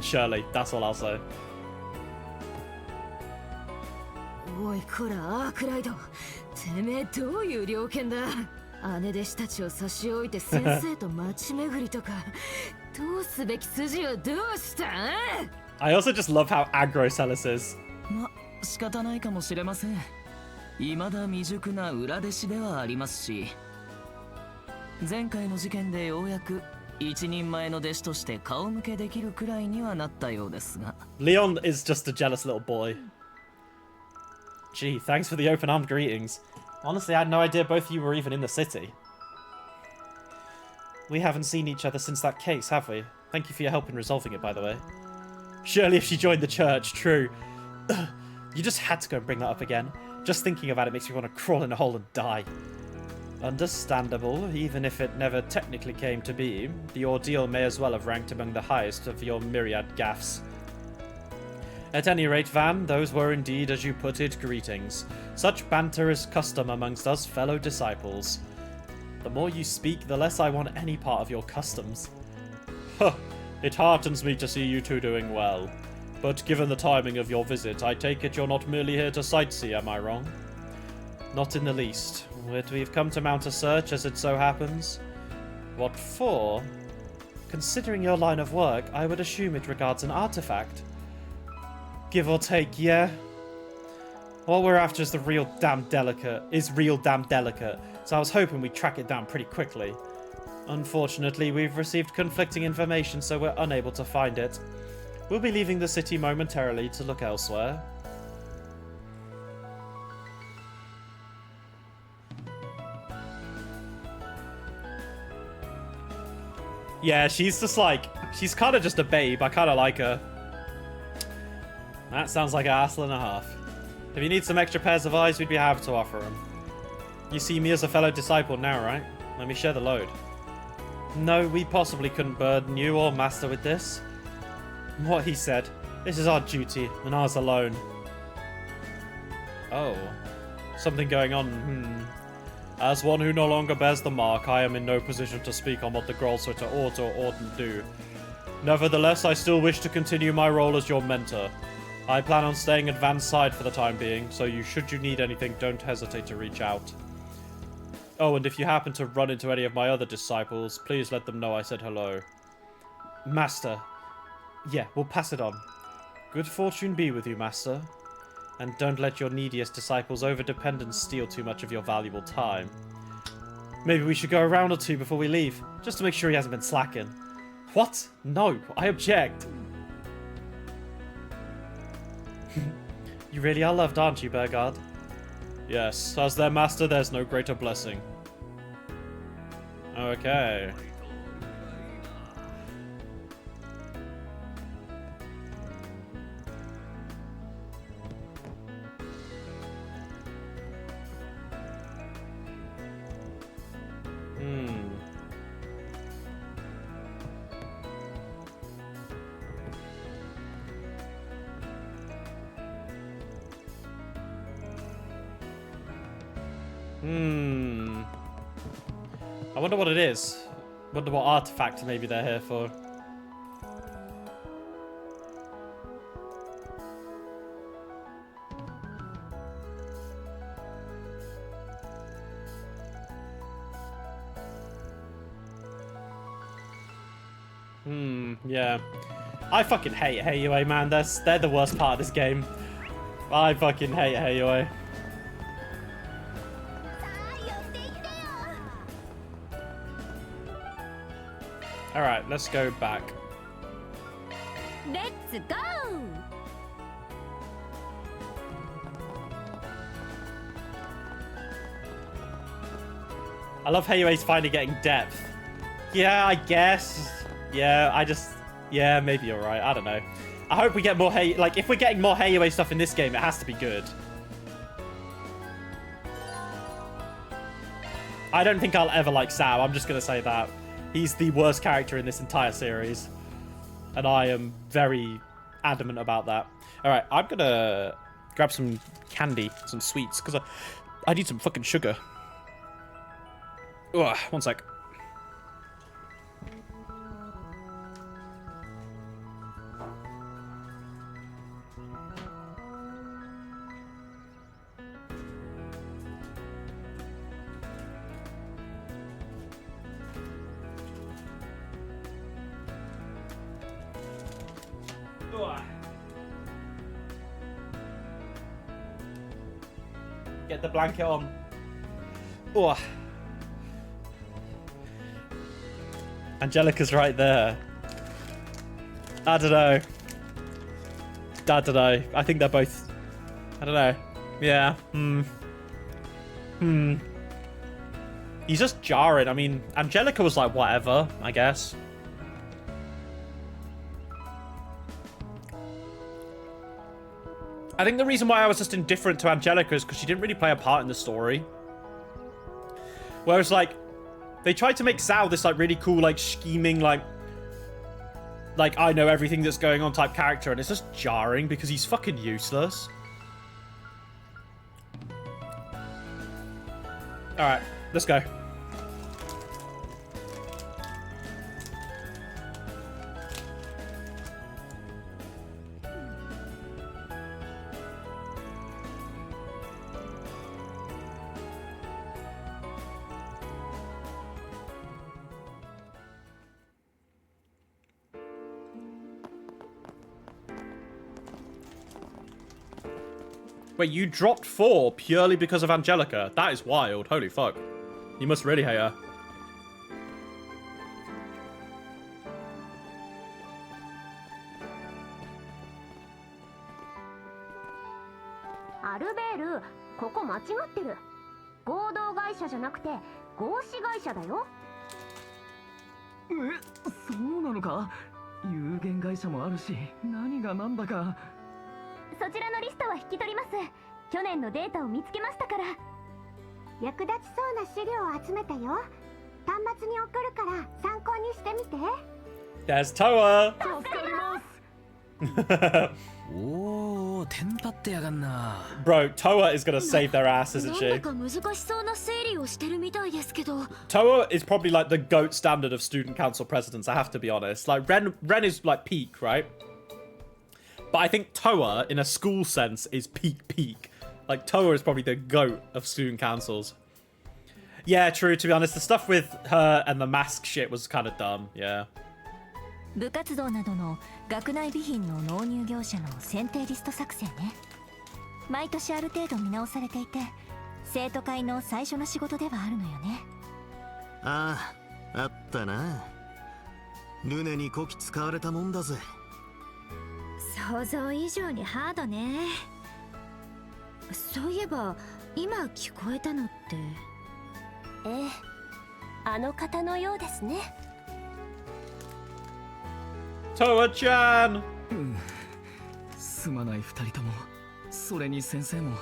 Shirley. That's all I'll say. おいこらアークライド、てめえどういう了見だ。姉弟子たちを差し置いて先生と街巡りとか、どうすべき筋をどうした？ I also just love how aggro Celis is. ま、仕方ないかもしれません。未だ未熟な裏弟子ではありますし、前回の事件でようやく一人前の弟子として顔向けできるくらいにはなったようですが。Leon is just a jealous little boy. Gee, thanks for the open-armed greetings. Honestly, I had no idea both of you were even in the city. We haven't seen each other since that case, have we? Thank you for your help in resolving it, by the way. Surely if she joined the church, true. You just had to go and bring that up again. Just thinking about it makes me want to crawl in a hole and die. Understandable, even if it never technically came to be. The ordeal may as well have ranked among the highest of your myriad gaffes. At any rate, Van, those were indeed, as you put it, greetings. Such banter is custom amongst us fellow disciples. The more you speak, the less I want any part of your customs. Huh, it heartens me to see you two doing well. But given the timing of your visit, I take it you're not merely here to sightsee, am I wrong? Not in the least. We've come to mount a search, as it so happens. What for? Considering your line of work, I would assume it regards an artifact. Give or take, yeah? What we're after is real damn delicate, so I was hoping we'd track it down pretty quickly. Unfortunately, we've received conflicting information, so we're unable to find it. We'll be leaving the city momentarily to look elsewhere. Yeah, she's just like, she's kind of just a babe. I kind of like her. That sounds like an hassle and a half. If you need some extra pairs of eyes, we'd be happy to offer them. You see me as a fellow disciple now, right? Let me share the load. No, we possibly couldn't burden you or Master with this. What he said. This is our duty, and ours alone. Oh. Something going on, As one who no longer bears the mark, I am in no position to speak on what the Grolswitter ought or oughtn't do. Nevertheless, I still wish to continue my role as your mentor. I plan on staying at Van's side for the time being, so should you need anything, don't hesitate to reach out. Oh, and if you happen to run into any of my other disciples, please let them know I said hello. Master. Yeah, we'll pass it on. Good fortune be with you, Master. And don't let your neediest disciples' overdependence steal too much of your valuable time. Maybe we should go a round or two before we leave, just to make sure he hasn't been slacking. What? No, I object. You really are loved, aren't you, Burgard? Yes, as their master, there's no greater blessing. Okay. I wonder what it is. Wonder what artifact maybe they're here for. Yeah. I fucking hate Heiyue, man. They're the worst part of this game. I fucking hate Heiyue. Alright, let's go back. Let's go! I love Heiyue's finally getting depth. Yeah, I guess. Yeah, yeah, maybe you're right. I don't know. I hope we get more like, if we're getting more Heiyue stuff in this game, it has to be good. I don't think I'll ever like Sao. I'm just going to say that. He's the worst character in this entire series. And I am very adamant about that. All right, I'm going to grab some candy, some sweets, because I need some fucking sugar. Ugh, one sec. Get the blanket on. Oh. Angelica's right there. I don't know. I think they're both... I don't know. Yeah. He's just jarring. I mean, Angelica was like, whatever, I guess. I think the reason why I was just indifferent to Angelica is because she didn't really play a part in the story. Whereas, like, they tried to make Sao this, like, really cool, like, scheming, like, I know everything that's going on type character, and it's just jarring because he's fucking useless. Alright, let's go. Wait, you dropped 4 purely because of Angelica? That is wild. Holy fuck. You must really hate her. Albert, ここ間違ってる。合同会社じゃなくて合資会社だよ。そうなのか？有限会社もあるし、何がなんだか。そちらのリストは引き取ります。去年のデータを見つけましたから。役立ちそうな資料を集めたよ。端末に送るから参考にしてみて。There's Toa! 助かります。おお、テンパってやがんな。Bro, Toa is gonna save their ass, isn't she? なんだか難しそうな整理をしてるみたいですけど。Toa is probably like the GOAT standard of student council presidents, I have to be honest. Like, Ren is like peak, right? But I think Toa, in a school sense, is peak. Like, Toa is probably the GOAT of student councils. Yeah, true, to be honest. The stuff with her and the mask shit was kind of dumb, yeah. 部活動などの学内備品の納入業者の選定リスト作成ね。毎年ある程度見直されていて、生徒会の最初の仕事ではあるのよね。ああ、あったな。ルネにこき使われたもんだぜ。想像以上にハードね。そういえば今聞こえたのって。ええ、あの方のようですね。Toa-chan! すまない二人とも、それに先生も。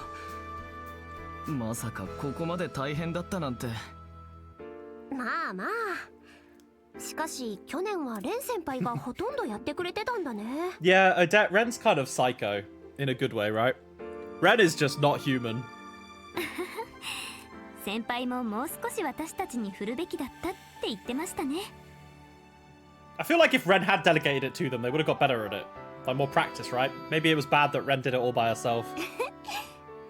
まさかここまで大変だったなんて。まあまあ。しかし去年はレン先輩がほとんどやってくれてたんだね。Yeah, Odette, Ren's kind of psycho. In a good way, right? Ren is just not human. 先輩ももう少し私たちに振るべきだったって言ってましたね。 I feel like if Ren had delegated it to them, they would have got better at it. Like more practice, right? Maybe it was bad that Ren did it all by herself.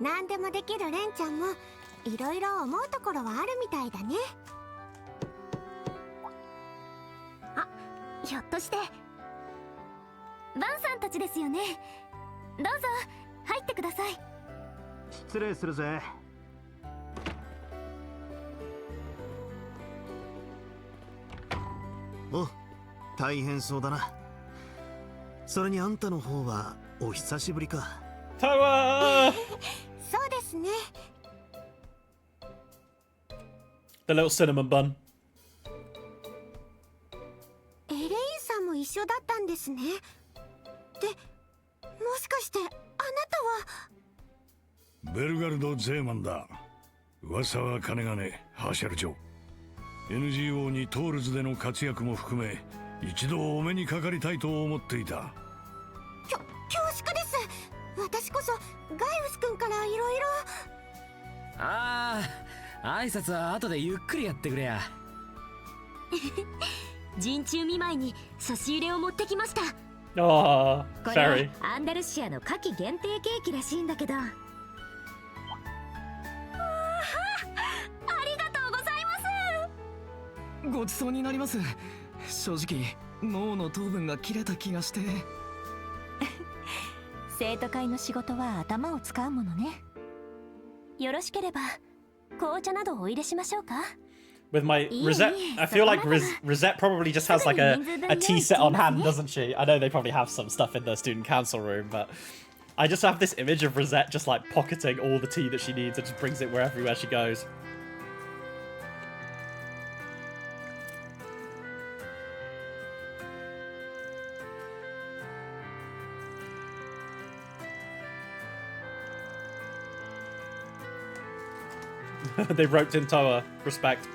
何でもできるレンちゃんもいろいろ思うところはあるみたいだね。あ、ひょっとしてバンさんたちですよね。どうぞ入ってください。失礼するぜ。お、大変そうだな。それにあんたの方はお久しぶりか。Toa! そうですね。 The little cinnamon bun. エレインさんも一緒だったんですね。で、もしかしてあなたはベルガルド・ゼーマンだ。噂は金がね、ハーシャル町。NGO にトールズでの活躍も含め一度お目にかかりたいと思っていた。恐縮です。私こそガイウス君からいろいろ。ああ、挨拶は後でゆっくりやってくれや。陣中見舞いに差し入れを持ってきました。 Oh, こ Fairy. れアンダルシアの夏季限定ケーキらしいんだけど。ありがとうございます。ごちそうになります。正直脳の糖分が切れた気がして。生徒会の仕事は頭を使うものね。よろしければ紅茶などお入れしましょうか。 With my Rosette, I feel like Rosette probably just has like a tea set on hand, doesn't she? I know they probably have some stuff in the student council room, but I just have this image of Rosette just like pocketing all the tea that she needs and just brings it everywhere she goes. They roped in Toa. Respect.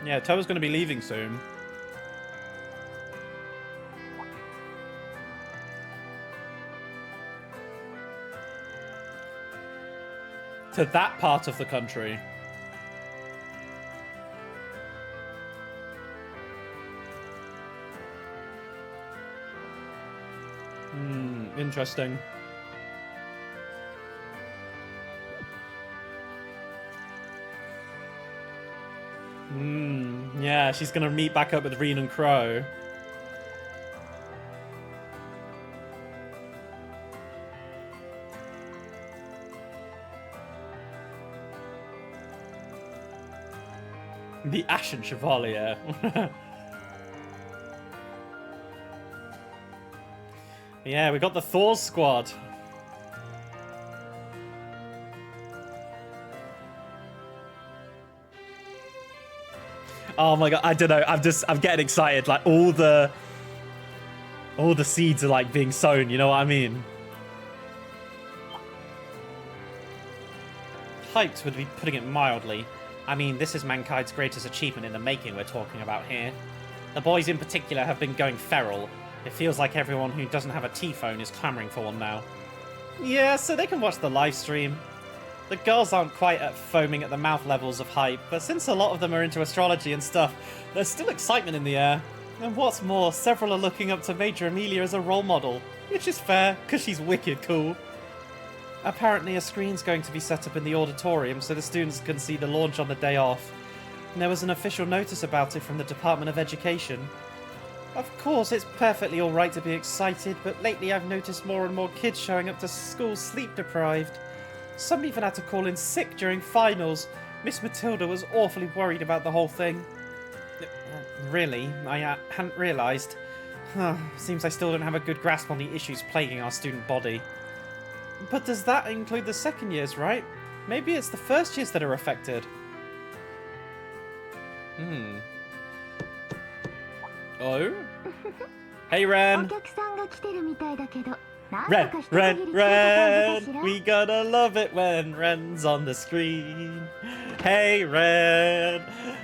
Yeah, Toa's going to be leaving soon. To that part of the country. Interesting. Yeah, she's gonna meet back up with Reen and Crow. The Ashen Chevalier. Yeah, we got the Thor squad. Oh my god, I don't know. I'm getting excited. Like all the seeds are like being sown, you know what I mean? Hyped would be putting it mildly. I mean, this is mankind's greatest achievement in the making we're talking about here. The boys in particular have been going feral. It feels like everyone who doesn't have a T-phone is clamoring for one now. Yeah, so they can watch the live stream. The girls aren't quite at foaming at the mouth levels of hype, but since a lot of them are into astrology and stuff, there's still excitement in the air. And what's more, several are looking up to Major Amelia as a role model, which is fair, because she's wicked cool. Apparently a screen's going to be set up in the auditorium so the students can see the launch on the day off. And there was an official notice about it from the Department of Education. Of course, it's perfectly alright to be excited, but lately I've noticed more and more kids showing up to school sleep-deprived. Some even had to call in sick during finals. Miss Matilda was awfully worried about the whole thing. Really? I hadn't realised. Seems I still don't have a good grasp on the issues plaguing our student body. But does that include the second years, right? Maybe it's the first years that are affected. Oh? Hey, Ren! Ren! We gotta love it when Ren's on the screen. Hey, Ren!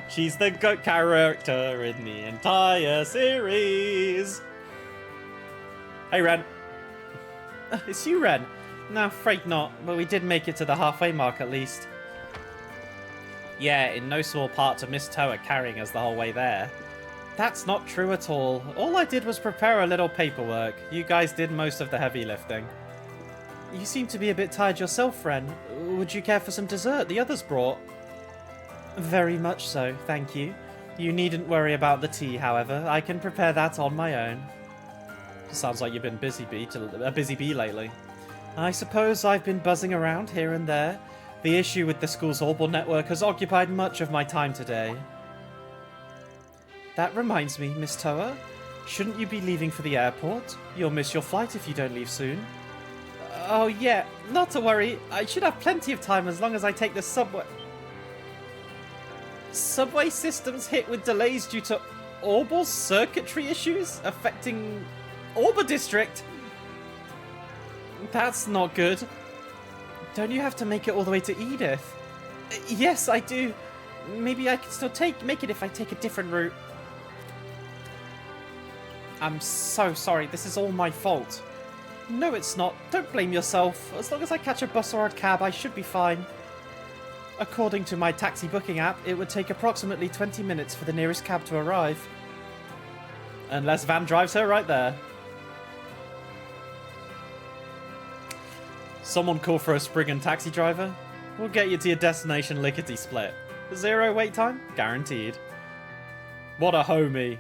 She's the GOAT character in the entire series. Hey, Ren. It's you, Ren. No, afraid not, but we did make it to the halfway mark at least. Yeah, in no small part to Miss Toa carrying us the whole way there. That's not true at all. All I did was prepare a little paperwork. You guys did most of the heavy lifting. You seem to be a bit tired yourself, friend. Would you care for some dessert the others brought? Very much so, thank you. You needn't worry about the tea, however. I can prepare that on my own. Sounds like you've been a busy bee lately. I suppose I've been buzzing around here and there. The issue with the school's Orbal network has occupied much of my time today. That reminds me, Miss Toa. Shouldn't you be leaving for the airport? You'll miss your flight if you don't leave soon. Oh yeah, not to worry. I should have plenty of time as long as I take the subway. Subway systems hit with delays due to Orbal circuitry issues affecting Orba District. That's not good. Don't you have to make it all the way to Edith? Yes, I do. Maybe I can still make it if I take a different route. I'm so sorry. This is all my fault. No, it's not. Don't blame yourself. As long as I catch a bus or a cab, I should be fine. According to my taxi booking app, it would take approximately 20 minutes for the nearest cab to arrive. Unless Van drives her right there. Someone call for a Spriggan taxi driver? We'll get you to your destination lickety-split. 0 wait time? Guaranteed. What a homie.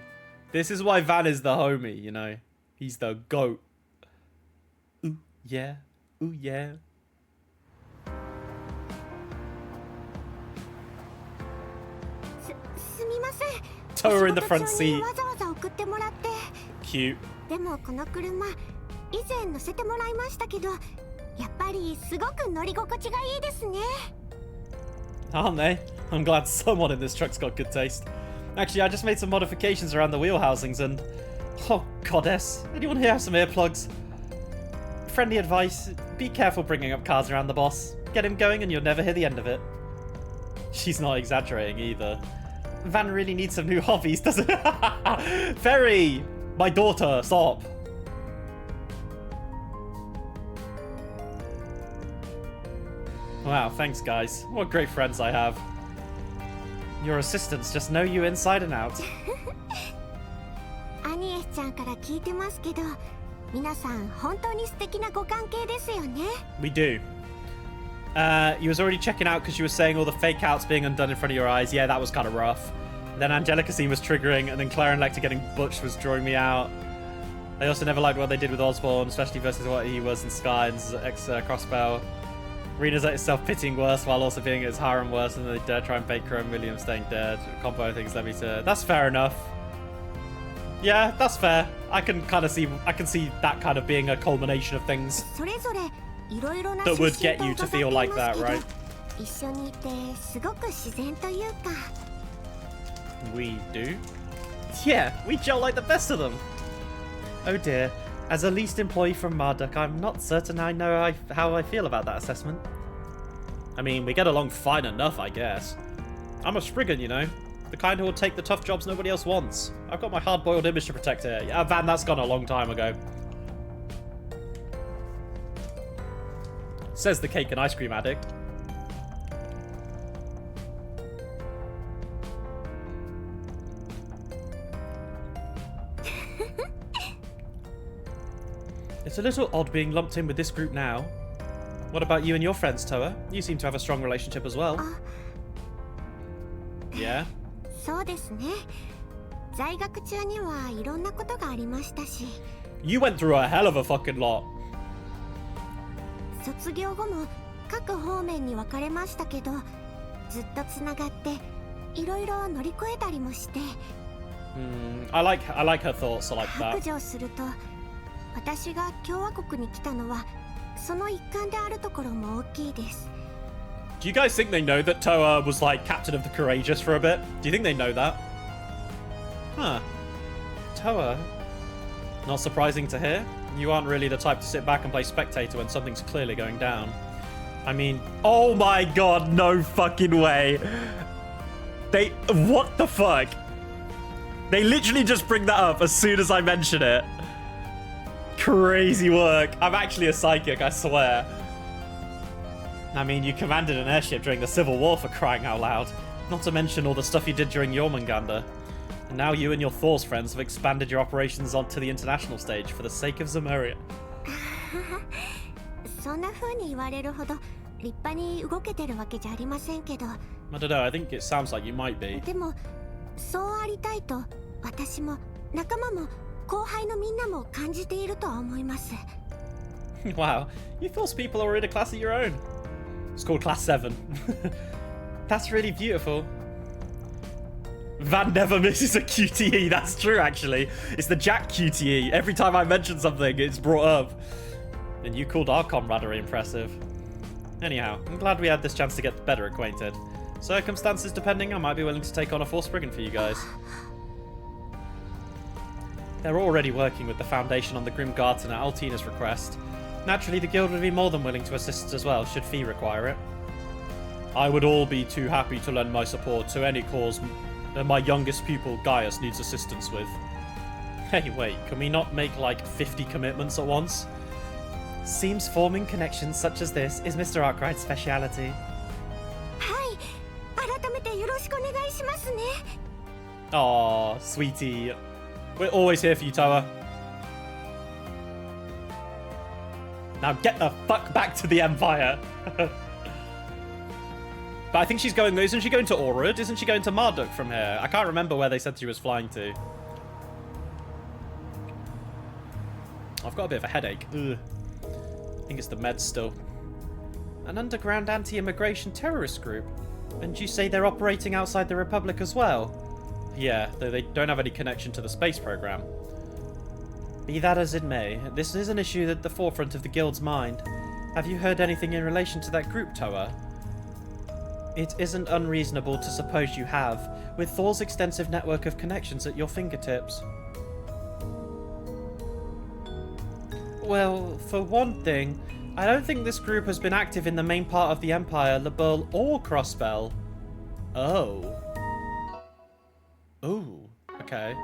This is why Van is the homie, you know. He's the GOAT. Ooh, yeah. Ooh, yeah. Toa in the front seat. Cute. でもこの車以前乗せてもらいましたけど、やっぱりすごく乗り心地がいいですね。 Aren't they? I'm glad someone in this truck's got good taste. Actually, I just made some modifications around the wheel housings and... Oh, goddess. Anyone here have some earplugs? Friendly advice, be careful bringing up cars around the boss. Get him going and you'll never hear the end of it. She's not exaggerating either. Van really needs some new hobbies, doesn't it? Ferry! My daughter, stop. Wow, thanks guys. What great friends I have. Your assistants just know you inside and out. アニエスちゃんから聞いてますけど、皆さん本当に素敵なご関係ですよね。 We do. You was already checking out because you were saying all the fake outs being undone in front of your eyes. Yeah, that was kind of rough. Then Angelica scene was triggering, and then Claire and Lecter getting butched was drawing me out. I also never liked what they did with Osborn, especially versus what he was in Sky and Crossbow. Rena's at his self-pitying worse while also being at his harem worse, and they dare try and bait Chrome Williams staying dead. Combo things let me to... That's fair enough. Yeah, that's fair. I can see that kind of being a culmination of things that would get you to feel like that, right? We do? Yeah, we gel like the best of them. Oh dear. As a least employee from Marduk, I'm not certain I know how I feel about that assessment. I mean, we get along fine enough, I guess. I'm a Spriggan, you know. The kind who will take the tough jobs nobody else wants. I've got my hard-boiled image to protect here. Yeah, Van, that's gone a long time ago. Says the cake and ice cream addict. It's a little odd being lumped in with this group now. What about you and your friends, Toa? You seem to have a strong relationship as well. Yeah? そうですね。在学中にはいろんなことがありましたし。You went through a hell of a fucking lot. 卒業後も各方面に分かれましたけど、ずっとつながっていろいろ乗り越えたりもして。I like her thoughts like that. 白状すると、私が共和国に来たのはその一環であるところも大きいです。Do you guys think they know that Toa was like captain of the Courageous for a bit? Do you think they know that? Huh. Toa. Not surprising to hear. You aren't really the type to sit back and play spectator when something's clearly going down. I mean, oh my god, no fucking way. What the fuck? They literally just bring that up as soon as I mention it. crazy work. I'm actually a psychic, I swear. I mean, you commanded an airship during the Civil War, for crying out loud. Not to mention all the stuff you did during Jormungandr. And now you and your Thor's friends have expanded your operations onto the international stage for the sake of Zemuria. そんな風に言われるほど立派に動けてるわけじゃありませんけど。I don't know, I think it sounds like you might be. でも、そうありたいと私も仲間も後輩のみんなも感じているとは思います。Wow, you Thor's people are in a class of your own. It's called Class 7. That's really beautiful. Van never misses a QTE, that's true actually. It's the Jack QTE. Every time I mention something, it's brought up. And you called our camaraderie impressive. Anyhow, I'm glad we had this chance to get better acquainted. Circumstances depending, I might be willing to take on a Force Brigand for you guys. They're already working with the Foundation on the Grim Garden at Altina's request. Naturally, the guild would be more than willing to assist as well, should Fee require it. I would all be too happy to lend my support to any cause that my youngest pupil, Gaius, needs assistance with. Hey, wait, can we not make like 50 commitments at once? Seems forming connections such as this is Mr. Arkwright's speciality. はい、改めてよろしくお願いしますね。Aw, sweetie. We're always here for you, Toa. Now get the fuck back to the Empire. But I think she's going, isn't she going to Orud? Isn't she going to Marduk from here? I can't remember where they said she was flying to. I've got a bit of a headache. Ugh. I think it's the meds still. An underground anti-immigration terrorist group? And you say they're operating outside the Republic as well? Yeah, though they don't have any connection to the space program. Be that as it may, this is an issue at the forefront of the guild's mind. Have you heard anything in relation to that group, Toa? It isn't unreasonable to suppose you have, with Thor's extensive network of connections at your fingertips. Well, for one thing, I don't think this group has been active in the main part of the Empire, Liberl, or Crossbell. Oh. Ooh, okay.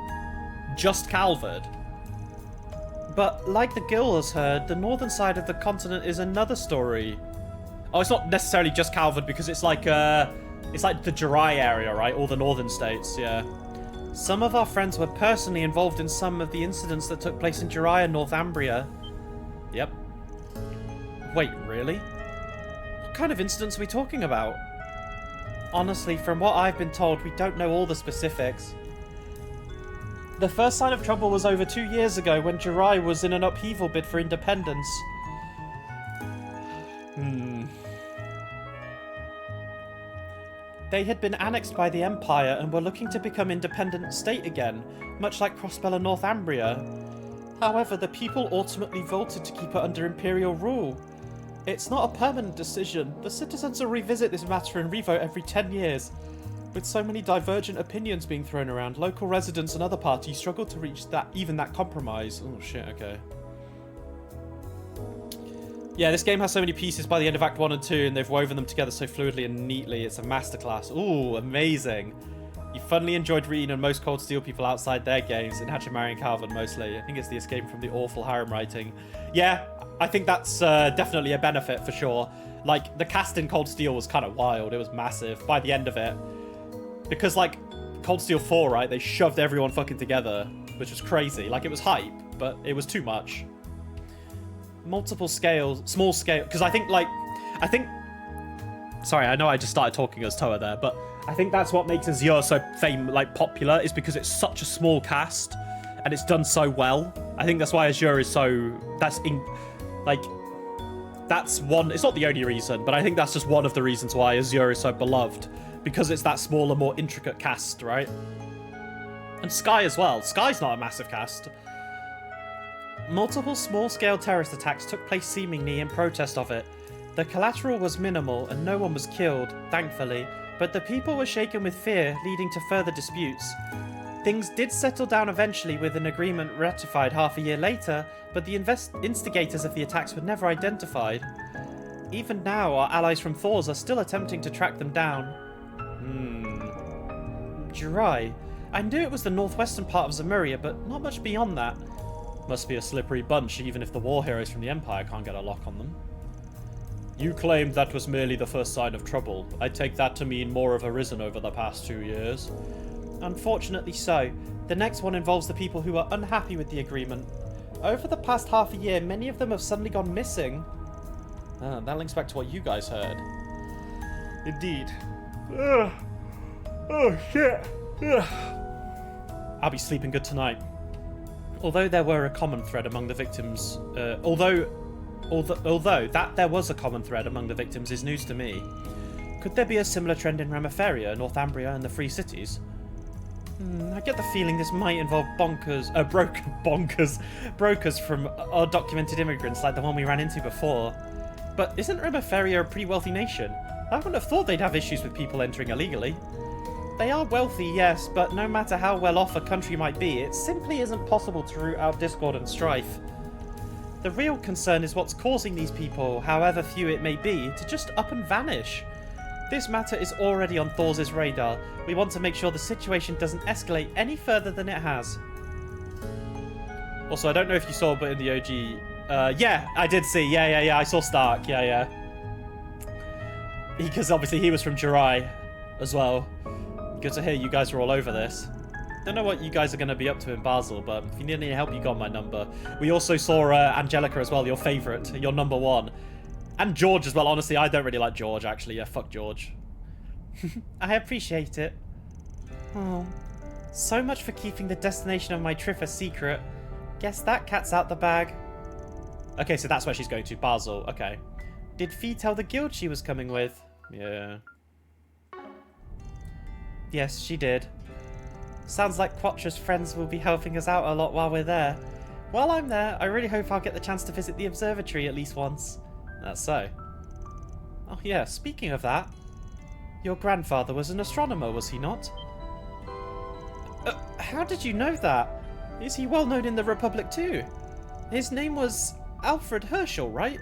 Just Calvard. But like the guild has heard, the northern side of the continent is another story. Oh, it's not necessarily just Calvard because it's like the Jirai area, right? All the northern states, yeah. Some of our friends were personally involved in some of the incidents that took place in Jirai and Northumbria. Yep. Wait, really? What kind of incidents are we talking about? Honestly, from what I've been told, we don't know all the specifics. The first sign of trouble was over 2 years ago when Jirai was in an upheaval bid for independence. They had been annexed by the Empire and were looking to become independent state again, much like Crossbell and Northumbria. However, the people ultimately voted to keep it under Imperial rule. It's not a permanent decision. The citizens will revisit this matter and revote every 10 years. With so many divergent opinions being thrown around, local residents and other parties struggle to reach that compromise. Oh shit, okay. Yeah, this game has so many pieces by the end of Act 1 and 2, and they've woven them together so fluidly and neatly. It's a masterclass. Ooh, amazing. You funnily enjoyed reading on most Cold Steel people outside their games, in Hachimaru and Calvin mostly. I think it's the escape from the awful harem writing. Yeah, I think that's definitely a benefit for sure. Like, the cast in Cold Steel was kind of wild. It was massive by the end of it. Because, like, Cold Steel 4, right, they shoved everyone fucking together, which was crazy. Like, it was hype, but it was too much. Multiple scales, small scale, because I think, sorry, I know I just started talking as Toa there, but I think that's what makes Azure so popular, is because it's such a small cast, and it's done so well. I think that's why Azure is so, that's one, it's not the only reason, but I think that's just one of the reasons why Azure is so beloved, because it's that smaller, more intricate cast, right? And Sky as well. Sky's not a massive cast. Multiple small-scale terrorist attacks took place seemingly in protest of it. The collateral was minimal and no one was killed, thankfully, but the people were shaken with fear, leading to further disputes. Things did settle down eventually with an agreement ratified half a year later, but the instigators of the attacks were never identified. Even now, our allies from Thor's are still attempting to track them down. Jirai. I knew it was the northwestern part of Zemuria, but not much beyond that. Must be a slippery bunch, even if the war heroes from the Empire can't get a lock on them. You claimed that was merely the first sign of trouble. I take that to mean more have arisen over the past 2 years. Unfortunately so. The next one involves the people who are unhappy with the agreement. Over the past half a year, many of them have suddenly gone missing. That links back to what you guys heard. Indeed. Oh, shit. I'll be sleeping good tonight. Although there were a common thread among the victims... Although there was a common thread among the victims is news to me. Could there be a similar trend in Ramaferia, Northumbria, and the Free Cities? I get the feeling this might involve brokers from undocumented immigrants like the one we ran into before. But isn't Ramaferia a pretty wealthy nation? I wouldn't have thought they'd have issues with people entering illegally. They are wealthy, yes, but no matter how well off a country might be, it simply isn't possible to root out discord and strife. The real concern is what's causing these people, however few it may be, to just up and vanish. This matter is already on Thor's radar. We want to make sure the situation doesn't escalate any further than it has. Also, I don't know if you saw, but in the OG... yeah, I did see. Yeah, I saw Stark. Yeah. Because obviously he was from Jirai as well. Good to hear you guys are all over this. Don't know what you guys are going to be up to in Basel, but if you need any help, you got my number. We also saw Angelica as well, your favourite, your number one. And George as well. Honestly, I don't really like George, actually. Yeah, fuck George. I appreciate it. Oh, so much for keeping the destination of my trip a secret. Guess that cat's out the bag. Okay, so that's where she's going to, Basel. Okay. Did Fee tell the guild she was coming with? Yeah. Yes, she did. Sounds like Quattra's friends will be helping us out a lot while we're there. While I'm there, I really hope I'll get the chance to visit the observatory at least once. That's so. Oh yeah, speaking of that, your grandfather was an astronomer, was he not? How did you know that? Is he well known in the Republic too? His name was Alfred Herschel, right?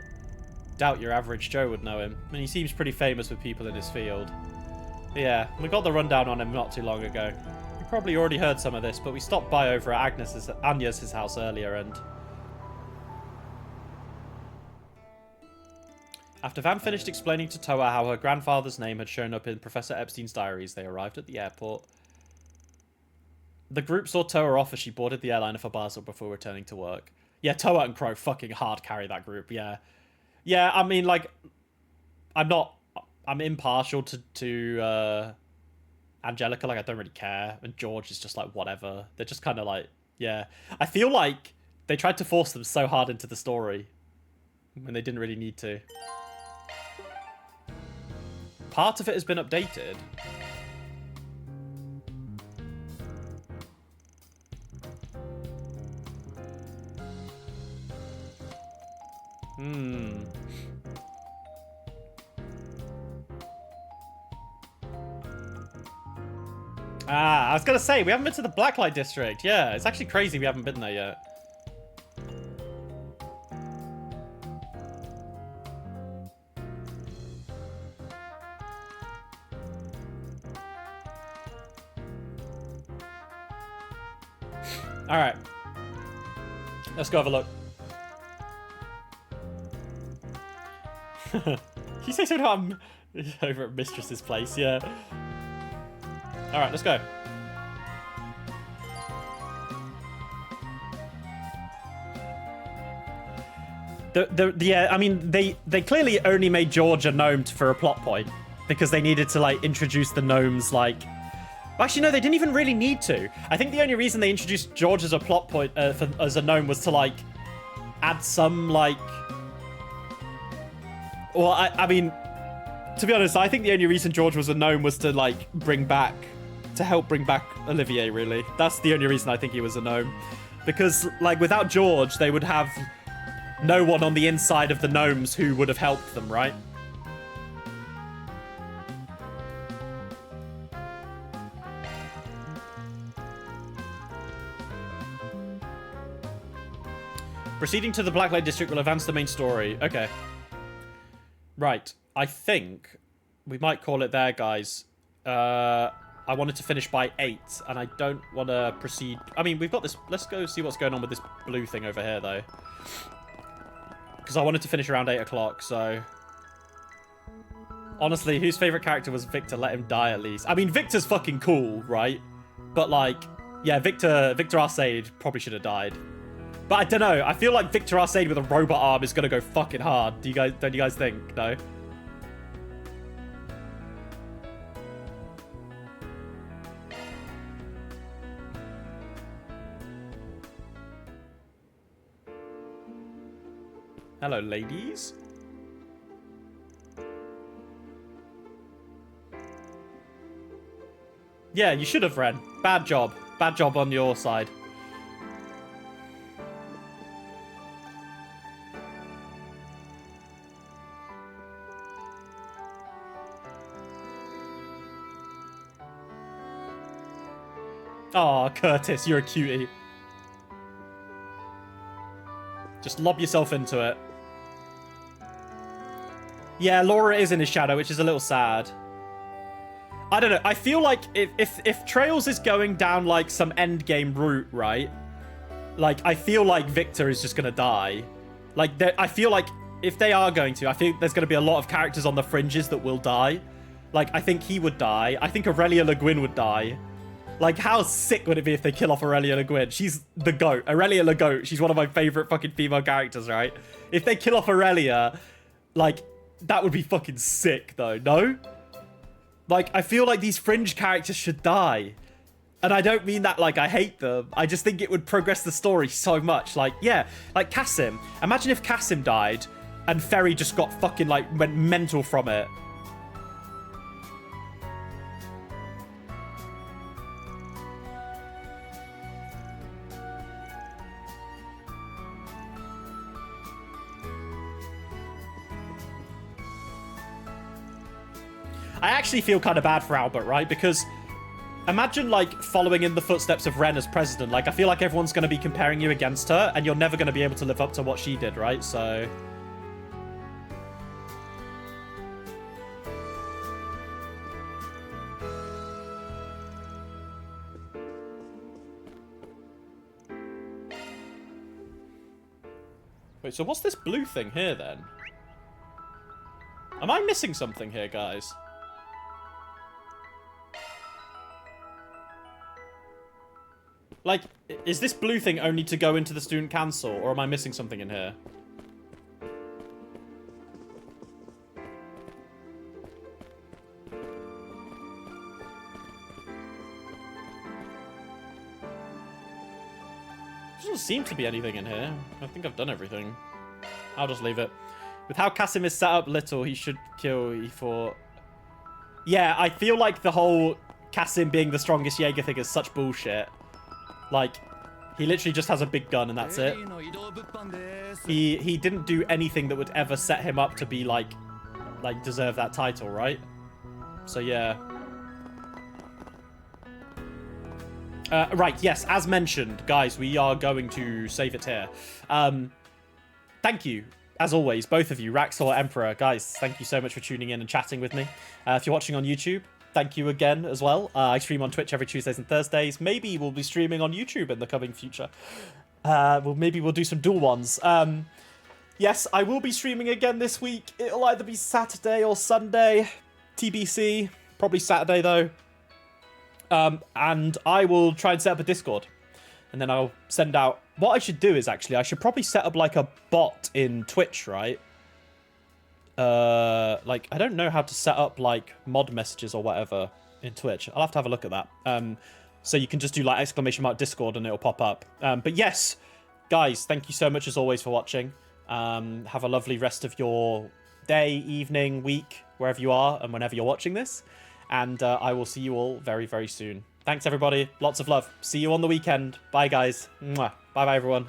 Doubt your average Joe would know him, and he seems pretty famous with people in his field. Yeah, we got the rundown on him not too long ago. You probably already heard some of this, but we stopped by over at Anya's house earlier, and... After Van finished explaining to Toa how her grandfather's name had shown up in Professor Epstein's diaries, they arrived at the airport. The group saw Toa off as she boarded the airliner for Basel before returning to work. Yeah, Toa and Crow fucking hard carry that group, yeah. Yeah, I mean, like, I'm impartial to Angelica, like, I don't really care, and George is just like, whatever. They're just kind of like, yeah. I feel like they tried to force them so hard into the story when they didn't really need to. Part of it has been updated. I was gonna say, we haven't been to the Blacklight District. Yeah, it's actually crazy we haven't been there yet. Alright. Let's go have a look. You say something about over at Mistress's place, yeah. Alright, let's go. Yeah, I mean, they clearly only made George a gnome for a plot point. Because they needed to, like, introduce the gnomes, like... Actually, no, they didn't even really need to. I think the only reason they introduced George as a plot point, as a gnome, was to, like, add some, like... Well, I mean, to be honest, I think the only reason George was a gnome was to, like, help bring back Olivier, really. That's the only reason I think he was a gnome. Because, like, without George, they would have no one on the inside of the gnomes who would have helped them, right? Proceeding to the Blacklight District will advance the main story. Okay. Right. I think we might call it there, guys. I I wanted to finish by 8, and I don't want to proceed. I mean, we've got this. Let's go see what's going on with this blue thing over here, though. Because I wanted to finish around 8 o'clock, so... Honestly, whose favorite character was Victor? Let him die at least. I mean, Victor's fucking cool, right? But like, yeah, Victor Arcade probably should have died. But I don't know. I feel like Victor Arcade with a robot arm is gonna go fucking hard. Don't you guys think? No? Hello, ladies. Yeah, you should have, Ren. Bad job. Bad job on your side. Aw, Curtis, you're a cutie. Just lob yourself into it. Yeah, Laura is in his shadow, which is a little sad. I don't know. I feel like if Trails is going down like some endgame route, right? Like, I feel like Victor is just gonna die. Like, I feel like if they are going to, I think there's gonna be a lot of characters on the fringes that will die. Like, I think he would die. I think Aurelia Le Guin would die. Like, how sick would it be if they kill off Aurelia Le Guin? She's the GOAT. Aurelia Le GOAT. She's one of my favorite fucking female characters, right? If they kill off Aurelia, like, that would be fucking sick, though. No? Like, I feel like these fringe characters should die. And I don't mean that like I hate them. I just think it would progress the story so much. Like, yeah, like Kasim. Imagine if Kasim died and Ferry just got fucking, like, went mental from it. I actually feel kind of bad for Albert, right? Because imagine, like, following in the footsteps of Ren as president. Like, I feel like everyone's going to be comparing you against her, and you're never going to be able to live up to what she did, right? So... Wait, so what's this blue thing here, then? Am I missing something here, guys? Like, is this blue thing only to go into the student council, or am I missing something in here? There doesn't seem to be anything in here. I think I've done everything. I'll just leave it. With how Kasim is set up little, he should kill E4. Yeah, I feel like the whole Kasim being the strongest Jaeger thing is such bullshit. Like, he literally just has a big gun and that's it. He didn't do anything that would ever set him up to be like deserve that title, right? So yeah. Right, yes, as mentioned, guys, we are going to save it here. Thank you, as always, both of you, Raxor, Emperor. Guys, thank you so much for tuning in and chatting with me. If you're watching on YouTube, thank you again as well. I stream on Twitch every Tuesdays and Thursdays. Maybe we'll be streaming on YouTube in the coming future. Maybe we'll do some dual ones. Yes, I will be streaming again this week. It'll either be Saturday or Sunday. TBC. Probably Saturday, though. And I will try and set up a Discord. And then I'll send out... What I should do is, actually, I should probably set up, like, a bot in Twitch, right? Like, I don't know how to set up, like, mod messages or whatever in Twitch. I'll have to have a look at that. So you can just do, like, !Discord and it'll pop up. But yes, guys, thank you so much, as always, for watching. Have a lovely rest of your day, evening, week, wherever you are and whenever you're watching this. And I will see you all very, very soon. Thanks, everybody. Lots of love. See you on the weekend. Bye, guys. Mwah. Bye-bye, everyone.